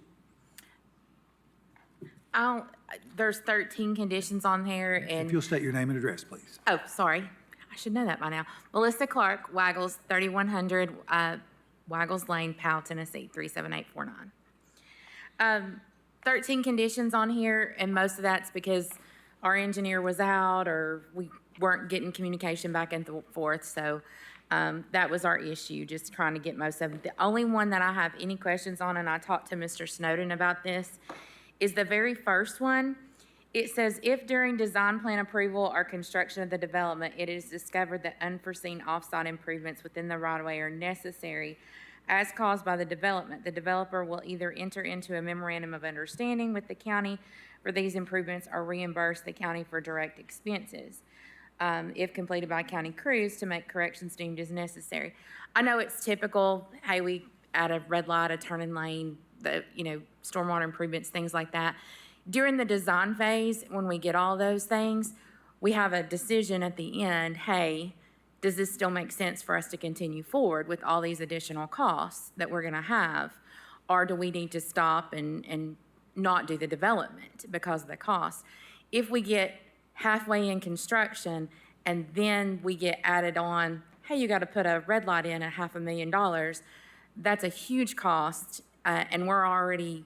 There's 13 conditions on here, and if you'll state your name and address, please. Oh, sorry. I should know that by now. Melissa Clark, Waggles, 3100 Waggles Lane, Powell, Tennessee, 37849. 13 conditions on here, and most of that's because our engineer was out or we weren't getting communication back and forth. So that was our issue, just trying to get most of it. The only one that I have any questions on, and I talked to Mr. Snowden about this, is the very first one. It says, if during design plan approval or construction of the development, it is discovered that unforeseen off-site improvements within the right-of-way are necessary as caused by the development. The developer will either enter into a memorandum of understanding with the county for these improvements or reimburse the county for direct expenses, if completed by county crews, to make corrections deemed as necessary. I know it's typical, hey, we add a red light, a turning lane, the, stormwater improvements, things like that. During the design phase, when we get all those things, we have a decision at the end, hey, does this still make sense for us to continue forward with all these additional costs that we're gonna have? Or do we need to stop and not do the development because of the cost? If we get halfway in construction and then we get added on, hey, you gotta put a red light in at $500,000, that's a huge cost, and we're already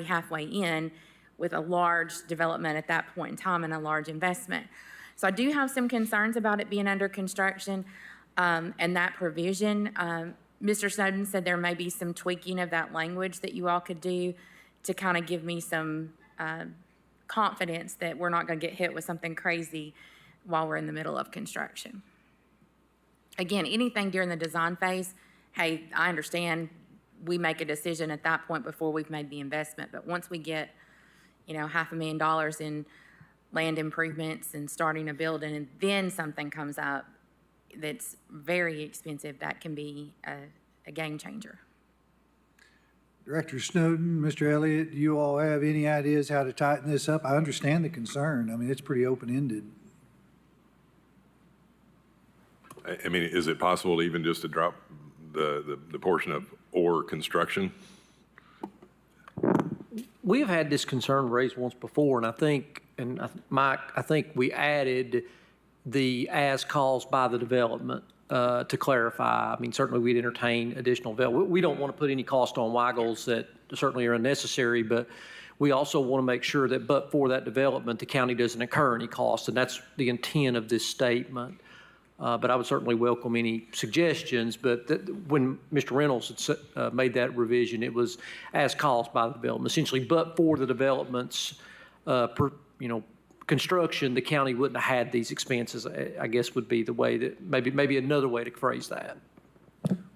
halfway in with a large development at that point in time and a large investment. So I do have some concerns about it being under construction, and that provision. Mr. Snowden said there may be some tweaking of that language that you all could do to kind of give me some confidence that we're not gonna get hit with something crazy while we're in the middle of construction. Again, anything during the design phase, hey, I understand we make a decision at that point before we've made the investment, but once we get, $500,000 in land improvements and starting a building, and then something comes up that's very expensive, that can be a game changer. Director Snowden, Mr. Elliott, do you all have any ideas how to tighten this up? I understand the concern. I mean, it's pretty open-ended. I mean, is it possible even just to drop the portion of or construction? We have had this concern raised once before, and I think, Mike, I think we added the as caused by the development to clarify. I mean, certainly we'd entertain additional development. We don't want to put any cost on Weigels that certainly are unnecessary, but we also want to make sure that but for that development, the county doesn't incur any cost, and that's the intent of this statement. But I would certainly welcome any suggestions. But when Mr. Reynolds had made that revision, it was as caused by the development. Essentially, but for the development's, construction, the county wouldn't have had these expenses, I guess would be the way that, maybe another way to phrase that.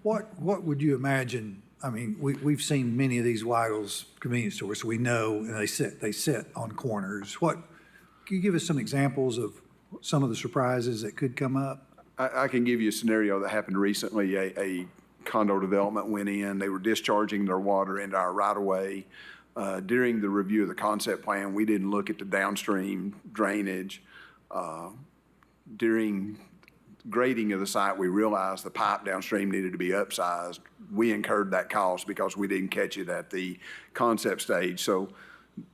What would you imagine? I mean, we've seen many of these Weigels convenience stores, so we know, and they sit on corners. Can you give us some examples of some of the surprises that could come up? I can give you a scenario that happened recently. A condo development went in. They were discharging their water into our right-of-way. During the review of the concept plan, we didn't look at the downstream drainage. During grading of the site, we realized the pipe downstream needed to be upsized. We incurred that cost because we didn't catch it at the concept stage. So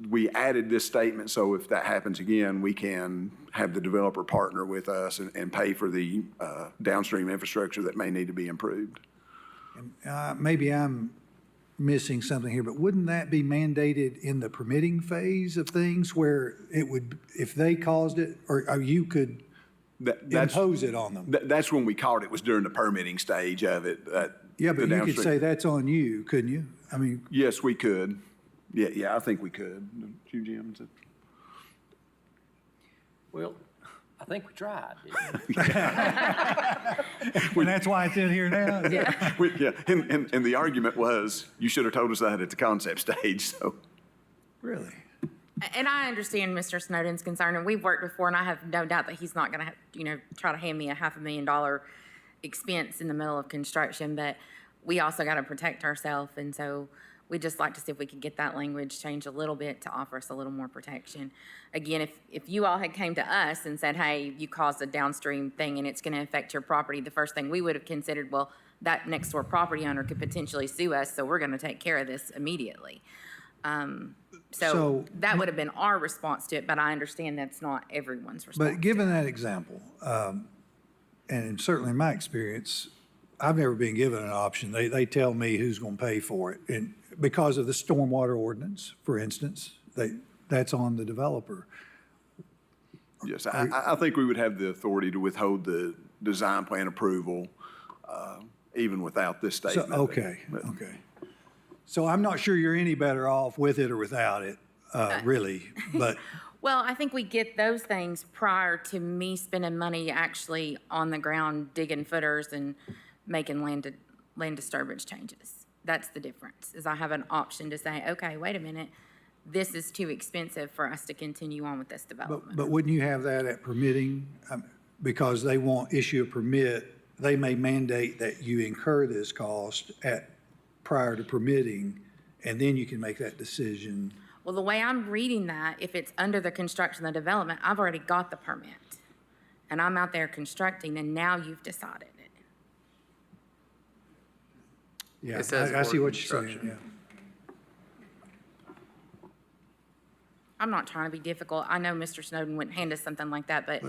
we added this statement so if that happens again, we can have the developer partner with us and pay for the downstream infrastructure that may need to be improved. Maybe I'm missing something here, but wouldn't that be mandated in the permitting phase of things where it would, if they caused it, or you could impose it on them? That's when we caught it, was during the permitting stage of it. Yeah, but you could say that's on you, couldn't you? I mean. Yes, we could. Yeah, I think we could. You, Jim? Well, I think we tried. And that's why it's in here now? Yeah. And the argument was, you should have told us that at the concept stage, so. Really? And I understand Mr. Snowden's concern, and we've worked before, and I have no doubt that he's not gonna, try to hand me a $500,000 expense in the middle of construction, but we also gotta protect ourselves, and so we'd just like to see if we could get that language changed a little bit to offer us a little more protection. Again, if you all had came to us and said, hey, you caused a downstream thing and it's gonna affect your property, the first thing we would have considered, well, that next door property owner could potentially sue us, so we're gonna take care of this immediately. So that would have been our response to it, but I understand that's not everyone's response. But given that example, and certainly in my experience, I've never been given an option. They tell me who's going to pay for it. And because of the stormwater ordinance, for instance, that's on the developer. Yes, I think we would have the authority to withhold the design plan approval even without this statement. So, okay. So I'm not sure you're any better off with it or without it, really, but. Well, I think we get those things prior to me spending money actually on the ground digging footers and making land disturbance changes. That's the difference, is I have an option to say, okay, wait a minute, this is too expensive for us to continue on with this development. But wouldn't you have that at permitting? Because they won't issue a permit, they may mandate that you incur this cost prior to permitting, and then you can make that decision. Well, the way I'm reading that, if it's under the construction and development, I've already got the permit. And I'm out there constructing, and now you've decided it. Yeah, It says I see or what you're saying, construction. yeah. I'm not trying to be difficult. I know Mr. Snowden wouldn't hand us something like that, but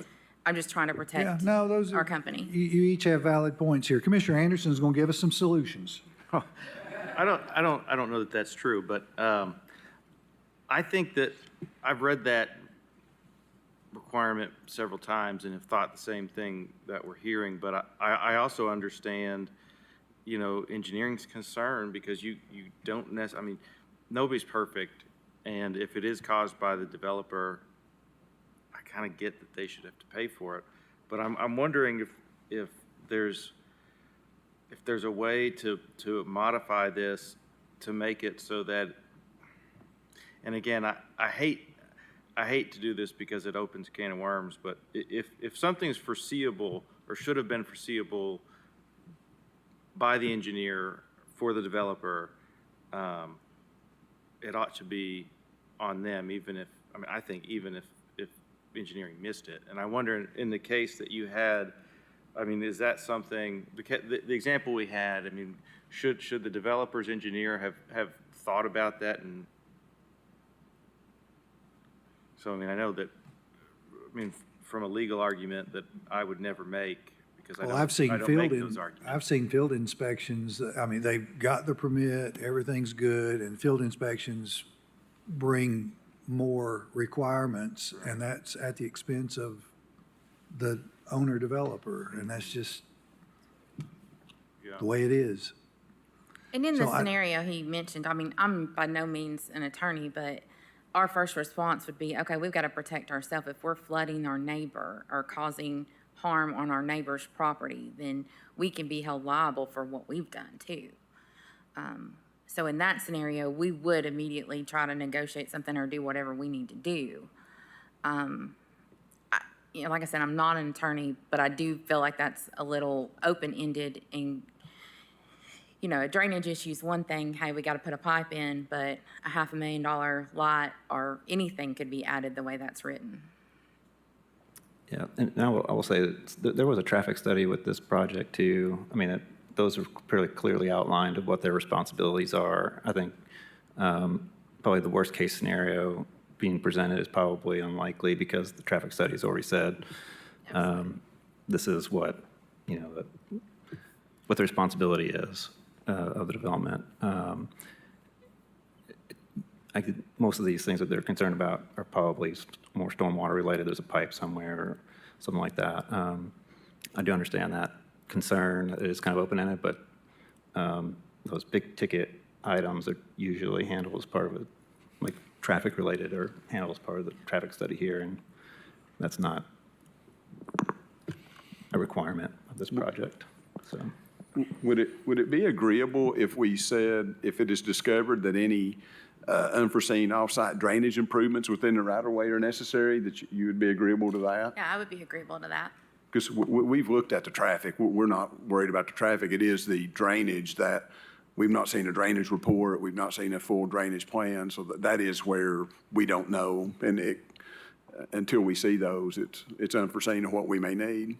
I'm just trying to Yeah, protect no, those are. our company. You each have valid points here. Commissioner Anderson's going to give us some solutions. I don't know that that's true, but I think that I've read that requirement several times and have thought the same thing that we're hearing, but I also understand, you know, engineering's concern because you don't necessarily, I mean, nobody's perfect, and if it is caused by the developer, I kind of get that they should have to pay for it, but I'm wondering if there's a way to modify this to make it so that, and again, I hate to do this because it opens a can of worms, but if something's foreseeable or should have been foreseeable by the engineer for the developer, it ought to be on them, even if, I mean, I think even if engineering missed it. And I wonder, in the case that you had, I mean, is that something, the example we had, I mean, should the developer's engineer have thought about that? And so, I mean, I know that, I mean, from a legal argument that I would never make, because I Well, don't make those arguments. I've seen field inspections, I mean, they've got the permit, everything's good, and field inspections bring more requirements, and that's at the expense of the owner developer, and that's just the way it is. And in the So I- scenario he mentioned, I mean, I'm by no means an attorney, but our first response would be, okay, we've got to protect ourselves. If we're flooding our neighbor or causing harm on our neighbor's property, then we can be held liable for what we've done too. So in that scenario, we would immediately try to negotiate something or do whatever we need to do. You know, like I said, I'm not an attorney, but I do feel like that's a little open-ended, and, you know, a drainage issue is one thing, hey, we got to put a pipe in, but a $500,000 lot or anything could be added the way that's written. Yeah, and I will say that there was a traffic study with this project too. I mean, those are pretty clearly outlined of what their responsibilities are. I think probably the worst case scenario being presented is probably unlikely because the traffic study has already said this is what, you know, what the responsibility is of the development. Most of these things that they're concerned about are probably more stormwater related. There's a pipe somewhere or something like that. I do understand that concern. It is kind of open-ended, but those big ticket items are usually handled as part of it, like traffic related or handled as part of the traffic study here, and that's not a requirement of this project, so. Would it be agreeable if we said, if it is discovered that any unforeseen off-site drainage improvements within the right-of-way are necessary, that you would be agreeable to that? Yeah, I would be agreeable to that. Because we've looked at the traffic. We're not worried about the traffic. It is the drainage that we've not seen a drainage report. We've not seen a full drainage plan. So that is where we don't know. And until we see those, it's unforeseen of what we may need.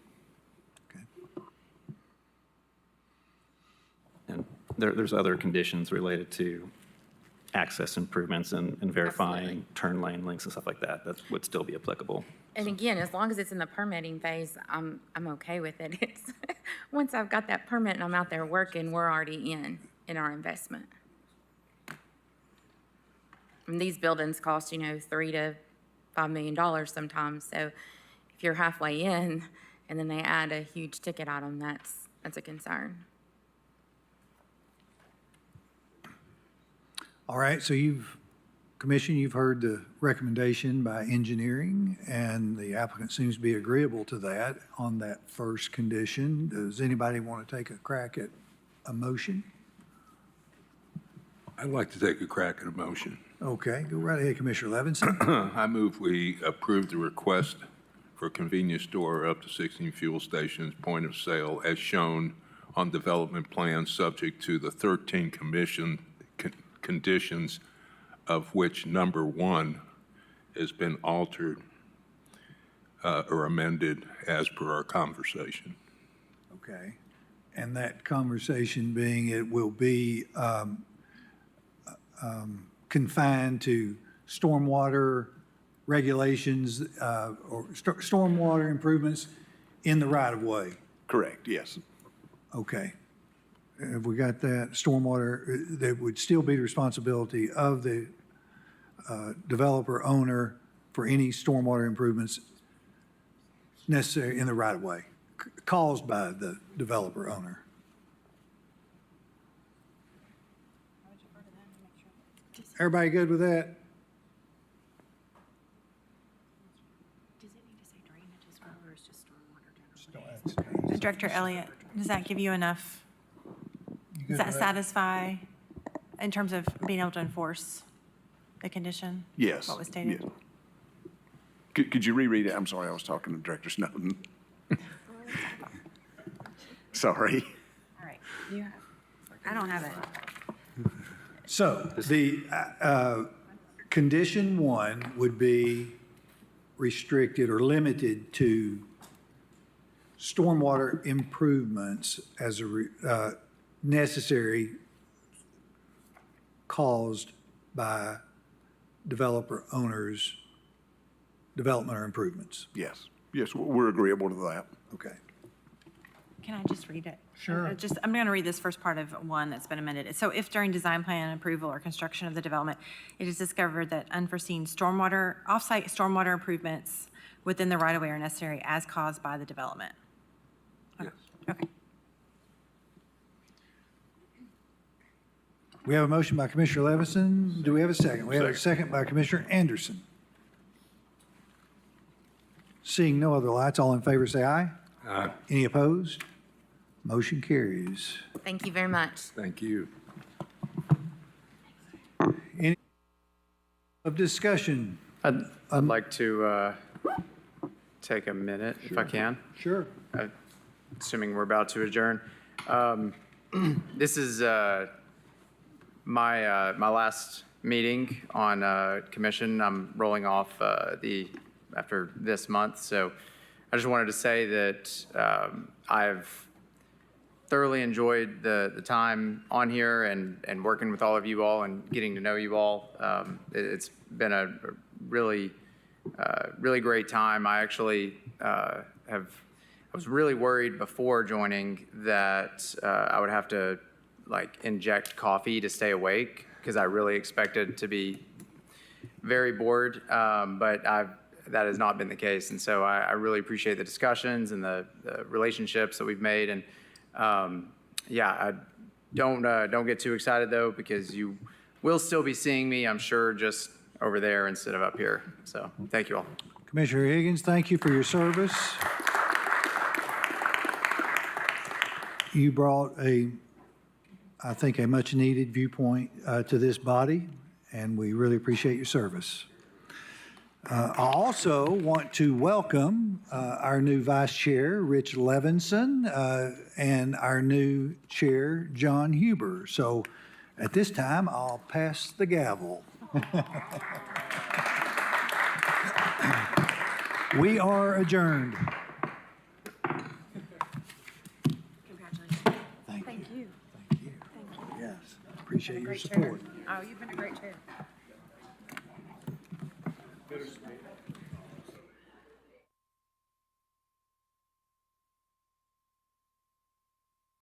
And there's other conditions related to access improvements and verifying turn lane links and stuff like that that would still be applicable. And again, as long as it's in the permitting phase, I'm okay with it. It's, once I've got that permit and I'm out there working, we're already in our investment. And these buildings cost, you know, $3 to $5 million sometimes. So if you're halfway in and then they add a huge ticket item, that's a concern. All right, so Commission, you've heard the recommendation by engineering, and the applicant seems to be agreeable to that on that first condition. Does anybody want to take a crack at a motion? I'd like to take a crack at a motion. Okay, go right ahead, Commissioner Levinson. I move we approve the request for a convenience store up to 16 fuel stations, point of sale, as shown on development plans, subject to the 13 conditions, of which number 1 has been altered or amended as per our conversation. Okay. And that conversation being it will be confined to stormwater regulations or stormwater improvements in the right-of-way. Correct, yes. Okay. Have we got that? Stormwater, that would still be the responsibility of the developer owner for any stormwater improvements necessary in the right-of-way caused by the developer owner. Everybody good with that? Does it need to say drainage as well, or is just stormwater generally? Director Elliott, does that give you enough? Does that satisfy in terms of being able to enforce the condition? Yes. What was stated? Yes. Could you reread it? I'm sorry, I was talking to Director Snowden. Sorry. All right. You have, I don't have it. So the condition 1 would be restricted or limited to stormwater improvements as a necessary caused by developer owners' development or improvements. Yes. Yes, we're agreeable to that. Okay. Can I just read it? Sure. I'm going to read this first part of 1 that's been amended. So if during design plan approval or construction of the development, it is discovered that unforeseen stormwater, off-site stormwater improvements within the right-of-way are necessary as caused by the development. Yes. Okay. We have a motion by Commissioner Levinson. Do we have a second? We have a second by Commissioner Anderson. Seeing no other lights, all in favor say aye. Aye. Any opposed? Motion carries. Thank you very much. Thank you. Any of discussion? I'd like to take a minute, if I can, Sure. assuming we're about to adjourn. This is my last meeting on commission. I'm rolling off after this month, so I just wanted to say that I've thoroughly enjoyed the time on here and working with all of you all and getting to know you all. It's been a really great time. I actually I was really worried before joining that I would have to inject coffee to stay awake because I really expected to be very bored, but that has not been the case. And so I really appreciate the discussions and the relationships that we've made. And I don't get too excited though, because you will still be seeing me, I'm sure, just over there instead of up here. So thank you all. Commissioner Higgins, thank you for your service. You brought I think, a much-needed viewpoint to this body, and we really appreciate your service. I also want to welcome our new Vice Chair, Rich Levinson, and our new Chair, John Huber. So at this time, I'll pass the gavel. We are adjourned. Congratulations. Thank you. Thank you. Yes, appreciate your support. Oh, you've been a great chair.